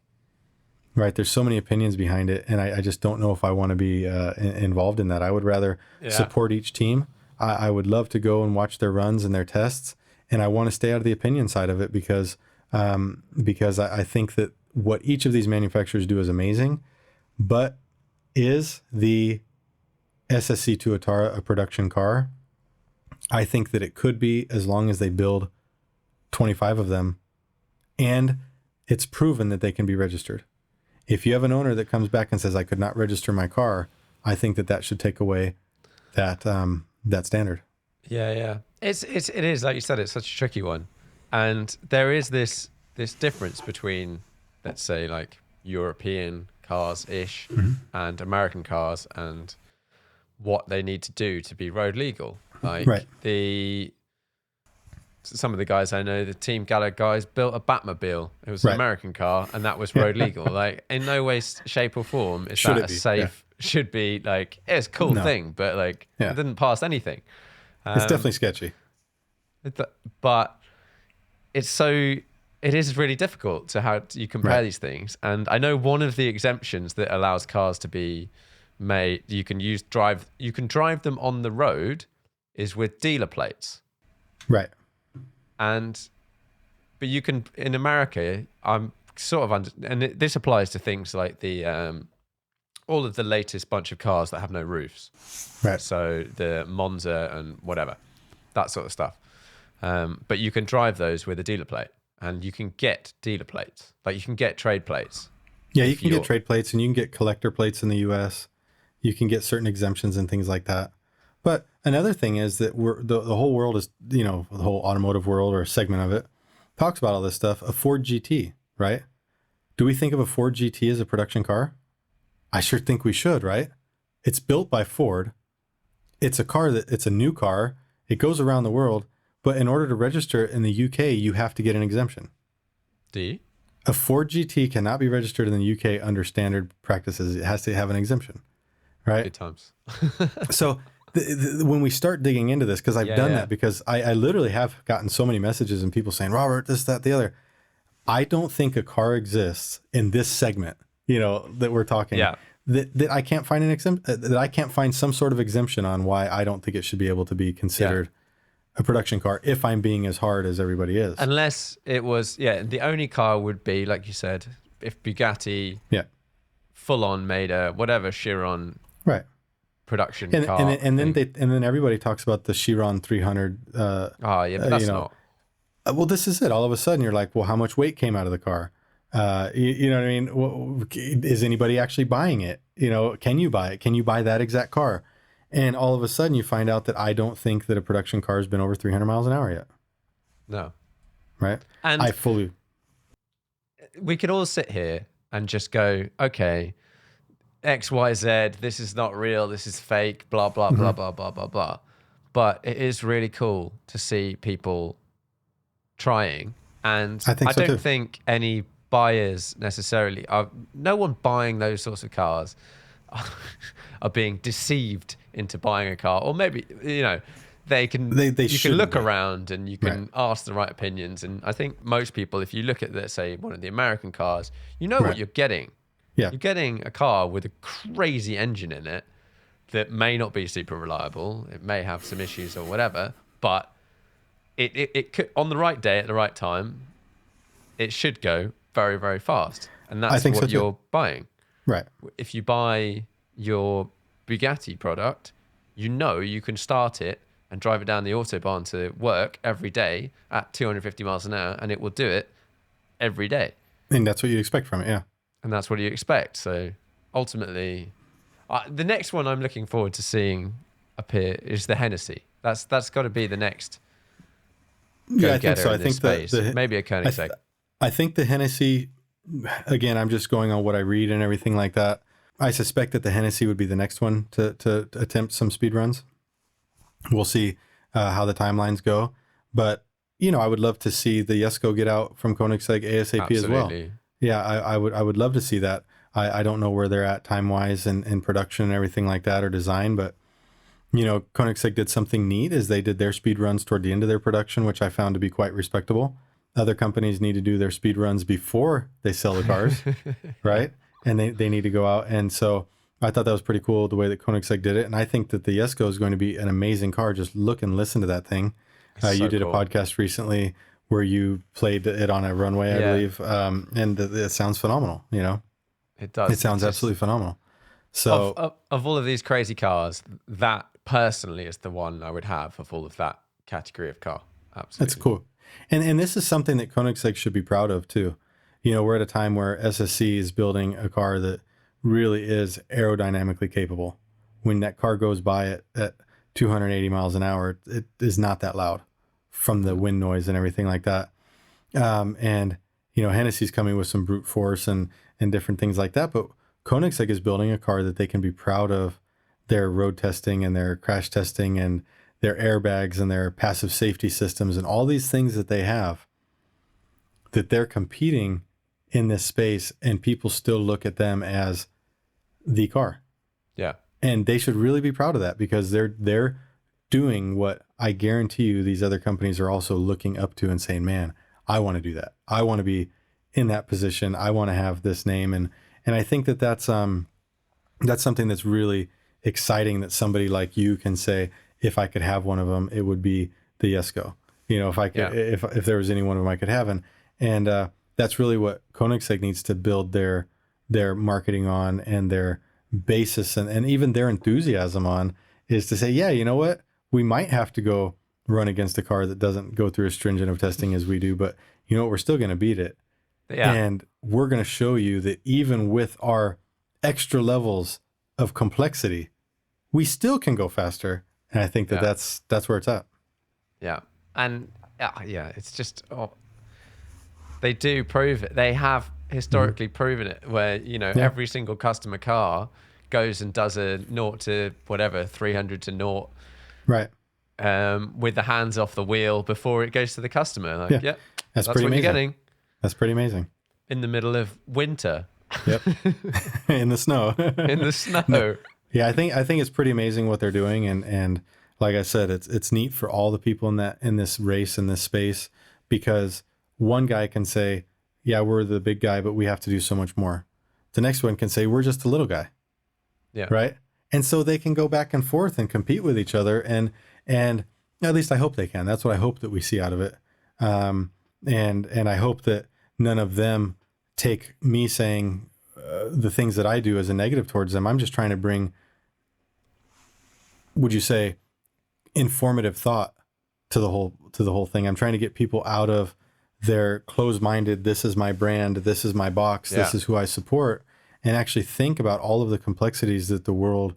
right? There's so many opinions behind it. And I just don't know if I want to be involved in that. I would rather support each team. I would love to go and watch their runs and their tests. And I want to stay out of the opinion side of it because I think that what each of these manufacturers do is amazing. But is the SSC Tuatara a production car? I think that it could be, as long as they build 25 of them and it's proven that they can be registered. If you have an owner that comes back and says, I could not register my car, I think that should take away that standard. Yeah. It is, like you said, it's such a tricky one. And there is this difference between, let's say, like European cars-ish and American cars and what they need to do to be road legal. Like some of the guys I know, the Team Gallagher guys built a Batmobile. It was an American car, and that was road legal. Like, in no way, shape, or form is that a safe. Should be like, it's a cool thing, but like it didn't pass anything. It's definitely sketchy. But it is really difficult to how you compare these things. And I know one of the exemptions that allows cars to be made, you can drive them on the road, is with dealer plates. Right. But you can, in America, I'm sort of this applies to things like the all of the latest bunch of cars that have no roofs. Right. So the Monza and whatever, that sort of stuff. But you can drive those with a dealer plate, and you can get dealer plates. Like, you can get trade plates. Yeah, you can get trade plates, and you can get collector plates in the US. You can get certain exemptions and things like that. But another thing is that the whole world is, the whole automotive world, or a segment of it, talks about all this stuff. A Ford GT, right? Do we think of a Ford GT as a production car? I sure think we should, right? It's built by Ford. It's a new car. It goes around the world. But in order to register it in the UK, you have to get an exemption. Do you? A Ford GT cannot be registered in the UK under standard practices. It has to have an exemption, right? Good times. So when we start digging into this, because I've done that, because I literally have gotten so many messages and people saying, Robert, this, that, the other. I don't think a car exists in this segment, that we're talking. Yeah. That I can't find that I can't find some sort of exemption on why I don't think it should be able to be considered a production car if I'm being as hard as everybody is. Unless it was, the only car would be, like you said, if Bugatti full on made a whatever Chiron production car. And then everybody talks about the Chiron 300. But that's not. Well, this is it. All of a sudden, you're like, well, how much weight came out of the car? You know what I mean? Well, is anybody actually buying it? Can you buy it? Can you buy that exact car? And all of a sudden, you find out that I don't think that a production car has been over 300 miles an hour yet. No. Right? And we could all sit here and just go, okay, X, Y, Z, this is not real, this is fake, blah, blah, blah, blah, blah, blah, blah. but it is really cool to see people trying. And I think I so don't too. think any buyers necessarily are, no one buying those sorts of cars are being deceived into buying a car. Or maybe, They you can shouldn't look be. around and you Right. can ask the right opinions. And I think most people, if you look at, let's say, one of the American cars, you know what Right. you're getting. Yeah. You're getting a car with a crazy engine in it that may not be super reliable. It may have some issues or whatever, but it could, on the right day at the right time, it should go very, very fast. And I that's think so what too. you're buying. Right. If you buy your Bugatti product, you can start it and drive it down the Autobahn to work every day at 250 miles an hour, and it will do it every day. And that's what you'd expect from it. Yeah. And that's what you expect. So ultimately, the next one I'm looking forward to seeing appear is the Hennessy. That's got to be the next Yeah, I think go-getter so. I in this think space. Maybe a I, Koenigsegg. I think the Hennessy, again, I'm just going on what I read and everything like that. I suspect that the Hennessy would be the next one to attempt some speed runs. We'll see how the timelines go. But, I would love to see the Jesko get out from Koenigsegg ASAP as well. Absolutely. Yeah, I would love to see that. I don't know where they're at time-wise and production and everything like that or design, but Koenigsegg did something neat is they did their speed runs toward the end of their production, which I found to be quite respectable. Other companies need to do their speed runs before they sell the cars, right? And they need to go out. And so I thought that was pretty cool the way that Koenigsegg did it. And I think that the Jesko is going to be an amazing car. Just look and listen to that thing. You did cool. a podcast recently where you played it on a runway, I believe. And it sounds phenomenal, It does. It sounds absolutely phenomenal. So Of all of these crazy cars, that personally is the one I would have of all of that category of car. Absolutely. that's cool. And this is something that Koenigsegg should be proud of too. We're at a time where SSC is building a car that really is aerodynamically capable. When that car goes by at 280 miles an hour, it is not that loud from the wind noise and everything like that. And Hennessy's coming with some brute force and different things like that. But Koenigsegg is building a car that they can be proud of their road testing and their crash testing and their airbags and their passive safety systems and all these things that they have, that they're competing in this space and people still look at them as the car. Yeah. And they should really be proud of that because they're doing what I guarantee you these other companies are also looking up to and saying, man, I want to do that. I want to be in that position. I want to have this name. And I think that's something that's really exciting that somebody like you can say, if I could have one of them, it would be the Jesko. If I could, if there was any one of them I could have. And that's really what Koenigsegg needs to build their marketing on and their basis and even their enthusiasm on is to say, yeah, you know what? We might have to go run against a car that doesn't go through as stringent of testing as we do, but we're still going to beat it. Yeah. And we're going to show you that even with our extra levels of complexity, we still can go faster. And I think that's where it's at. Yeah. And it's just, they do prove it. They have historically proven it where, every single customer car goes and does a 0 to whatever, 300 to 0. Right. With the hands off the wheel before it goes to the customer. That's what pretty amazing. you're getting. That's pretty amazing. In the middle of winter. Yep. In the snow. In the snow. Yeah, I think it's pretty amazing what they're doing, and like I said, it's neat for all the people in this race, in this space, because one guy can say, yeah, we're the big guy, but we have to do so much more. The next one can say, we're just a little guy. Yeah. Right. And so they can go back and forth and compete with each other, and at least I hope they can. That's what I hope that we see out of it. And I hope that none of them take me saying the things that I do as a negative towards them. I'm just trying to bring, would you say, informative thought to the whole thing. I'm trying to get people out of their closed-minded, this is my brand, this is my box, this is who I support, and actually think about all of the complexities that the world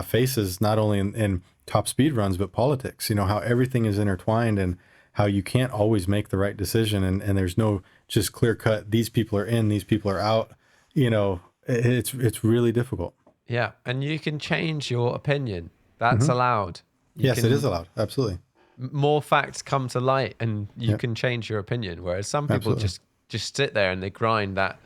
faces, not only in top speed runs, but politics, how everything is intertwined and how you can't always make the right decision. And there's no just clear cut, these people are in, these people are out, it's really difficult. Yeah. And you can change your opinion. That's allowed. Yes, it is allowed. Absolutely. More facts come to light, and you Yep. can change your opinion. Whereas some people Absolutely. just sit there and they grind that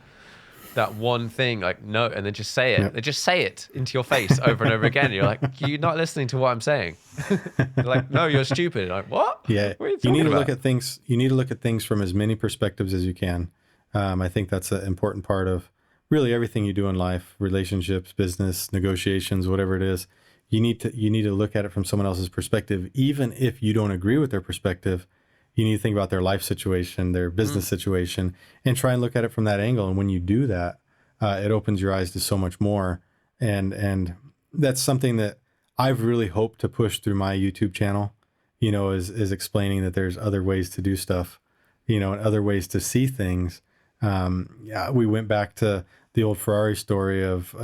one thing, like, no, and they just say it. Yep. They just say it into your face over and over again. You're like, you're not listening to what I'm saying. You're like, no, you're stupid. Like, what? Yeah, What are you you need talking to look about? at things. You need to look at things from as many perspectives as you can. I think that's an important part of really everything you do in life: relationships, business, negotiations, whatever it is. You need to look at it from someone else's perspective, even if you don't agree with their perspective. You need to think about their life situation, their business situation, and try and look at it from that angle. And when you do that, it opens your eyes to so much more. And that's something that I've really hoped to push through my YouTube channel. Is explaining that there's other ways to do stuff, and other ways to see things. Yeah, we went back to the old Ferrari story of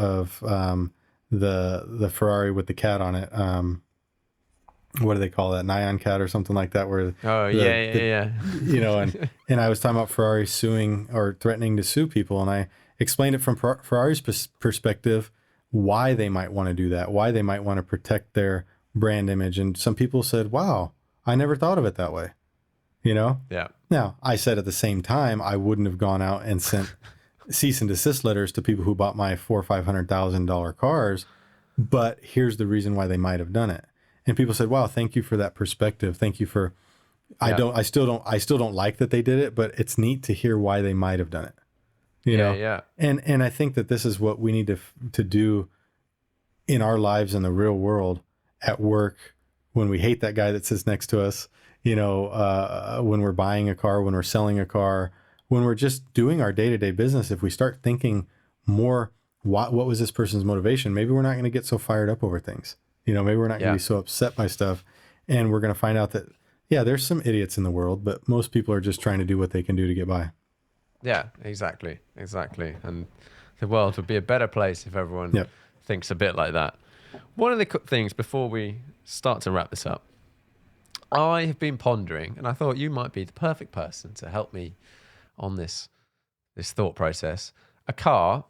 the Ferrari with the cat on it. What do they call that? Nyan cat or something like that, where Oh, yeah. and I was talking about Ferrari suing or threatening to sue people, and I explained it from Ferrari's perspective, why they might want to do that, why they might want to protect their brand image. And some people said, wow, I never thought of it that way. Yeah. Now, I said at the same time, I wouldn't have gone out and sent cease and desist letters to people who bought my $400,000 or $500,000 cars, but here's the reason why they might have done it. And people said, wow, thank you for that perspective. Thank you for, Yeah. I still don't like that they did it, but it's neat to hear why they might have done it. Yeah. And I think that this is what we need to do in our lives in the real world, at work, when we hate that guy that sits next to us, when we're buying a car, when we're selling a car, when we're just doing our day-to-day business. If we start thinking more, what was this person's motivation? Maybe we're not going to get so fired up over things. Maybe we're not going to be so upset by stuff. And we're going to find out that, yeah, there's some idiots in the world, but most people are just trying to do what they can do to get by. Yeah, exactly. And the world would be a better place if everyone Yep. thinks a bit like that. One of the things before we start to wrap this up, I have been pondering, and I thought you might be the perfect person to help me on this thought process. A car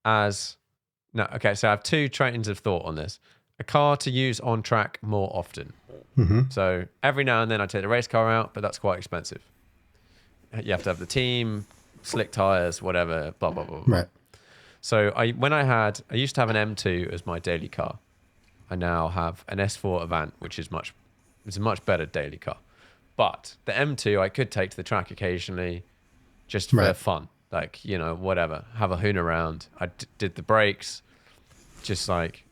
as no, okay. So I have two trains of thought on this. A car to use on track more often. Mm-hmm. So every now and then I take the race car out, but that's quite expensive. You have to have the team, slick tires, whatever, blah blah blah. Right. So I used to have an M2 as my daily car. I now have an S4 Avant, which is it's a much better daily car. But the M2 I could take to the track occasionally, just for fun, like whatever, have a hoon around. I did the brakes, just like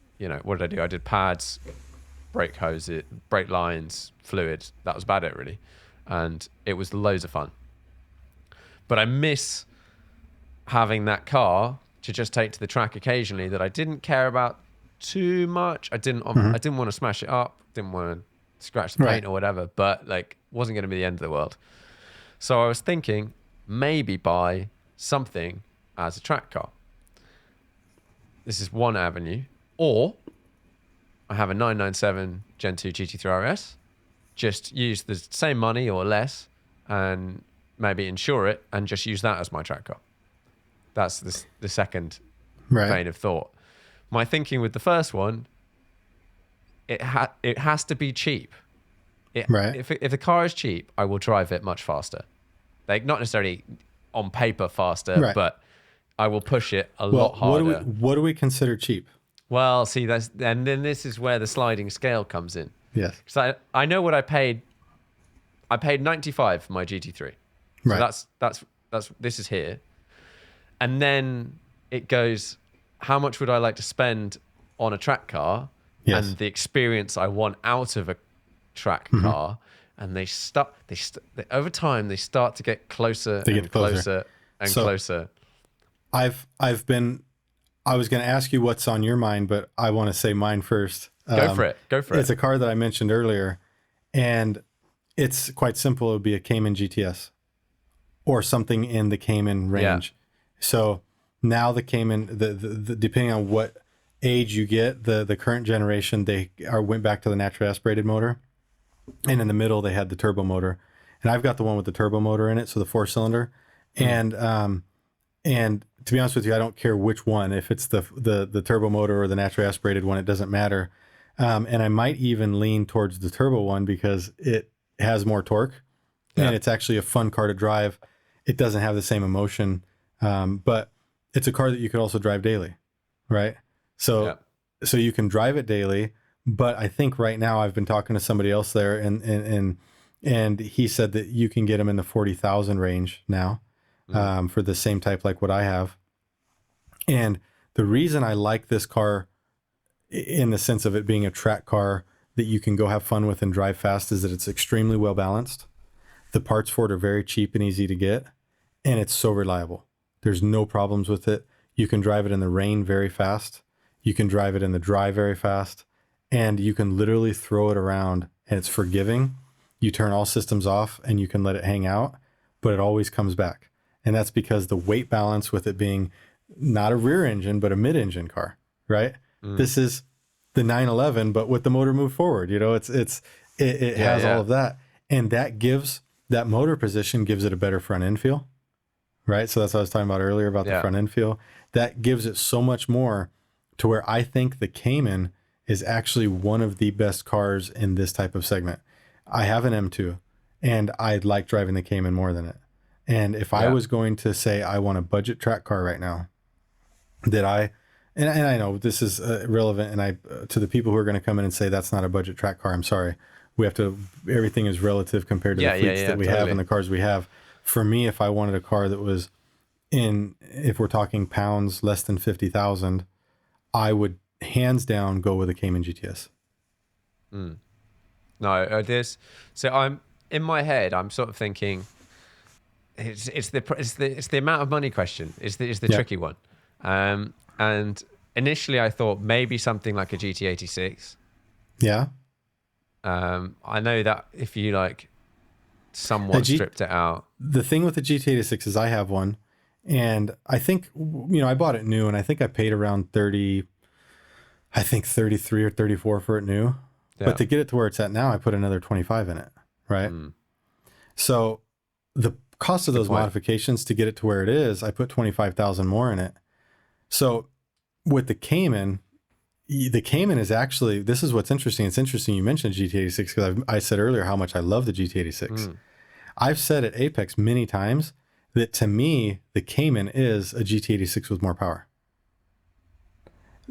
what did I do? I did pads, brake hoses, brake lines, fluid. That was about it really, and it was loads of fun. But I miss having that car to just take to the track occasionally that I didn't care about too much. I didn't want to smash it up, didn't want to scratch the paint or whatever, but like wasn't going to be the end of the world. So I was thinking maybe buy something as a track car. This is one avenue. Or I have a 997 Gen 2 GT3 RS, just use the same money or less and maybe insure it and just use that as my track car. That's the second vein of thought. My thinking with the first one, it has to be cheap. If the car is cheap, I will drive it much faster. Like not necessarily on paper faster, but I will push it a lot harder. What do we consider cheap? Well, see, and then this is where the sliding scale comes in. Yes. So I know what I paid. I paid 95 for my GT3. So that's this is here. And then it goes, how much would I like to spend on a track car and the experience I want out of a track car? And they over time, they start to get closer and closer and closer. I was going to ask you what's on your mind, but I want to say mine first. Go for it. It's a car that I mentioned earlier, and it's quite simple. It would be a Cayman GTS or something in the Cayman range. So now the Cayman, the depending on what age you get, the current generation, they went back to the naturally aspirated motor, and in the middle they had the turbo motor, and I've got the one with the turbo motor in it, so the 4-cylinder, and to be honest with you, I don't care which one, if it's the turbo motor or the naturally aspirated one, it doesn't matter. And I might even lean towards the turbo one because it has more torque and it's actually a fun car to drive. It doesn't have the same emotion, but it's a car that you could also drive daily, right? So you can drive it daily, but I think right now I've been talking to somebody else there and he said that you can get them in the 40,000 range now, for the same type like what I have. And the reason I like this car in the sense of it being a track car that you can go have fun with and drive fast is that it's extremely well balanced. The parts for it are very cheap and easy to get, and it's so reliable. There's no problems with it. You can drive it in the rain very fast. You can drive it in the dry very fast, and you can literally throw it around and it's forgiving. You turn all systems off and you can let it hang out, but it always comes back. And that's because the weight balance with it being not a rear engine, but a mid-engine car, right? This is the 911, but with the motor moved forward, it has all of that. And that motor position gives it a better front end feel, right? So that's what I was talking about earlier about the front end feel. That gives it so much more to where I think the Cayman is actually one of the best cars in this type of segment. I have an M2 and I like driving the Cayman more than it. And if I was going to say I want a budget track car right now, and I know this is relevant, and to the people who are going to come in and say that's not a budget track car, I'm sorry. Everything is relative compared to the fleets that we have and the cars we have. For me, if I wanted a car that was if we're talking pounds, less than 50,000, I would hands down go with a Cayman GTS. No, so I'm in my head, I'm sort of thinking it's the amount of money question is the tricky one. And initially I thought maybe something like a GT86. Yeah. I know that if you somewhat stripped it out. The thing with the GT86 is I have one, and I think, I bought it new and I think I paid around 33 or 34 for it new. Yeah. But to get it to where it's at now, I put another 25 in it. Right. So the cost of those modifications to get it to where it is, I put 25,000 more in it. So with the Cayman is actually, this is what's interesting. It's interesting you mentioned GT86 because I said earlier how much I love the GT86. I've said at Apex many times that to me, the Cayman is a GT86 with more power.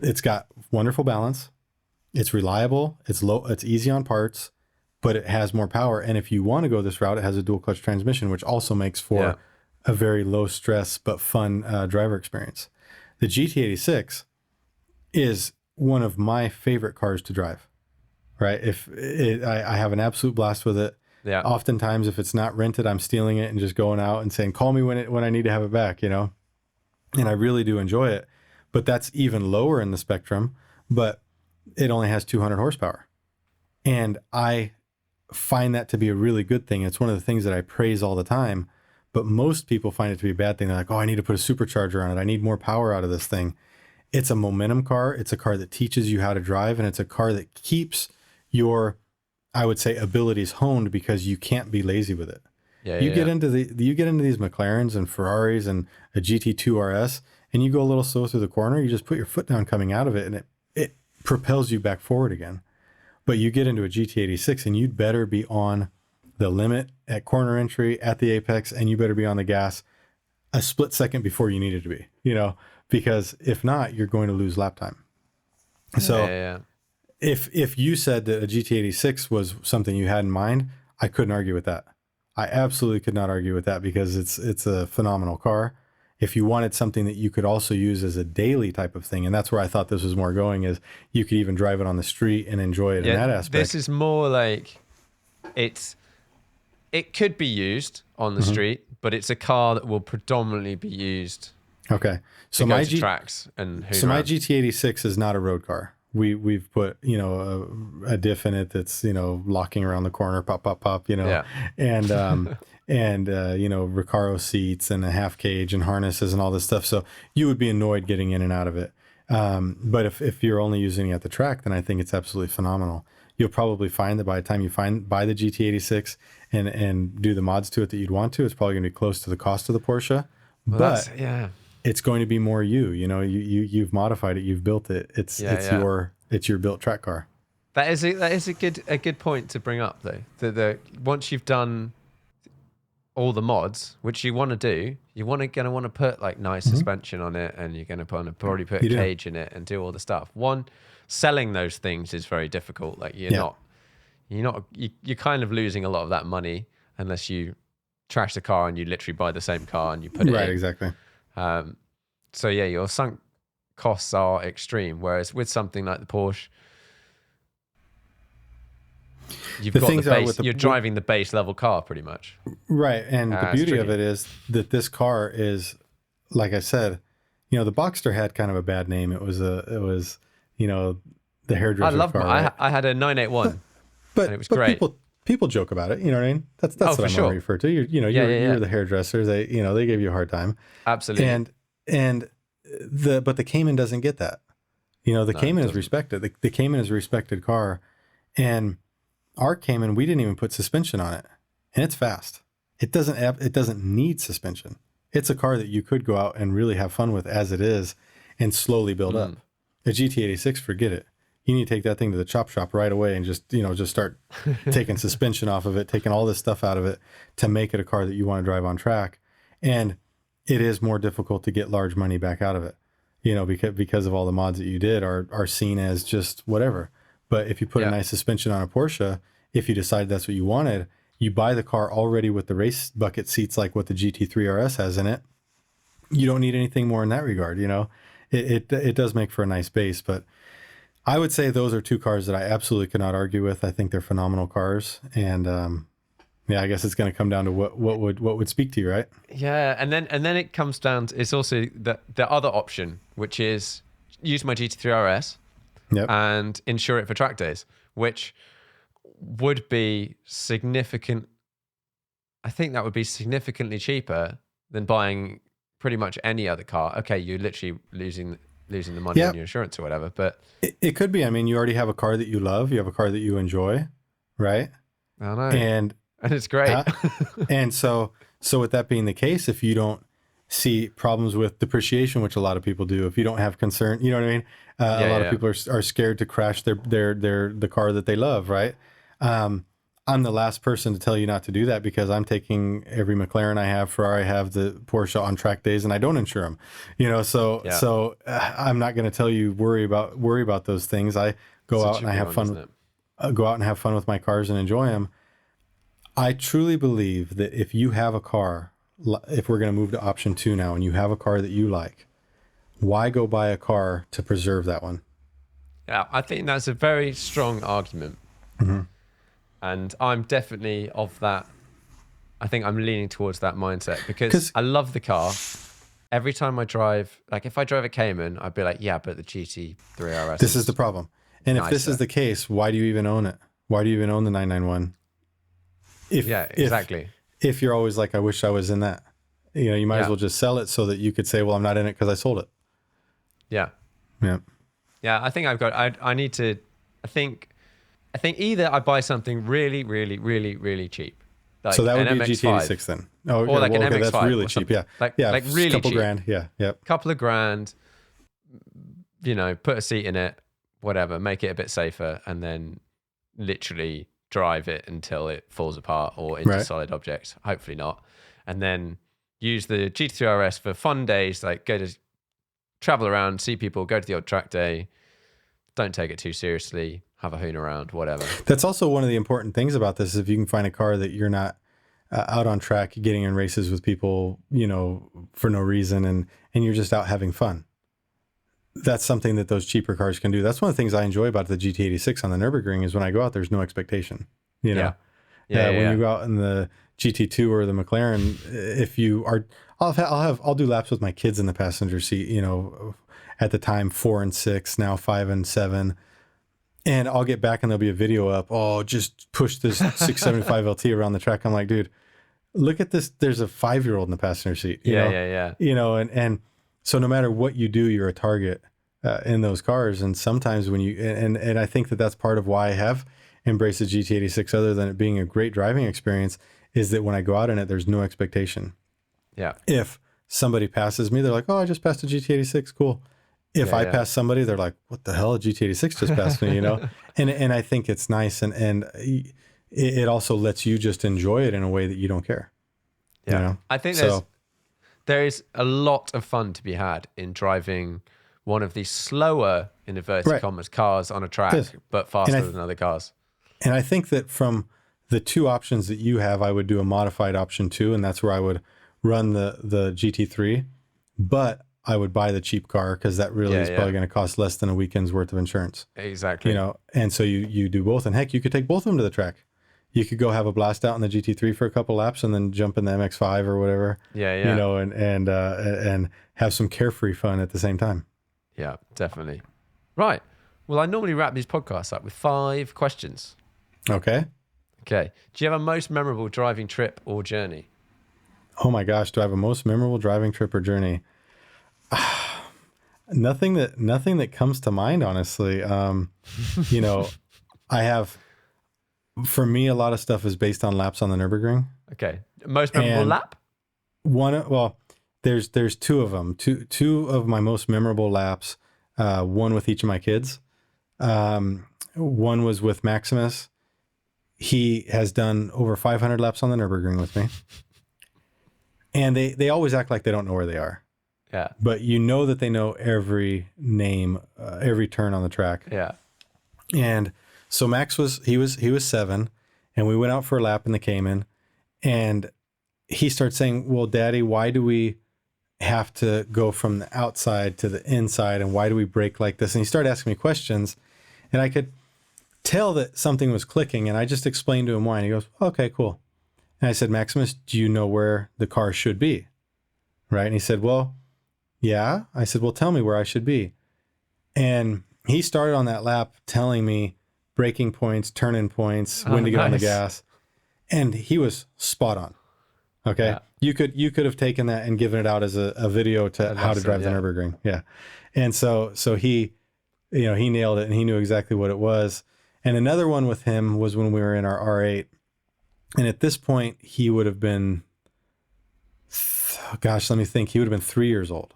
It's got wonderful balance. It's reliable. It's low. It's easy on parts, but it has more power. And if you want to go this route, it has a dual clutch transmission, which also makes for a very low stress but fun driver experience. The GT86 is one of my favorite cars to drive, right? I have an absolute blast with it. Yeah. Oftentimes, if it's not rented, I'm stealing it and just going out and saying, call me when I need to have it back, And I really do enjoy it. But that's even lower in the spectrum, but it only has 200 horsepower. And I find that to be a really good thing. It's one of the things that I praise all the time. But most people find it to be a bad thing. They're like, oh, I need to put a supercharger on it. I need more power out of this thing. It's a momentum car. It's a car that teaches you how to drive. And it's a car that keeps your, I would say, abilities honed because you can't be lazy with it. You get into these McLarens and Ferraris and a GT2 RS, and you go a little slow through the corner. You just put your foot down coming out of it, and it propels you back forward again. But you get into a GT86, and you'd better be on the limit at corner entry at the apex, and you better be on the gas a split second before you need it to be, because if not, you're going to lose lap time. So if you said that a GT86 was something you had in mind, I couldn't argue with that. I absolutely could not argue with that because it's a phenomenal car. If you wanted something that you could also use as a daily type of thing, and that's where I thought this was more going, is you could even drive it on the street and enjoy it in that aspect. This is more like it could be used on the street, but it's a car that will predominantly be used. Okay, so my tracks and my GT86 is not a road car. We've put a diff in it that's locking around the corner, pop pop pop, and Recaro seats and a half cage and harnesses and all this stuff. So you would be annoyed getting in and out of it. But if you're only using it at the track, then I think it's absolutely phenomenal. You'll probably find that by the time you buy the GT86 and do the mods to it that you'd want to, it's probably going to be close to the cost of the Porsche. Well, but it's going to be more you've modified it, you've built it. It's your built track car. That is a good point to bring up though. The once you've done all the mods, which you want to do, gonna want to put like nice suspension on it, and you're gonna probably put a cage in it and do all the stuff. Selling those things is very difficult. Like you're kind of losing a lot of that money unless you trash the car and you literally buy the same car and you put it in. Right, exactly. So yeah, your sunk costs are extreme. Whereas with something like the Porsche, you've got the base. You're driving the base level car pretty much. Right, and the beauty of it is that this car is, like I said, the Boxster had kind of a bad name. It was the hairdresser car. Right? I had a 981, but and it was great. People joke about it. You know what I mean? That's what I'm going to refer to. You're the hairdresser. They gave you a hard time. Absolutely. But the Cayman doesn't get that. The Cayman is respected. The Cayman is a respected car, and our Cayman, we didn't even put suspension on it, and it's fast. It doesn't need suspension. It's a car that you could go out and really have fun with as it is, and slowly build up. A GT86, forget it. You need to take that thing to the chop shop right away and just start taking suspension off of it, taking all this stuff out of it to make it a car that you want to drive on track. And it is more difficult to get large money back out of it, because of all the mods that you did are seen as just whatever. But if you put a nice suspension on a Porsche, if you decide that's what you wanted, you buy the car already with the race bucket seats like what the GT3 RS has in it. You don't need anything more in that regard. It does make for a nice base, but I would say those are two cars that I absolutely could not argue with. I think they're phenomenal cars, and I guess it's going to come down to what would speak to you, right? Yeah, and then it comes down to, it's also the other option, which is use my GT3 RS. Yep. And insure it for track days, which would be significant. I think that would be significantly cheaper than buying pretty much any other car. Okay, you're literally losing the money on your insurance or whatever, but it could be. I mean, you already have a car that you love. You have a car that you enjoy, right? I know, and it's great. And so with that being the case, if you don't see problems with depreciation, which a lot of people do, if you don't have concern, you know what I mean? A lot of people are scared to crash the car that they love, right? I'm the last person to tell you not to do that, because I'm taking every McLaren I have, Ferrari I have, the Porsche on track days, and I don't insure them. So I'm not going to tell you worry about those things. I go out and I have fun. Go out and have fun with my cars and enjoy them. I truly believe that if you have a car, if we're going to move to option 2 now, and you have a car that you like, why go buy a car to preserve that one? Yeah, I think that's a very strong argument. And I'm definitely of that. I think I'm leaning towards that mindset, because I love the car. Every time I drive, like if I drove a Cayman, I'd be like, yeah, but the GT3 RS. This is the problem. And if this is the case, why do you even own it? Why do you even own the 991? Exactly. If you're always like, I wish I was in that, you might as well just sell it so that you could say, well, I'm not in it because I sold it. Yeah. Yeah. Yeah. I think I need to, I think either I buy something really, really, really, really cheap. Like so that would be a GT86 then. Oh, or like an MX-5. That's really cheap. Yeah. Like really couple cheap. Grand. Yeah. Yep. Couple of grand, put a seat in it, whatever, make it a bit safer, and then literally drive it until it falls apart or into solid objects. Hopefully not. And then use the GT3 RS for fun days, like go to travel around, see people, go to the odd track day. Don't take it too seriously. Have a hoon around, whatever. That's also one of the important things about this. If you can find a car that you're not out on track, getting in races with people, for no reason, and you're just out having fun. That's something that those cheaper cars can do. That's one of the things I enjoy about the GT86 on the Nurburgring is when I go out, there's no expectation. When you go out in the GT2 or the McLaren, if you are, I'll do laps with my kids in the passenger seat. At the time 4 and 6, now 5 and 7. And I'll get back and there'll be a video up. Oh, just push this 675 LT around the track. I'm like, dude, look at this. There's a 5-year-old in the passenger seat. Yeah. And so no matter what you do, you're a target in those cars. And sometimes when you, and I think that that's part of why I have embraced the GT86, other than it being a great driving experience, is that when I go out in it, there's no expectation. Yeah. If somebody passes me, they're like, oh, I just passed a GT86. Cool. if I pass somebody, they're like, what the hell? A GT86 just passed me, And I think it's nice. And it also lets you just enjoy it in a way that you don't care. Yeah. I think there is a lot of fun to be had in driving one of these slower, in inverted commas, cars on a track, but faster than other cars. And I think that from the two options that you have, I would do a modified option 2, and that's where I would run the GT3, but I would buy the cheap car because that really is probably going to cost less than a weekend's worth of insurance. Exactly. And so you do both. And heck, you could take both of them to the track. You could go have a blast out in the GT3 for a couple laps and then jump in the MX-5 or whatever. And have some carefree fun at the same time. Yeah, definitely. Right. Well, I normally wrap these podcasts up with 5 questions. Okay. Do you have a most memorable driving trip or journey? Oh my gosh, do I have a most memorable driving trip or journey? Nothing that comes to mind, honestly. I have, for me, a lot of stuff is based on laps on the Nurburgring. Okay. Most memorable lap? There's 2 of them. Two of my most memorable laps. One with each of my kids. One was with Maximus. He has done over 500 laps on the Nurburgring with me. And they always act like they don't know where they are. Yeah. But you know that they know every name, every turn on the track. Yeah. And so Max was 7, and we went out for a lap in the Cayman, and he starts saying, well, Daddy, why do we have to go from the outside to the inside, and why do we brake like this? And he started asking me questions, and I could tell that something was clicking, and I just explained to him why, and he goes, okay, cool. And I said, Maximus, do you know where the car should be? Right? And he said, well, yeah. I said, well, tell me where I should be. And he started on that lap telling me braking points, turn-in points, when to get on the gas. And he was spot on. Okay. Yeah. You could have taken that and given it out as a video to how to drive the Nurburgring. Yeah. And so he, he nailed it, and he knew exactly what it was. And another one with him was when we were in our R8. And at this point, he would have been, let me think. He would have been 3 years old.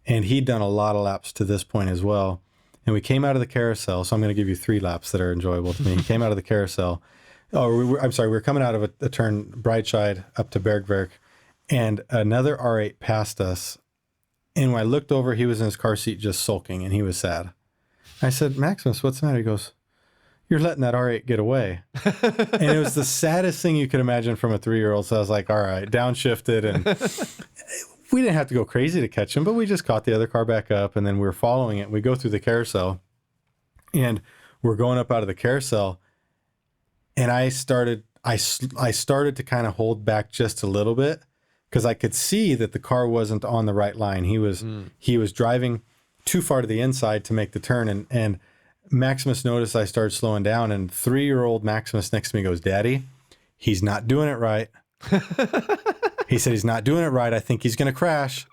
And he'd done a lot of laps to this point as well. And we came out of the carousel. So I'm going to give you 3 laps that are enjoyable to me. He came out of the carousel. We were coming out of a turn, Breitscheid up to Bergwerk. And another R8 passed us. And when I looked over, he was in his car seat just sulking, and he was sad. I said, Maximus, what's the matter? He goes, you're letting that R8 get away. And it was the saddest thing you could imagine from a 3-year-old. So I was like, all right, downshifted. And we didn't have to go crazy to catch him, but we just caught the other car back up, and then we were following it. We go through the carousel, and we're going up out of the carousel. And I started to kind of hold back just a little bit, because I could see that the car wasn't on the right line. He was driving too far to the inside to make the turn, and Maximus noticed I started slowing down, and 3-year-old Maximus next to me goes, Daddy, he's not doing it right. He said, he's not doing it right. I think he's going to crash.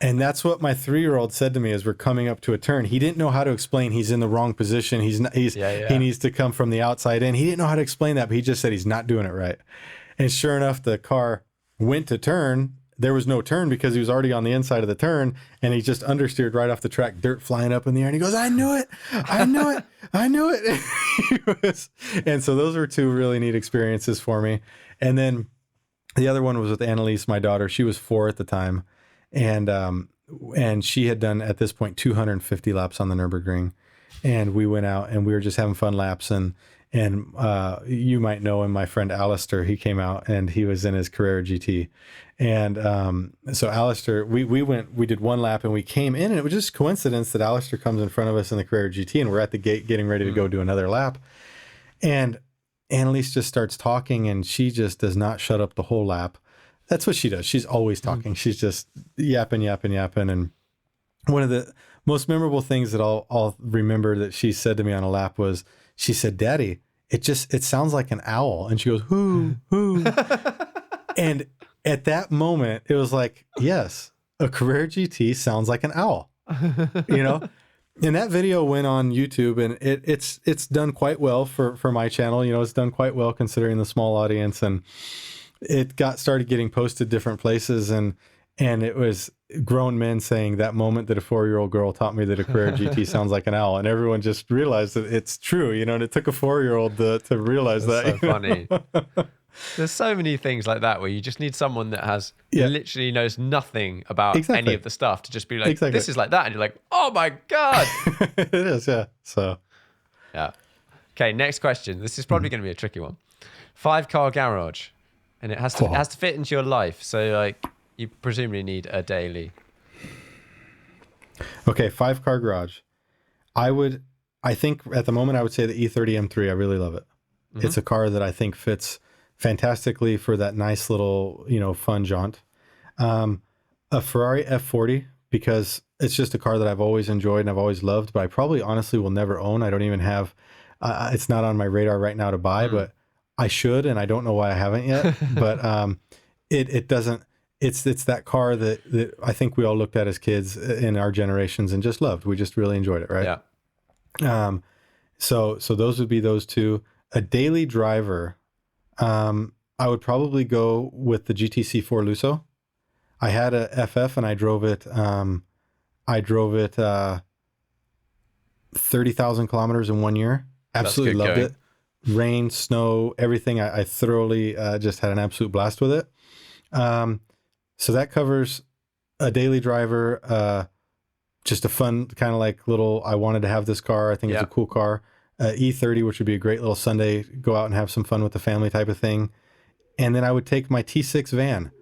And that's what my 3-year-old said to me as we're coming up to a turn. He didn't know how to explain he's in the wrong position. He needs to come from the outside in. He didn't know how to explain that, but he just said he's not doing it right. And sure enough, the car went to turn. There was no turn because he was already on the inside of the turn, and he just understeered right off the track, dirt flying up in the air. And he goes, I knew it. I knew it. I knew it. And so those were 2 really neat experiences for me. And then the other one was with Annalise, my daughter. She was 4 at the time. And she had done, at this point, 250 laps on the Nurburgring. And we went out, and we were just having fun laps. And you might know him, my friend Alistair. He came out, and he was in his Carrera GT. And so Alistair, we did 1 lap, and we came in, and it was just coincidence that Alistair comes in front of us in the Carrera GT, and we're at the gate getting ready to go do another lap. And Annalise just starts talking, and she just does not shut up the whole lap. That's what she does. She's always talking. She's just yapping. And one of the most memorable things that I'll remember that she said to me on a lap was, she said, Daddy, it sounds like an owl. And she goes, hoo. And at that moment, it was like, yes, a Carrera GT sounds like an owl, And that video went on YouTube, and it's done quite well for my channel. It's done quite well considering the small audience, and it started getting posted different places, and it was grown men saying that moment that a 4-year-old girl taught me that a Carrera GT sounds like an owl, and everyone just realized that it's true, you know, and it took a 4-year-old to realize That's that. so funny. There's so many things like that where you just need someone that has literally knows nothing about any of the stuff to just be like, this is like that. And you're like, oh my God. It is, yeah. So, yeah. Okay, next question. This is probably going to be a tricky one. 5-car garage. And it has to fit into your life. So, like, you presumably need a daily. Okay, 5-car garage. I think at the moment I would say the E30 M3. I really love it. Mm-hmm. It's a car that I think fits fantastically for that nice little, you know, fun jaunt. A Ferrari F40, because it's just a car that I've always enjoyed and I've always loved, but I probably honestly will never own. I don't even have, it's not on my radar right now to buy, but I should, and I don't know why I haven't yet. But it doesn't, it's that car that I think we all looked at as kids in our generations and just loved. We just really enjoyed it, right? Yeah. So those would be those two. A daily driver, I would probably go with the GTC4 Lusso. I had a FF and I drove it 30,000 kilometers in 1 year. Absolutely loved it. Rain, snow, everything. I thoroughly just had an absolute blast with it. So that covers a daily driver, just a fun kind of like little, I wanted to have this car. I think it's a cool car. E30, which would be a great little Sunday, go out and have some fun with the family type of thing. And then I would take my T6 van.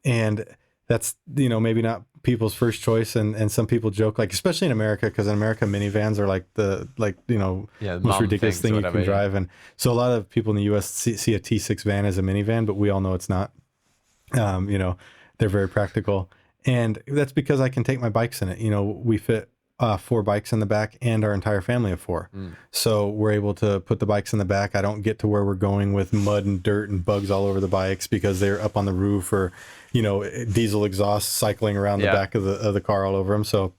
And that's, you know, maybe not people's first choice. And some people joke, like, especially in America, because in America, minivans are like most ridiculous thing you can drive. And so a lot of people in the US see a T6 van as a minivan, but we all know it's not. You know, they're very practical. And that's because I can take my bikes in it. You know, we fit 4 bikes in the back and our entire family of 4. So we're able to put the bikes in the back. I don't get to where we're going with mud and dirt and bugs all over the bikes because they're up on the roof or, you know, diesel exhaust cycling around the back of the car all over them. So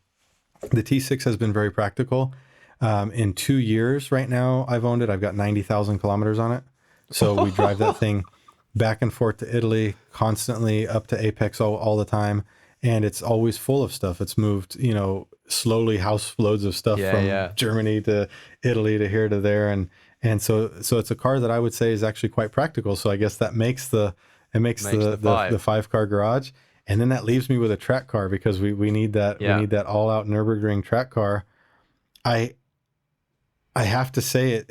the T6 has been very practical. In 2 years right now, I've owned it. I've got 90,000 kilometers on it. So we drive that thing back and forth to Italy, constantly up to Apex all the time. And it's always full of stuff. It's moved, you know, slowly house loads of stuff from Germany to Italy to here to there. And so it's a car that I would say is actually quite practical. So I guess that makes the 5-car garage. And then that leaves me with a track car because we need that. We need that all out Nurburgring track car. I have to say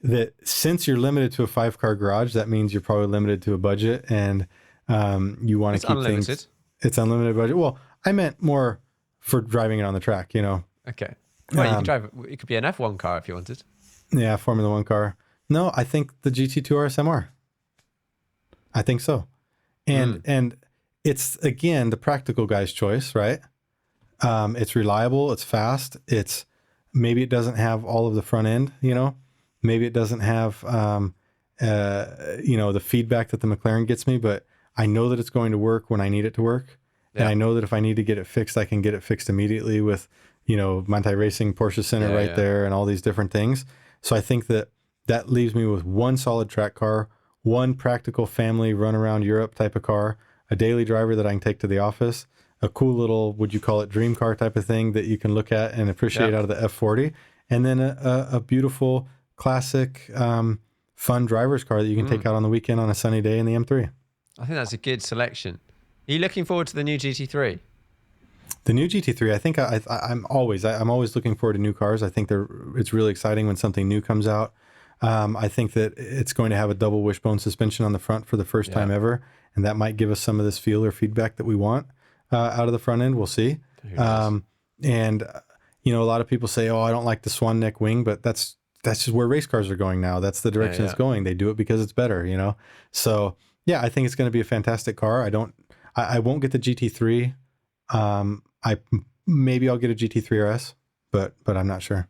that since you're limited to a 5-car garage, that means you're probably limited to a budget and you want to keep unlimited. things. It's unlimited budget. Well, I meant more for driving it on the track, you know. Okay. Well, you could drive. It could be an F1 car if you wanted. Yeah, Formula 1 car. No, I think the GT2 RSMR. I think so. And it's, again, the practical guy's choice, right? It's reliable. It's fast. Maybe it doesn't have all of the front end, you know. Maybe it doesn't have, you know, the feedback that the McLaren gets me, but I know that it's going to work when I need it to work. Yeah. And I know that if I need to get it fixed, I can get it fixed immediately with, you know, Manthey Racing, Porsche Center there and all these different things. So I think that leaves me with one solid track car, one practical family run around Europe type of car, a daily driver that I can take to the office, a cool little, would you call it dream car type of thing that you can look at and appreciate out of the F40. And then a beautiful classic, fun driver's car that you can take out on the weekend on a sunny day in the M3. I think that's a good selection. Are you looking forward to the new GT3? The new GT3, I think I'm always looking forward to new cars. I think it's really exciting when something new comes out. I think that it's going to have a double wishbone suspension on the front for the first time ever, and that might give us some of this feel or feedback that we want out of the front end. We'll see. And you know, a lot of people say, "Oh, I don't like the swan neck wing," but that's just where race cars are going now. That's the direction it's going. They do it because it's better, you know. So yeah, I think it's going to be a fantastic car. I won't get the GT3. Maybe I'll get a GT3 RS, but I'm not sure.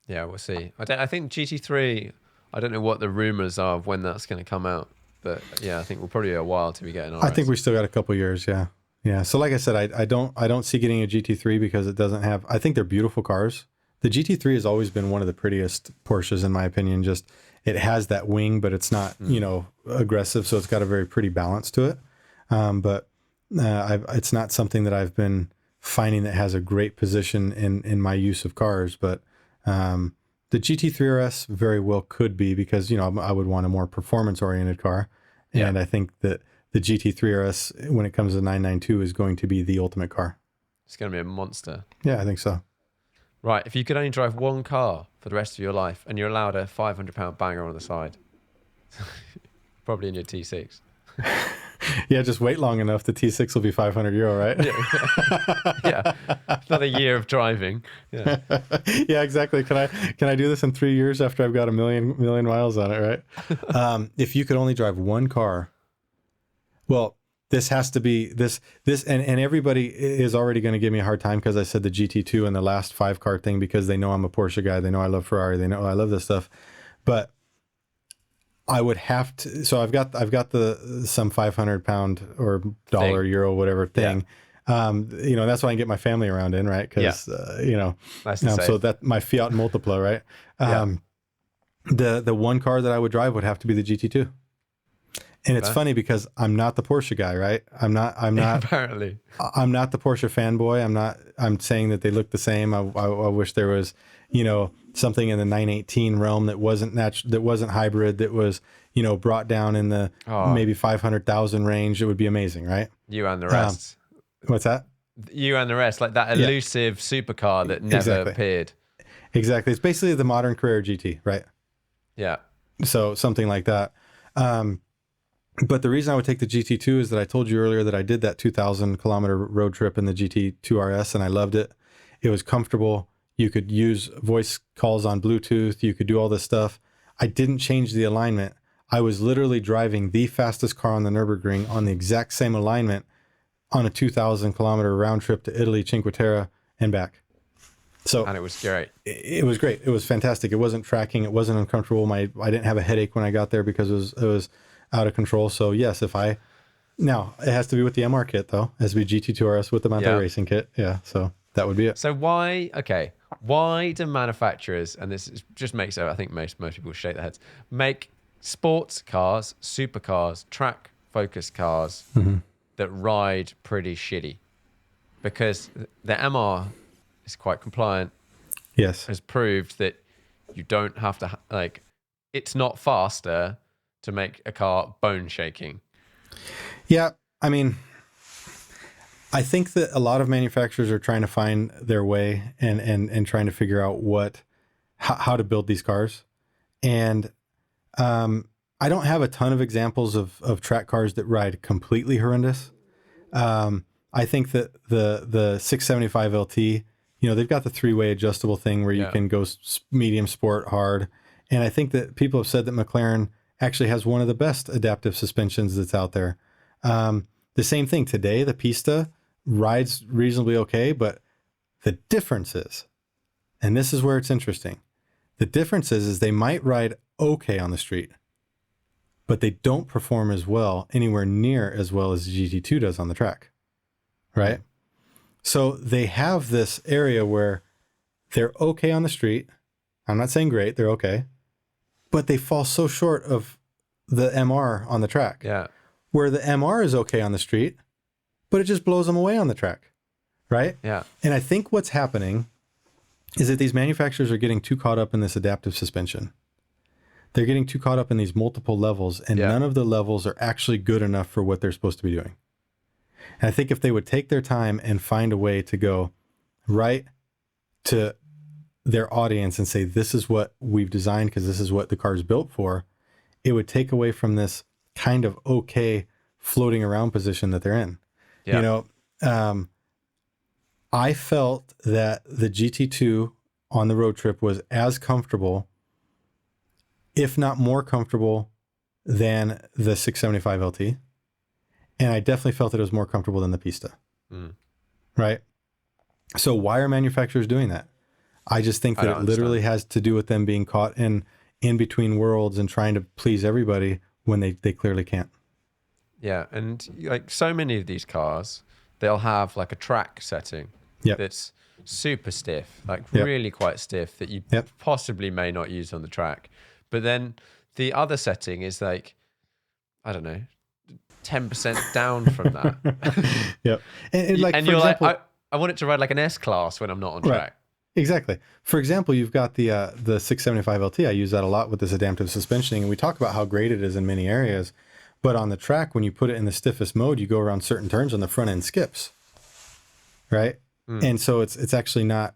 Yeah, we'll see. I think GT3. I don't know what the rumors are of when that's going to come out, but yeah, I think we'll probably be a while to be getting RS. I think we still got a couple years. Yeah. So like I said, I don't see getting a GT3 because it doesn't have. I think they're beautiful cars. The GT3 has always been one of the prettiest Porsches in my opinion. Just it has that wing, but it's not you know aggressive, so it's got a very pretty balance to it. But It's not something that I've been finding that has a great position in my use of cars, but the GT3 RS very well could be, because, you know, I would want a more performance oriented car. And I think that the GT3 RS, when it comes to 992, is going to be the ultimate car. It's going to be a monster. Yeah, I think so. Right. If you could only drive one car for the rest of your life and you're allowed a £500 banger on the side, probably in your T6. Yeah, just wait long enough. The T6 will be €500, right? Yeah. Another year of driving. Yeah. Yeah, exactly. Can I do this in 3 years after I've got a million miles on it, right? If you could only drive one car, well, this has to be this, and everybody is already going to give me a hard time because I said the GT2 and the last 5-car thing, because they know I'm a Porsche guy. They know I love Ferrari. They know I love this stuff. But I would have to. So I've got the some 500 pound or dollar, euro, whatever thing. Yeah. You know, that's why I can get my family around in, right? Because you know, nice so that my Fiat Multipla, right? The one car that I would drive would have to be the GT2. And it's funny because I'm not the Porsche guy, right? I'm not apparently. I'm not the Porsche fanboy. I'm saying that they look the same. I wish there was, you know, something in the 918 realm that wasn't that wasn't hybrid, that was, you know, brought down in the maybe 500,000 range. It would be amazing, right? You and the rest. What's that? You and the rest, like that elusive supercar that never appeared. Exactly. It's basically the modern Carrera GT, right? Yeah. So something like that. But the reason I would take the GT2 is that I told you earlier that I did that 2,000 kilometer road trip in the GT2 RS and I loved it. It was comfortable. You could use voice calls on Bluetooth. You could do all this stuff. I didn't change the alignment. I was literally driving the fastest car on the Nurburgring on the exact same alignment on a 2,000 kilometer round trip to Italy, Cinque Terre, and back. So, and it was great. It was great. It was fantastic. It wasn't tracking. It wasn't uncomfortable. I didn't have a headache when I got there because it was out of control. So yes, now it has to be with the MR kit though. It has to be GT2 RS with the Manthey racing kit. Yeah. So that would be it. So why do manufacturers, and just makes I think most people shake their heads, make sports cars, supercars, track focused cars that ride pretty shitty? Because the MR is quite compliant. Yes. Has proved that you don't have to, it's not faster to make a car bone shaking. Yeah. I mean, I think that a lot of manufacturers are trying to find their way and trying to figure out how to build these cars. And I don't have a ton of examples of track cars that ride completely horrendous. I think that the 675 LT, you know, they've got the 3-way adjustable thing where you can go medium, sport, hard. And I think that people have said that McLaren actually has one of the best adaptive suspensions that's out there. The same thing today, the Pista rides reasonably okay, but the difference is, and this is where it's interesting, the difference is they might ride okay on the street, but they don't perform as well, anywhere near as well as the GT2 does on the track, right? So they have this area where they're okay on the street. I'm not saying great, they're okay, but they fall so short of the MR on the track. Yeah. Where the MR is okay on the street, but it just blows them away on the track, right? Yeah. And I think what's happening is that these manufacturers are getting too caught up in this adaptive suspension. They're getting too caught up in these multiple levels, and none of the levels are actually good enough for what they're supposed to be doing. And I think if they would take their time and find a way to go right to their audience and say, this is what we've designed because this is what the car is built for, it would take away from this kind of okay floating around position that they're in. Yeah. You know, I felt that the GT2 on the road trip was as comfortable, if not more comfortable, than the 675 LT. And I definitely felt that it was more comfortable than the Pista. Right? So why are manufacturers doing that? I just think that it literally has to do with them being caught in between worlds and trying to please everybody when they clearly can't. Yeah, and like so many of these cars, they'll have like a track setting that's super stiff, like really quite stiff, that you possibly may not use on the track. But then the other setting is like, I don't know, 10% down from that. Yep. And like, And for you're example, like, I want it to ride like an S-Class when I'm not on right. track. Exactly. For example, you've got the 675 LT. I use that a lot with this adaptive suspensioning, and we talk about how great it is in many areas. But on the track, when you put it in the stiffest mode, you go around certain turns and the front end skips, right? And so it's actually not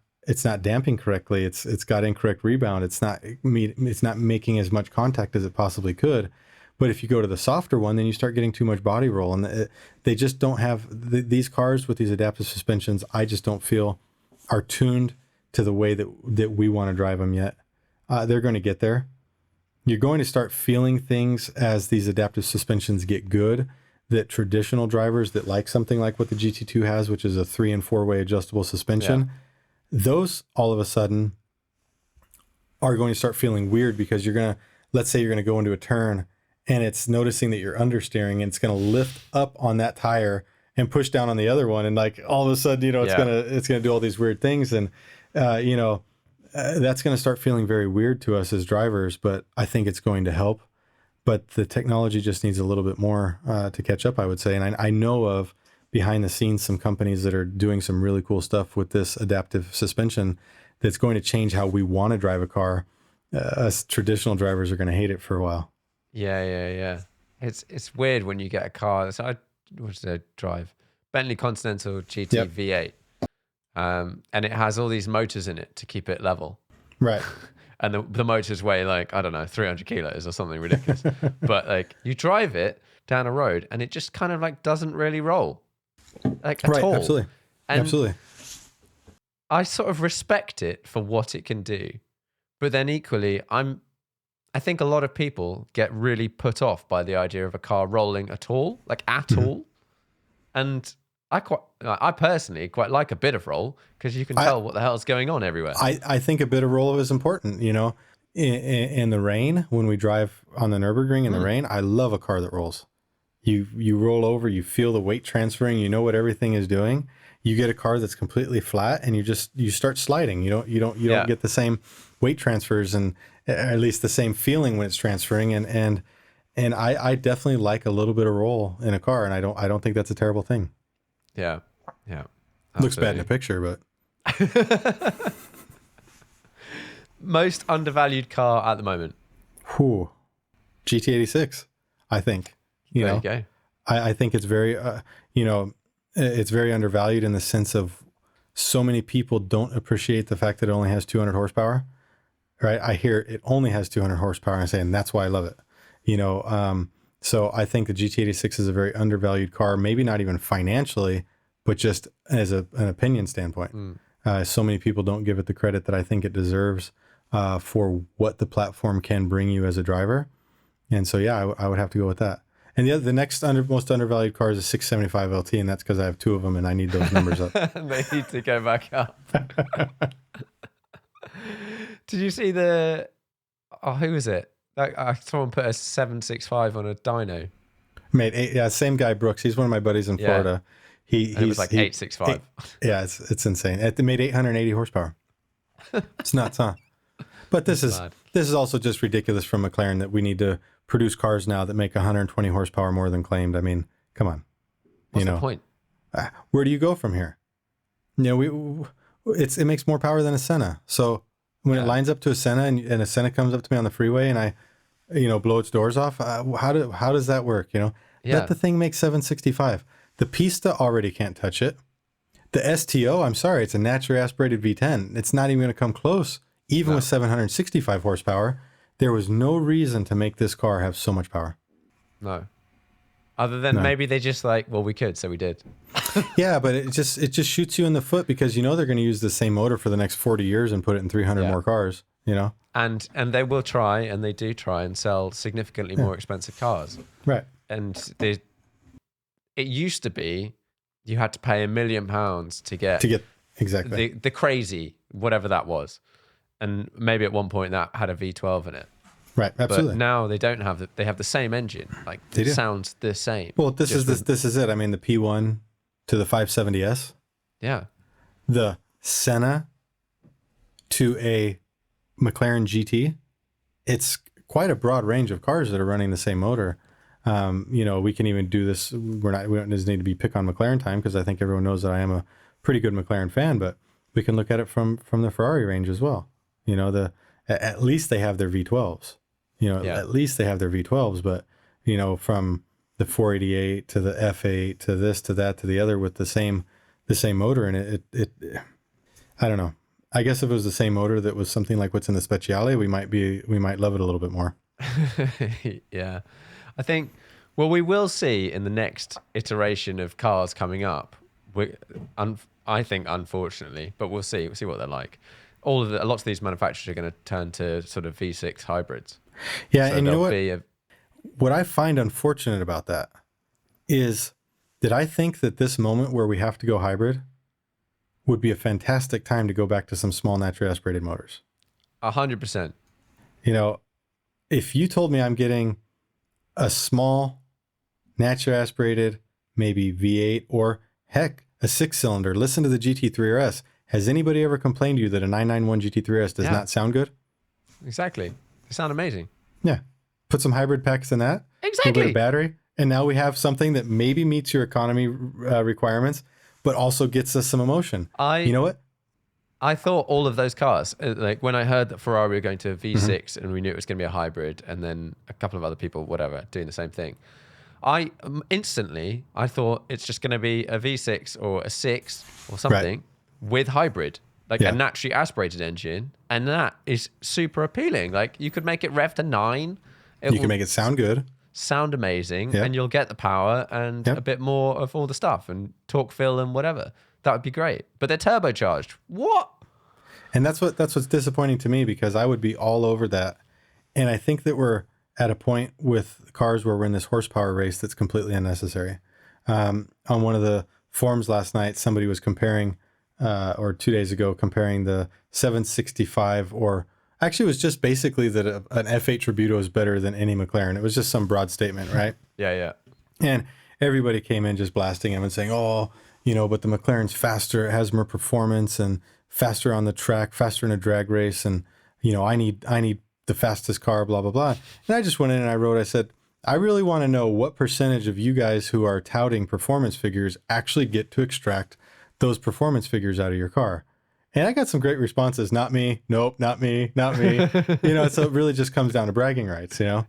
damping correctly. It's got incorrect rebound. It's not making as much contact as it possibly could. But if you go to the softer one, then you start getting too much body roll, and they just don't have these cars with these adaptive suspensions. I just don't feel are tuned to the way that we want to drive them yet. They're going to get there. You're going to start feeling things as these adaptive suspensions get good that traditional drivers that like something like what the GT2 has, which is a 3- and 4-way adjustable suspension, those all of a sudden are going to start feeling weird because let's say you're going to go into a turn and it's noticing that you're understeering and it's going to lift up on that tire and push down on the other one. And like all of a sudden, it's going to do all these weird things. And, that's going to start feeling very weird to us as drivers, but I think it's going to help. But the technology just needs a little bit more to catch up, I would say. And I know of behind the scenes some companies that are doing some really cool stuff with this adaptive suspension that's going to change how we want to drive a car. Us traditional drivers are going to hate it for a while. Yeah. It's weird when you get a car. So what did I drive? Bentley Continental GT V8. And it has all these motors in it to keep it level. Right. And the motors weigh like, I don't know, 300 kilos or something ridiculous. But like you drive it down a road and it just kind of like doesn't really roll. Like at all. Absolutely. And absolutely. I sort of respect it for what it can do. But then equally, I think a lot of people get really put off by the idea of a car rolling at all, like at all. And I personally quite like a bit of roll because you can tell what the hell's going on everywhere. I think a bit of roll is important, in the rain, when we drive on the Nurburgring in the rain, I love a car that rolls. You roll over, you feel the weight transferring, you know what everything is doing. You get a car that's completely flat and you start sliding. You don't get the same weight transfers and at least the same feeling when it's transferring. And I definitely like a little bit of roll in a car, and I don't think that's a terrible thing. Yeah. Looks bad in a picture, but most undervalued car at the moment. GT86, I think. There you go. I think it's very, it's very undervalued in the sense of so many people don't appreciate the fact that it only has 200 horsepower. Right? I hear it only has 200 horsepower, and I say, and that's why I love it. So I think the GT86 is a very undervalued car, maybe not even financially, but just as an opinion standpoint. So many people don't give it the credit that I think it deserves for what the platform can bring you as a driver. And so, yeah, I would have to go with that. And the next most undervalued car is a 675 LT, and that's because I have two of them and I need those numbers up. They need to go back up. Did you see who was it? Someone put a 765 on a dyno. Mate, same guy, Brooks. He's one of my buddies in Florida. He was like 865. It's insane. It made 880 horsepower. It's nuts, huh? But this is also just ridiculous from McLaren that we need to produce cars now that make 120 horsepower more than claimed. I mean, come on. What's the point? Where do you go from here? It makes more power than a Senna. So when it lines up to a Senna and a Senna comes up to me on the freeway and I, blow its doors off, how does that work? Let the thing make 765. The Pista already can't touch it. The STO, I'm sorry, it's a naturally aspirated V10. It's not even going to come close. Even with 765 horsepower, there was no reason to make this car have so much power. No. Other than maybe they just we could, so we did. Yeah, but it just shoots you in the foot because they're going to use the same motor for the next 40 years and put it in 300 more cars, And they will try, and they do try and sell significantly more expensive cars. Right. And it used to be you had to pay £1 million to get exactly the crazy, whatever that was. And maybe at one point that had a V12 in it. Right, absolutely. But now they don't have they have the same engine. It sounds the same. Well, this is it. I mean, the P1 to the 570S. Yeah. The Senna to a McLaren GT. It's quite a broad range of cars that are running the same motor. We can even do this. We don't just need to be pick on McLaren time, because I think everyone knows that I am a pretty good McLaren fan, but we can look at it from the Ferrari range as well. At least they have their V12s, at least they have their V12s, but from the 488 to the F8 to this, to that, to the other with the same motor. And it I don't know. I guess if it was the same motor that was something like what's in the Speciale, we might love it a little bit more. Yeah. I think, well, we will see in the next iteration of cars coming up. I think, unfortunately, but we'll see. We'll see what they're like. Lots of these manufacturers are going to turn to sort of V6 hybrids. Yeah, so and you know what? What I find unfortunate about that is that I think that this moment where we have to go hybrid would be a fantastic time to go back to some small naturally aspirated motors. 100%. If you told me I'm getting a small naturally aspirated, maybe V8, or heck, a 6-cylinder, listen to the GT3 RS. Has anybody ever complained to you that a 991 GT3 RS does not sound good? Exactly. They sound amazing. Yeah. Put some hybrid packs in that. Exactly. A little bit of battery. And now we have something that maybe meets your economy requirements, but also gets us some emotion. You know what? I thought all of those cars, like when I heard that Ferrari were going to a V6 and we knew it was going to be a hybrid, and then a couple of other people, whatever, doing the same thing, I thought it's just going to be a V6 or a 6 or something with hybrid, like a naturally aspirated engine. And that is super appealing. Like you could make it rev to 9. You can make it sound good. Sound amazing, and you'll get the power and a bit more of all the stuff and torque fill and whatever. That would be great. But they're turbocharged. What? And that's what's disappointing to me, because I would be all over that. And I think that we're at a point with cars where we're in this horsepower race that's completely unnecessary. On one of the forums last night, somebody was comparing, or 2 days ago, comparing the 765, or actually it was just basically that an F8 Tributo is better than any McLaren. It was just some broad statement, right? Yeah. And everybody came in just blasting him and saying, but the McLaren's faster, it has more performance and faster on the track, faster in a drag race. And, I need the fastest car, blah, blah, blah. And I just went in and I said, I really want to know what percentage of you guys who are touting performance figures actually get to extract those performance figures out of your car. And I got some great responses. Not me. Nope. Not me. Not me. So it really just comes down to bragging rights, Yeah.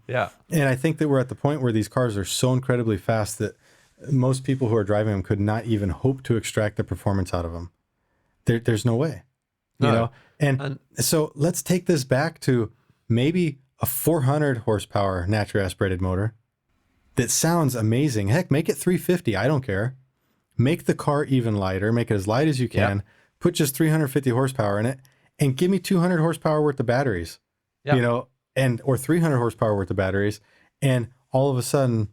And I think that we're at the point where these cars are so incredibly fast that most people who are driving them could not even hope to extract the performance out of them. There's no way, And so let's take this back to maybe a 400 horsepower naturally aspirated motor that sounds amazing. Heck, make it 350. I don't care. Make the car even lighter. Make it as light as you can. Put just 350 horsepower in it, and give me 200 horsepower worth of batteries. Or 300 horsepower worth of batteries, and all of a sudden,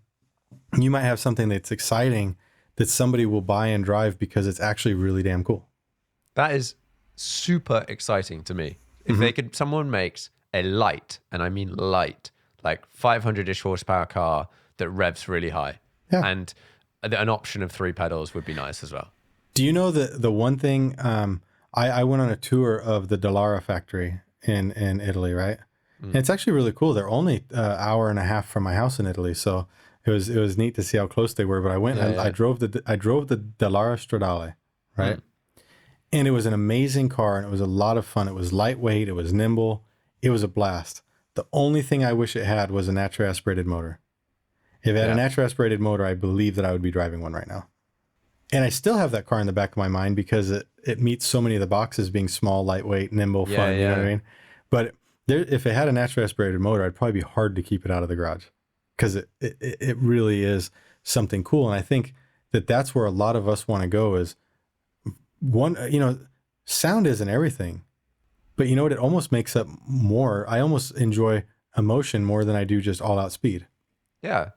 you might have something that's exciting that somebody will buy and drive because it's actually really damn cool. That is super exciting to me. If someone makes a light, and I mean light, like 500-ish horsepower car that revs really high, and an option of 3 pedals would be nice as well. Do you know the one thing? I went on a tour of the Dallara factory in Italy, right? And it's actually really cool. They're only an hour and a half from my house in Italy, so it was neat to see how close they were. But I went and I drove the Dallara Stradale, right? And it was an amazing car, and it was a lot of fun. It was lightweight, it was nimble, it was a blast. The only thing I wish it had was a naturally aspirated motor. If it had a naturally aspirated motor, I believe that I would be driving one right now. And I still have that car in the back of my mind because it meets so many of the boxes, being small, lightweight, nimble, fun. You know what I mean? But if it had a naturally aspirated motor, it'd probably be hard to keep it out of the garage, because it really is something cool. And I think that's where a lot of us want to go is sound isn't everything, but you know what? It almost makes up more. I almost enjoy emotion more than I do just all out speed. Yeah.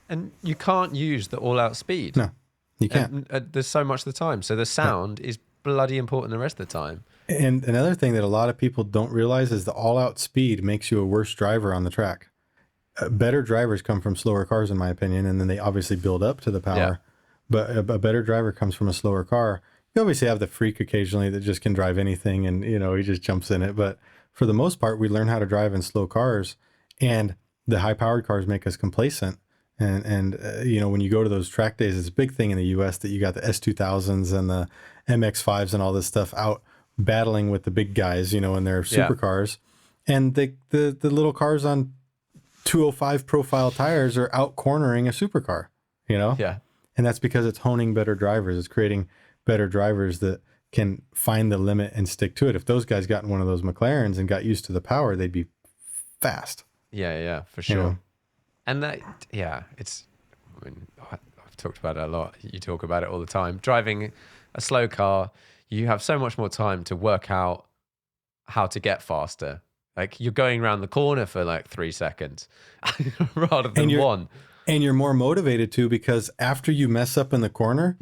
And you can't use the all out speed. No. You can't. There's so much of the time. So the sound is bloody important the rest of the time. And another thing that a lot of people don't realize is the all-out speed makes you a worse driver on the track. Better drivers come from slower cars, in my opinion, and then they obviously build up to the power. Yeah. But a better driver comes from a slower car. You obviously have the freak occasionally that just can drive anything, and he just jumps in it. But for the most part, we learn how to drive in slow cars, and the high powered cars make us complacent. And when you go to those track days, it's a big thing in the US that you got the S2000s and the MX5s and all this stuff out battling with the big guys, in their supercars. And the little cars on 205 profile tires are out cornering a supercar, Yeah. And that's because it's honing better drivers. It's creating better drivers that can find the limit and stick to it. If those guys got in one of those McLarens and got used to the power, they'd be fast. Yeah, for sure. And that, I've talked about it a lot. You talk about it all the time. Driving a slow car, you have so much more time to work out how to get faster. Like you're going around the corner for like 3 seconds rather than one. And you're more motivated too, because after you mess up in the corner,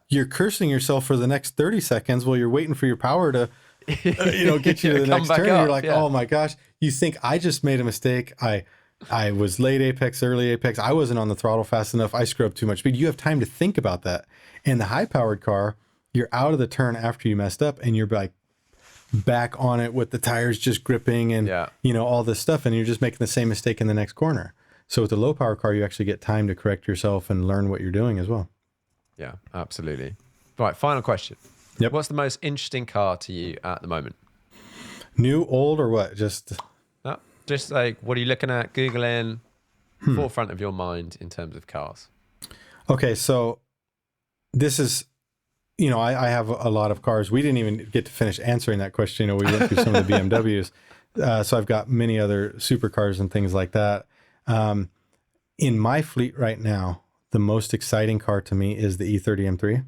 you're cursing yourself for the next 30 seconds while you're waiting for your power to, get you to the next turn. You're like, oh my gosh, you think I just made a mistake. I was late Apex, early Apex. I wasn't on the throttle fast enough. I screwed up too much speed. You have time to think about that. In the high powered car, you're out of the turn after you messed up and you're like back on it with the tires just gripping and, all this stuff. And you're just making the same mistake in the next corner. So with the low power car, you actually get time to correct yourself and learn what you're doing as well. Yeah, absolutely. Right. Final question. Yep. What's the most interesting car to you at the moment? New, old, or what? Just like, what are you looking at, Googling, forefront of your mind in terms of cars? Okay, so this is, I have a lot of cars. We didn't even get to finish answering that question. We went through some of the BMWs. So I've got many other supercars and things like that. In my fleet right now, the most exciting car to me is the E30 M3.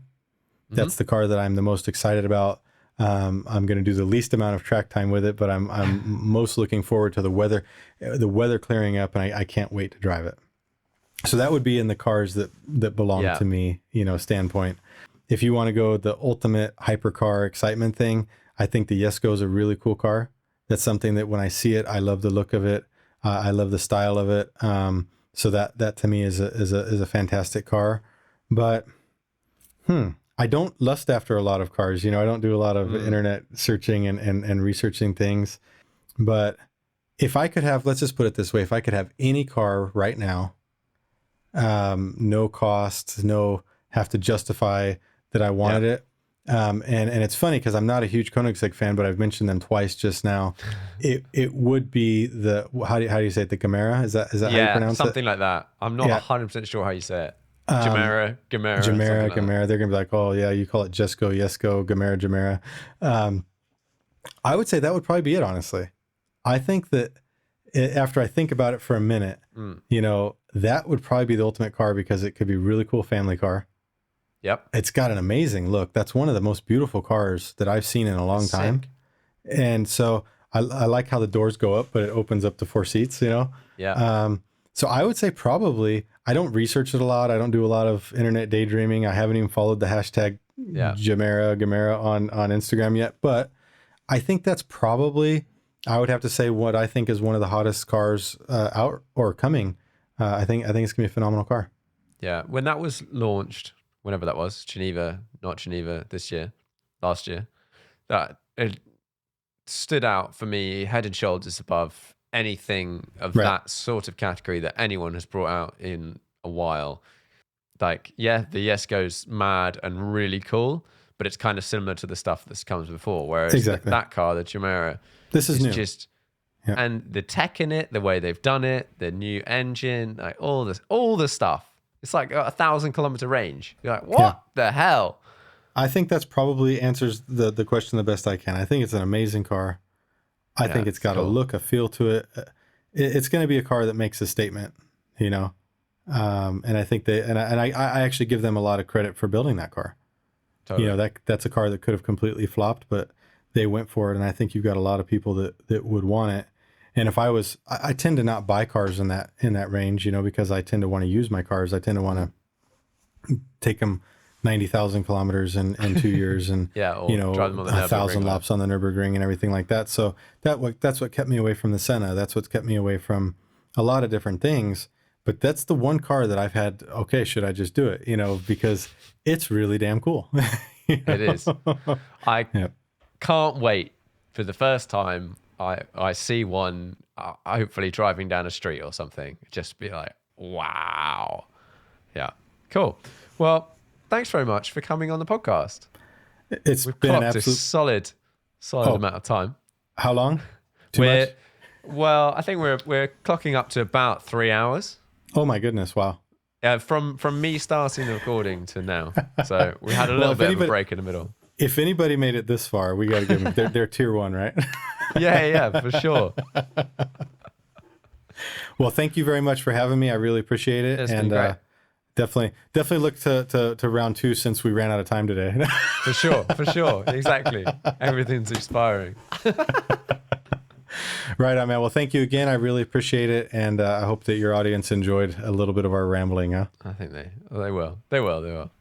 That's the car that I'm the most excited about. I'm going to do the least amount of track time with it, but I'm most looking forward to the weather clearing up, and I can't wait to drive it. So that would be in the cars that belong to me, standpoint. If you want to go the ultimate hypercar excitement thing, I think the Jesko is a really cool car. That's something that when I see it, I love the look of it. I love the style of it. So that to me is a fantastic car. But I don't lust after a lot of cars. I don't do a lot of internet searching and researching things. But if I could have, let's just put it this way, if I could have any car right now, no cost, no have to justify that I wanted it. And it's funny because I'm not a huge Koenigsegg fan, but I've mentioned them twice just now. It would be the, how do you say it? The Gemera? Is that how you pronounce it? Something like that. I'm not 100% sure how you say it. Gemera. They're going to be like, oh yeah, you call it Jesko, Gemera. I would say that would probably be it, honestly. I think that after I think about it for a minute, that would probably be the ultimate car because it could be a really cool family car. Yep. It's got an amazing look. That's one of the most beautiful cars that I've seen in a long time. And so I like how the doors go up, but it opens up to 4 seats, Yeah. So I would say probably, I don't research it a lot. I don't do a lot of internet daydreaming. I haven't even followed the hashtag Gemera on Instagram yet, but I think that's probably, I would have to say what I think is one of the hottest cars out or coming. I think it's gonna be a phenomenal car. Yeah. When that was launched, whenever that was, not Geneva last year, that it stood out for me head and shoulders above anything of that sort of category that anyone has brought out in a while. Like, the Jesko's mad and really cool, but it's kind of similar to the stuff that's comes before. Whereas that car, the Chimera, this is new. Just, and the tech in it, the way they've done it, the new engine, like all the stuff. It's like 1,000 kilometer range. You're like, what the hell? I think that's probably answers the question the best I can. I think it's an amazing car. I think it's got a look, a feel to it. It's going to be a car that makes a statement, and I think I actually give them a lot of credit for building that car. Totally. That's a car that could have completely flopped, but they went for it. And I think you've got a lot of people that would want it. And if I tend to not buy cars in that range, because I tend to want to use my cars. I tend to want to take them 90,000 kilometers in 2 years and, drive them on the 1,000 laps on the Nurburgring and everything like that. So that's what kept me away from the Senna. That's what's kept me away from a lot of different things. But that's the one car that I've had, okay, should I just do it? Because it's really damn cool. It is. I can't wait for the first time I see one. hopefully driving down a street or something, just be like, wow. Yeah, cool. Well, thanks very much for coming on the podcast. It's We've been an clocked a absolute. solid amount of time. How long? Too much? Well, I think we're clocking up to about 3 hours. Oh my goodness! Wow. From me starting the recording to now. So we had a little bit of a break in the middle. If anybody made it this far, we got to give them. They're tier 1, right? Yeah, for sure. Well, thank you very much for having me. I really appreciate it. It's been great. Definitely look to round 2 since we ran out of time today. For sure. Exactly. Everything's expiring. Right on, man. Well, thank you again. I really appreciate it. And I hope that your audience enjoyed a little bit of our rambling. Huh? I think they will. They will.